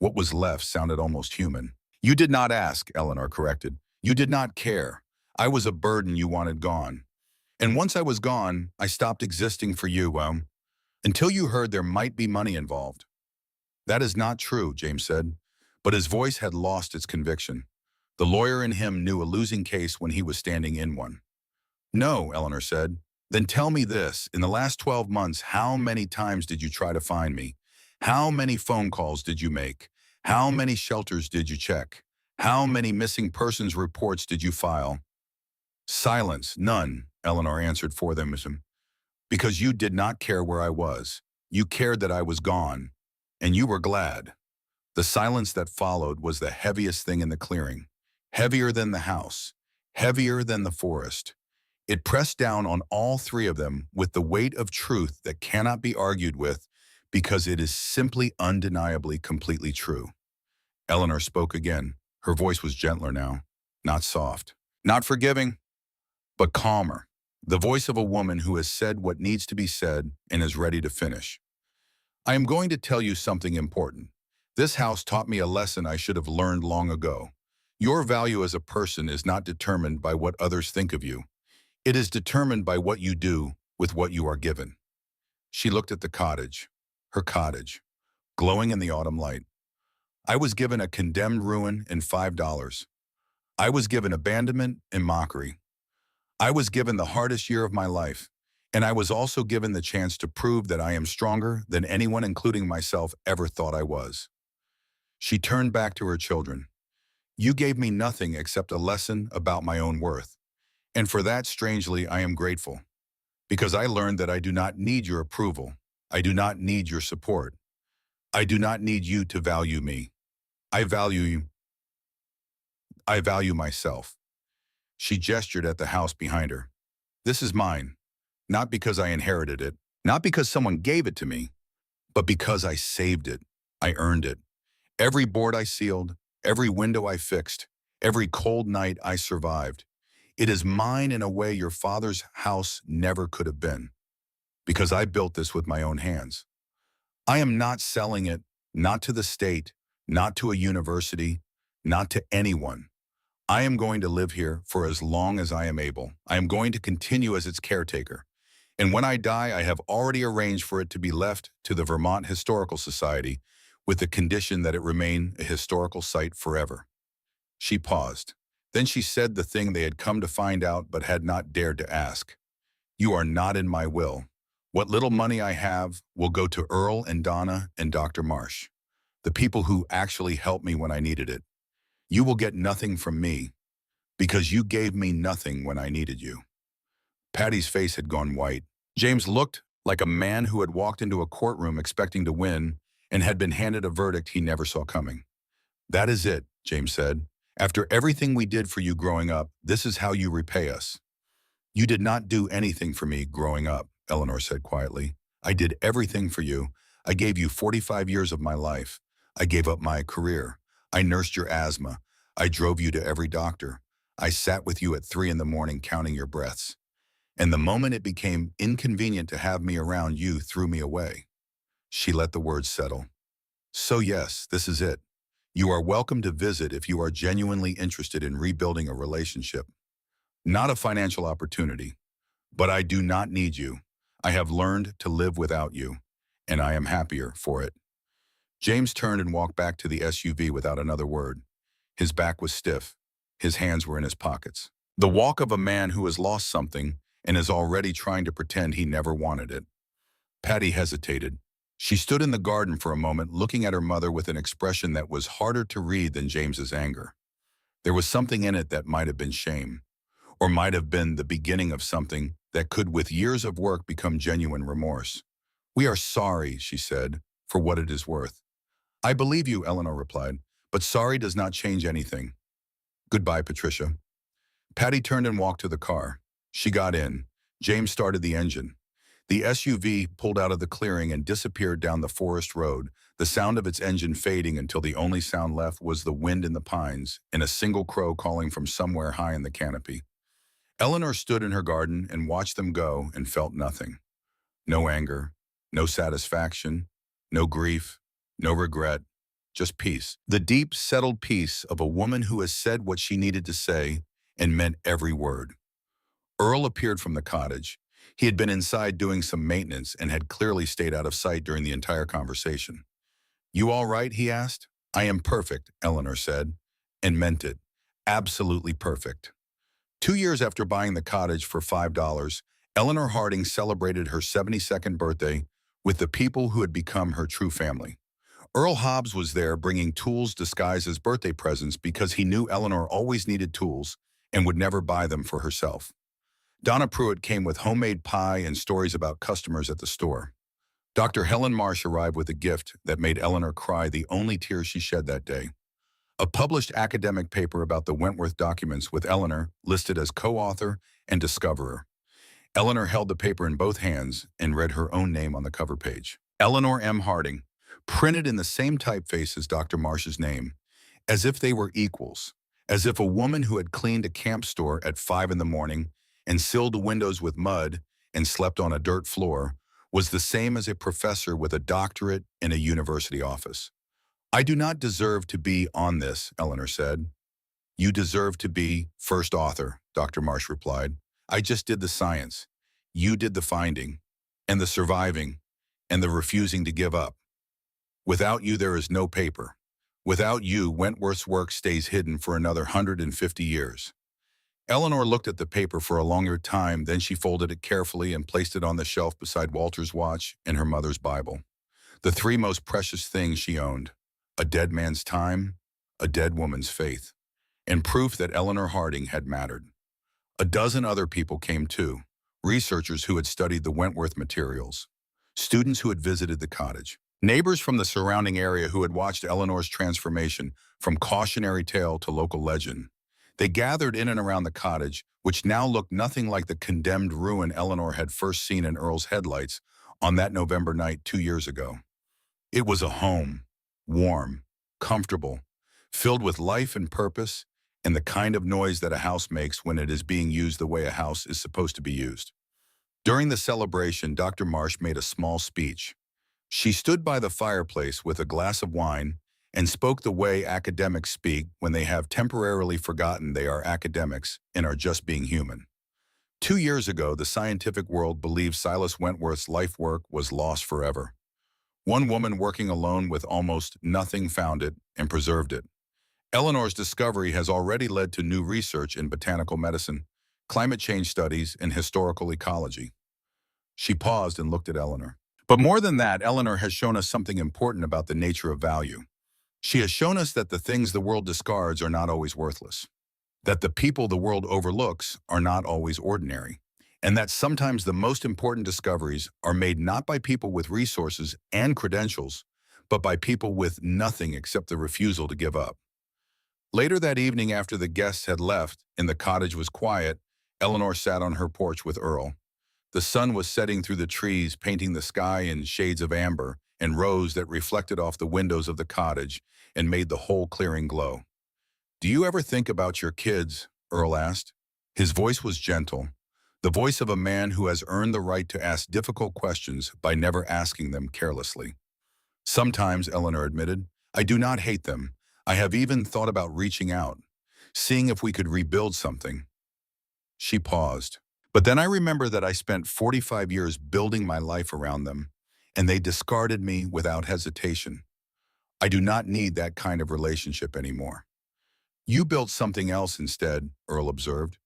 What was left sounded almost human. You did not ask, Eleanor corrected. You did not care. I was a burden you wanted gone. And once I was gone, I stopped existing for you, until you heard there might be money involved. That is not true, James said, but his voice had lost its conviction. The lawyer in him knew a losing case when he was standing in one. No, Eleanor said. Then tell me this, in the last 12 months, how many times did you try to find me? How many phone calls did you make? How many shelters did you check? How many missing persons reports did you file? Silence, none, Eleanor answered for them. Because you did not care where I was. You cared that I was gone, and you were glad. The silence that followed was the heaviest thing in the clearing, heavier than the house, heavier than the forest. It pressed down on all three of them with the weight of truth that cannot be argued with because it is simply undeniably completely true. Eleanor spoke again. Her voice was gentler now, not soft, not forgiving, but calmer. The voice of a woman who has said what needs to be said and is ready to finish. I am going to tell you something important. This house taught me a lesson I should have learned long ago. Your value as a person is not determined by what others think of you. It is determined by what you do with what you are given. She looked at the cottage, her cottage, glowing in the autumn light. I was given a condemned ruin and $5. I was given abandonment and mockery. I was given the hardest year of my life, and I was also given the chance to prove that I am stronger than anyone, including myself, ever thought I was. She turned back to her children. You gave me nothing except a lesson about my own worth. And for that, strangely, I am grateful. Because I learned that I do not need your approval. I do not need your support. I do not need you to value me. I value you. I value myself. She gestured at the house behind her. This is mine, not because I inherited it, not because someone gave it to me, but because I saved it. I earned it. Every board I sealed, every window I fixed, every cold night I survived. It is mine in a way your father's house never could have been, because I built this with my own hands. I am not selling it, not to the state, not to a university, not to anyone. I am going to live here for as long as I am able. I am going to continue as its caretaker. And when I die, I have already arranged for it to be left to the Vermont Historical Society with the condition that it remain a historical site forever. She paused. Then she said the thing they had come to find out but had not dared to ask. You are not in my will. What little money I have will go to Earl and Donna and Dr. Marsh, the people who actually helped me when I needed it. You will get nothing from me because you gave me nothing when I needed you. Patty's face had gone white. James looked like a man who had walked into a courtroom expecting to win and had been handed a verdict he never saw coming. That is it, James said. After everything we did for you growing up, this is how you repay us. You did not do anything for me growing up, Eleanor said quietly. I did everything for you. I gave you 45 years of my life. I gave up my career. I nursed your asthma. I drove you to every doctor. I sat with you at 3 a.m. counting your breaths. And the moment it became inconvenient to have me around, you threw me away. She let the words settle. So yes, this is it. You are welcome to visit if you are genuinely interested in rebuilding a relationship. Not a financial opportunity, but I do not need you. I have learned to live without you, and I am happier for it. James turned and walked back to the SUV without another word. His back was stiff. His hands were in his pockets. The walk of a man who has lost something and is already trying to pretend he never wanted it. Patty hesitated. She stood in the garden for a moment, looking at her mother with an expression that was harder to read than James's anger. There was something in it that might have been shame, or might have been the beginning of something that could, with years of work, become genuine remorse. We are sorry, she said, for what it is worth. I believe you, Eleanor replied, but sorry does not change anything. Goodbye, Patricia. Patty turned and walked to the car. She got in. James started the engine. The SUV pulled out of the clearing and disappeared down the forest road, the sound of its engine fading until the only sound left was the wind in the pines and a single crow calling from somewhere high in the canopy. Eleanor stood in her garden and watched them go and felt nothing. No anger, no satisfaction, no grief, no regret, just peace. The deep, settled peace of a woman who has said what she needed to say and meant every word. Earl appeared from the cottage. He had been inside doing some maintenance and had clearly stayed out of sight during the entire conversation. "You all right?" he asked. "I am perfect," Eleanor said, and meant it. Absolutely perfect. 2 years after buying the cottage for $5, Eleanor Harding celebrated her 72nd birthday with the people who had become her true family. Earl Hobbs was there bringing tools disguised as birthday presents because he knew Eleanor always needed tools and would never buy them for herself. Donna Pruitt came with homemade pie and stories about customers at the store. Dr. Helen Marsh arrived with a gift that made Eleanor cry, the only tears she shed that day. A published academic paper about the Wentworth documents with Eleanor listed as co-author and discoverer. Eleanor held the paper in both hands and read her own name on the cover page. Eleanor M. Harding, printed in the same typeface as Dr. Marsh's name, as if they were equals, as if a woman who had cleaned a camp store at 5 in the morning and sealed the windows with mud and slept on a dirt floor was the same as a professor with a doctorate in a university office. "I do not deserve to be on this," Eleanor said. "You deserve to be first author," Dr. Marsh replied. "I just did the science. You did the finding, and the surviving, and the refusing to give up. Without you, there is no paper. Without you, Wentworth's work stays hidden for another 150 years. Eleanor looked at the paper for a longer time, then she folded it carefully and placed it on the shelf beside Walter's watch and her mother's Bible. The three most precious things she owned: a dead man's time, a dead woman's faith, and proof that Eleanor Harding had mattered. A dozen other people came too, researchers who had studied the Wentworth materials, students who had visited the cottage, neighbors from the surrounding area who had watched Eleanor's transformation from cautionary tale to local legend. They gathered in and around the cottage, which now looked nothing like the condemned ruin Eleanor had first seen in Earl's headlights on that November night 2 years ago. It was a home, warm, comfortable, filled with life and purpose, and the kind of noise that a house makes when it is being used the way a house is supposed to be used. During the celebration, Dr. Marsh made a small speech. She stood by the fireplace with a glass of wine and spoke the way academics speak when they have temporarily forgotten they are academics and are just being human. 2 years ago, the scientific world believed Silas Wentworth's life work was lost forever. One woman working alone with almost nothing found it and preserved it. Eleanor's discovery has already led to new research in botanical medicine, climate change studies, and historical ecology. She paused and looked at Eleanor. But more than that, Eleanor has shown us something important about the nature of value. She has shown us that the things the world discards are not always worthless, that the people the world overlooks are not always ordinary, and that sometimes the most important discoveries are made not by people with resources and credentials, but by people with nothing except the refusal to give up. Later that evening, after the guests had left and the cottage was quiet, Eleanor sat on her porch with Earl. The sun was setting through the trees, painting the sky in shades of amber and rose that reflected off the windows of the cottage and made the whole clearing glow. "Do you ever think about your kids?" Earl asked. His voice was gentle, the voice of a man who has earned the right to ask difficult questions by never asking them carelessly. "Sometimes," Eleanor admitted, "I do not hate them. I have even thought about reaching out, seeing if we could rebuild something." She paused. "But then I remember that I spent 45 years building my life around them, and they discarded me without hesitation. I do not need that kind of relationship anymore." "You built something else instead," Earl observed.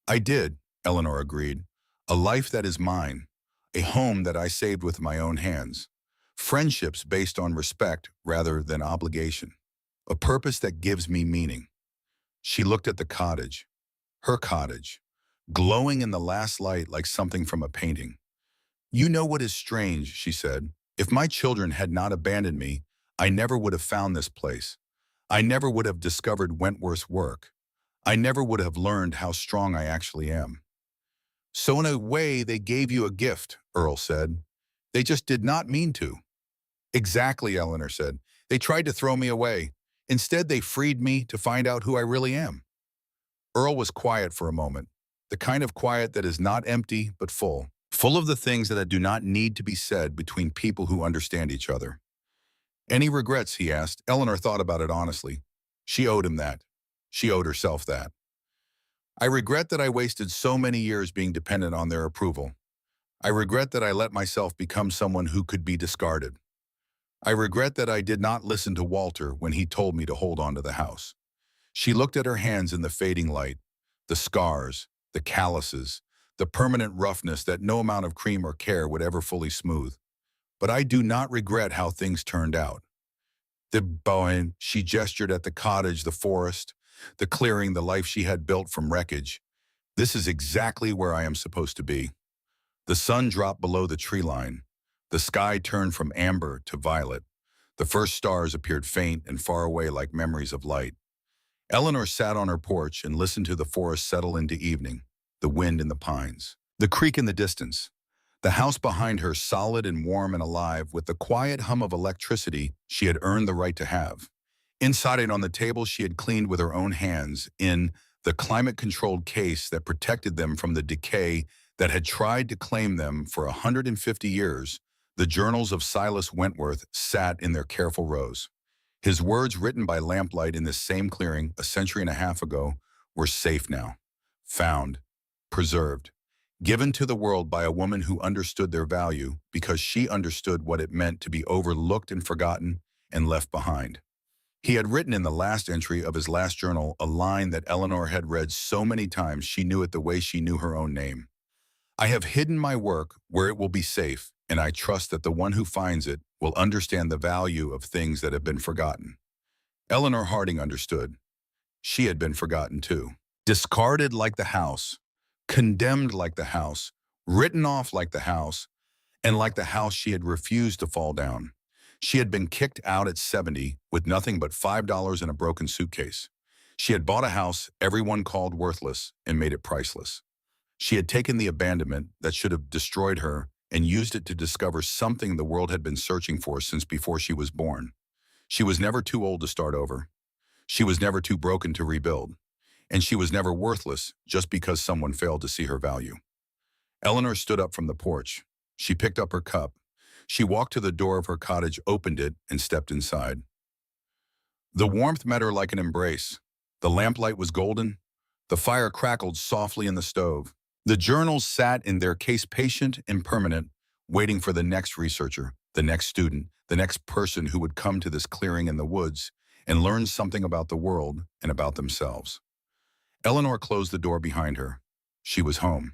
"I did," Eleanor agreed. "A life that is mine, a home that I saved with my own hands, friendships based on respect rather than obligation, a purpose that gives me meaning." She looked at the cottage, her cottage, glowing in the last light like something from a painting. "You know what is strange," she said. "If my children had not abandoned me, I never would have found this place. I never would have discovered Wentworth's work. I never would have learned how strong I actually am." "So in a way, they gave you a gift," Earl said. "They just did not mean to." "Exactly," Eleanor said. "They tried to throw me away. Instead, they freed me to find out who I really am." Earl was quiet for a moment. the kind of quiet that is not empty but full, full of the things that do not need to be said between people who understand each other. Any regrets, he asked. Eleanor thought about it honestly. She owed him that. She owed herself that. I regret that I wasted so many years being dependent on their approval. I regret that I let myself become someone who could be discarded. I regret that I did not listen to Walter when he told me to hold on to the house. She looked at her hands in the fading light, the scars, the calluses, the permanent roughness that no amount of cream or care would ever fully smooth. But I do not regret how things turned out. The Bowen, she gestured at the cottage, the forest, the clearing, the life she had built from wreckage. This is exactly where I am supposed to be. The sun dropped below the tree line. The sky turned from amber to violet. The first stars appeared faint and far away like memories of light. Eleanor sat on her porch and listened to the forest settle into evening, the wind in the pines, the creek in the distance, the house behind her solid and warm and alive with the quiet hum of electricity she had earned the right to have. Inside it on the table she had cleaned with her own hands in the climate-controlled case that protected them from the decay that had tried to claim them for 150 years, the journals of Silas Wentworth sat in their careful rows. His words written by lamplight in this same clearing a century and a half ago were safe now, found, preserved, given to the world by a woman who understood their value because she understood what it meant to be overlooked and forgotten and left behind. He had written in the last entry of his last journal a line that Eleanor had read so many times she knew it the way she knew her own name. I have hidden my work where it will be safe, and I trust that the one who finds it will understand the value of things that have been forgotten. Eleanor Harding understood. She had been forgotten too. Discarded like the house, condemned like the house, written off like the house, and like the house she had refused to fall down. She had been kicked out at 70 with nothing but $5 in a broken suitcase. She had bought a house everyone called worthless and made it priceless. She had taken the abandonment that should have destroyed her and used it to discover something the world had been searching for since before she was born. She was never too old to start over. She was never too broken to rebuild. And she was never worthless just because someone failed to see her value. Eleanor stood up from the porch. She picked up her cup. She walked to the door of her cottage, opened it, and stepped inside. The warmth met her like an embrace. The lamplight was golden. The fire crackled softly in the stove. The journals sat in their case patient and permanent, waiting for the next researcher, the next student, the next person who would come to this clearing in the woods and learn something about the world and about themselves. Eleanor closed the door behind her. She was home.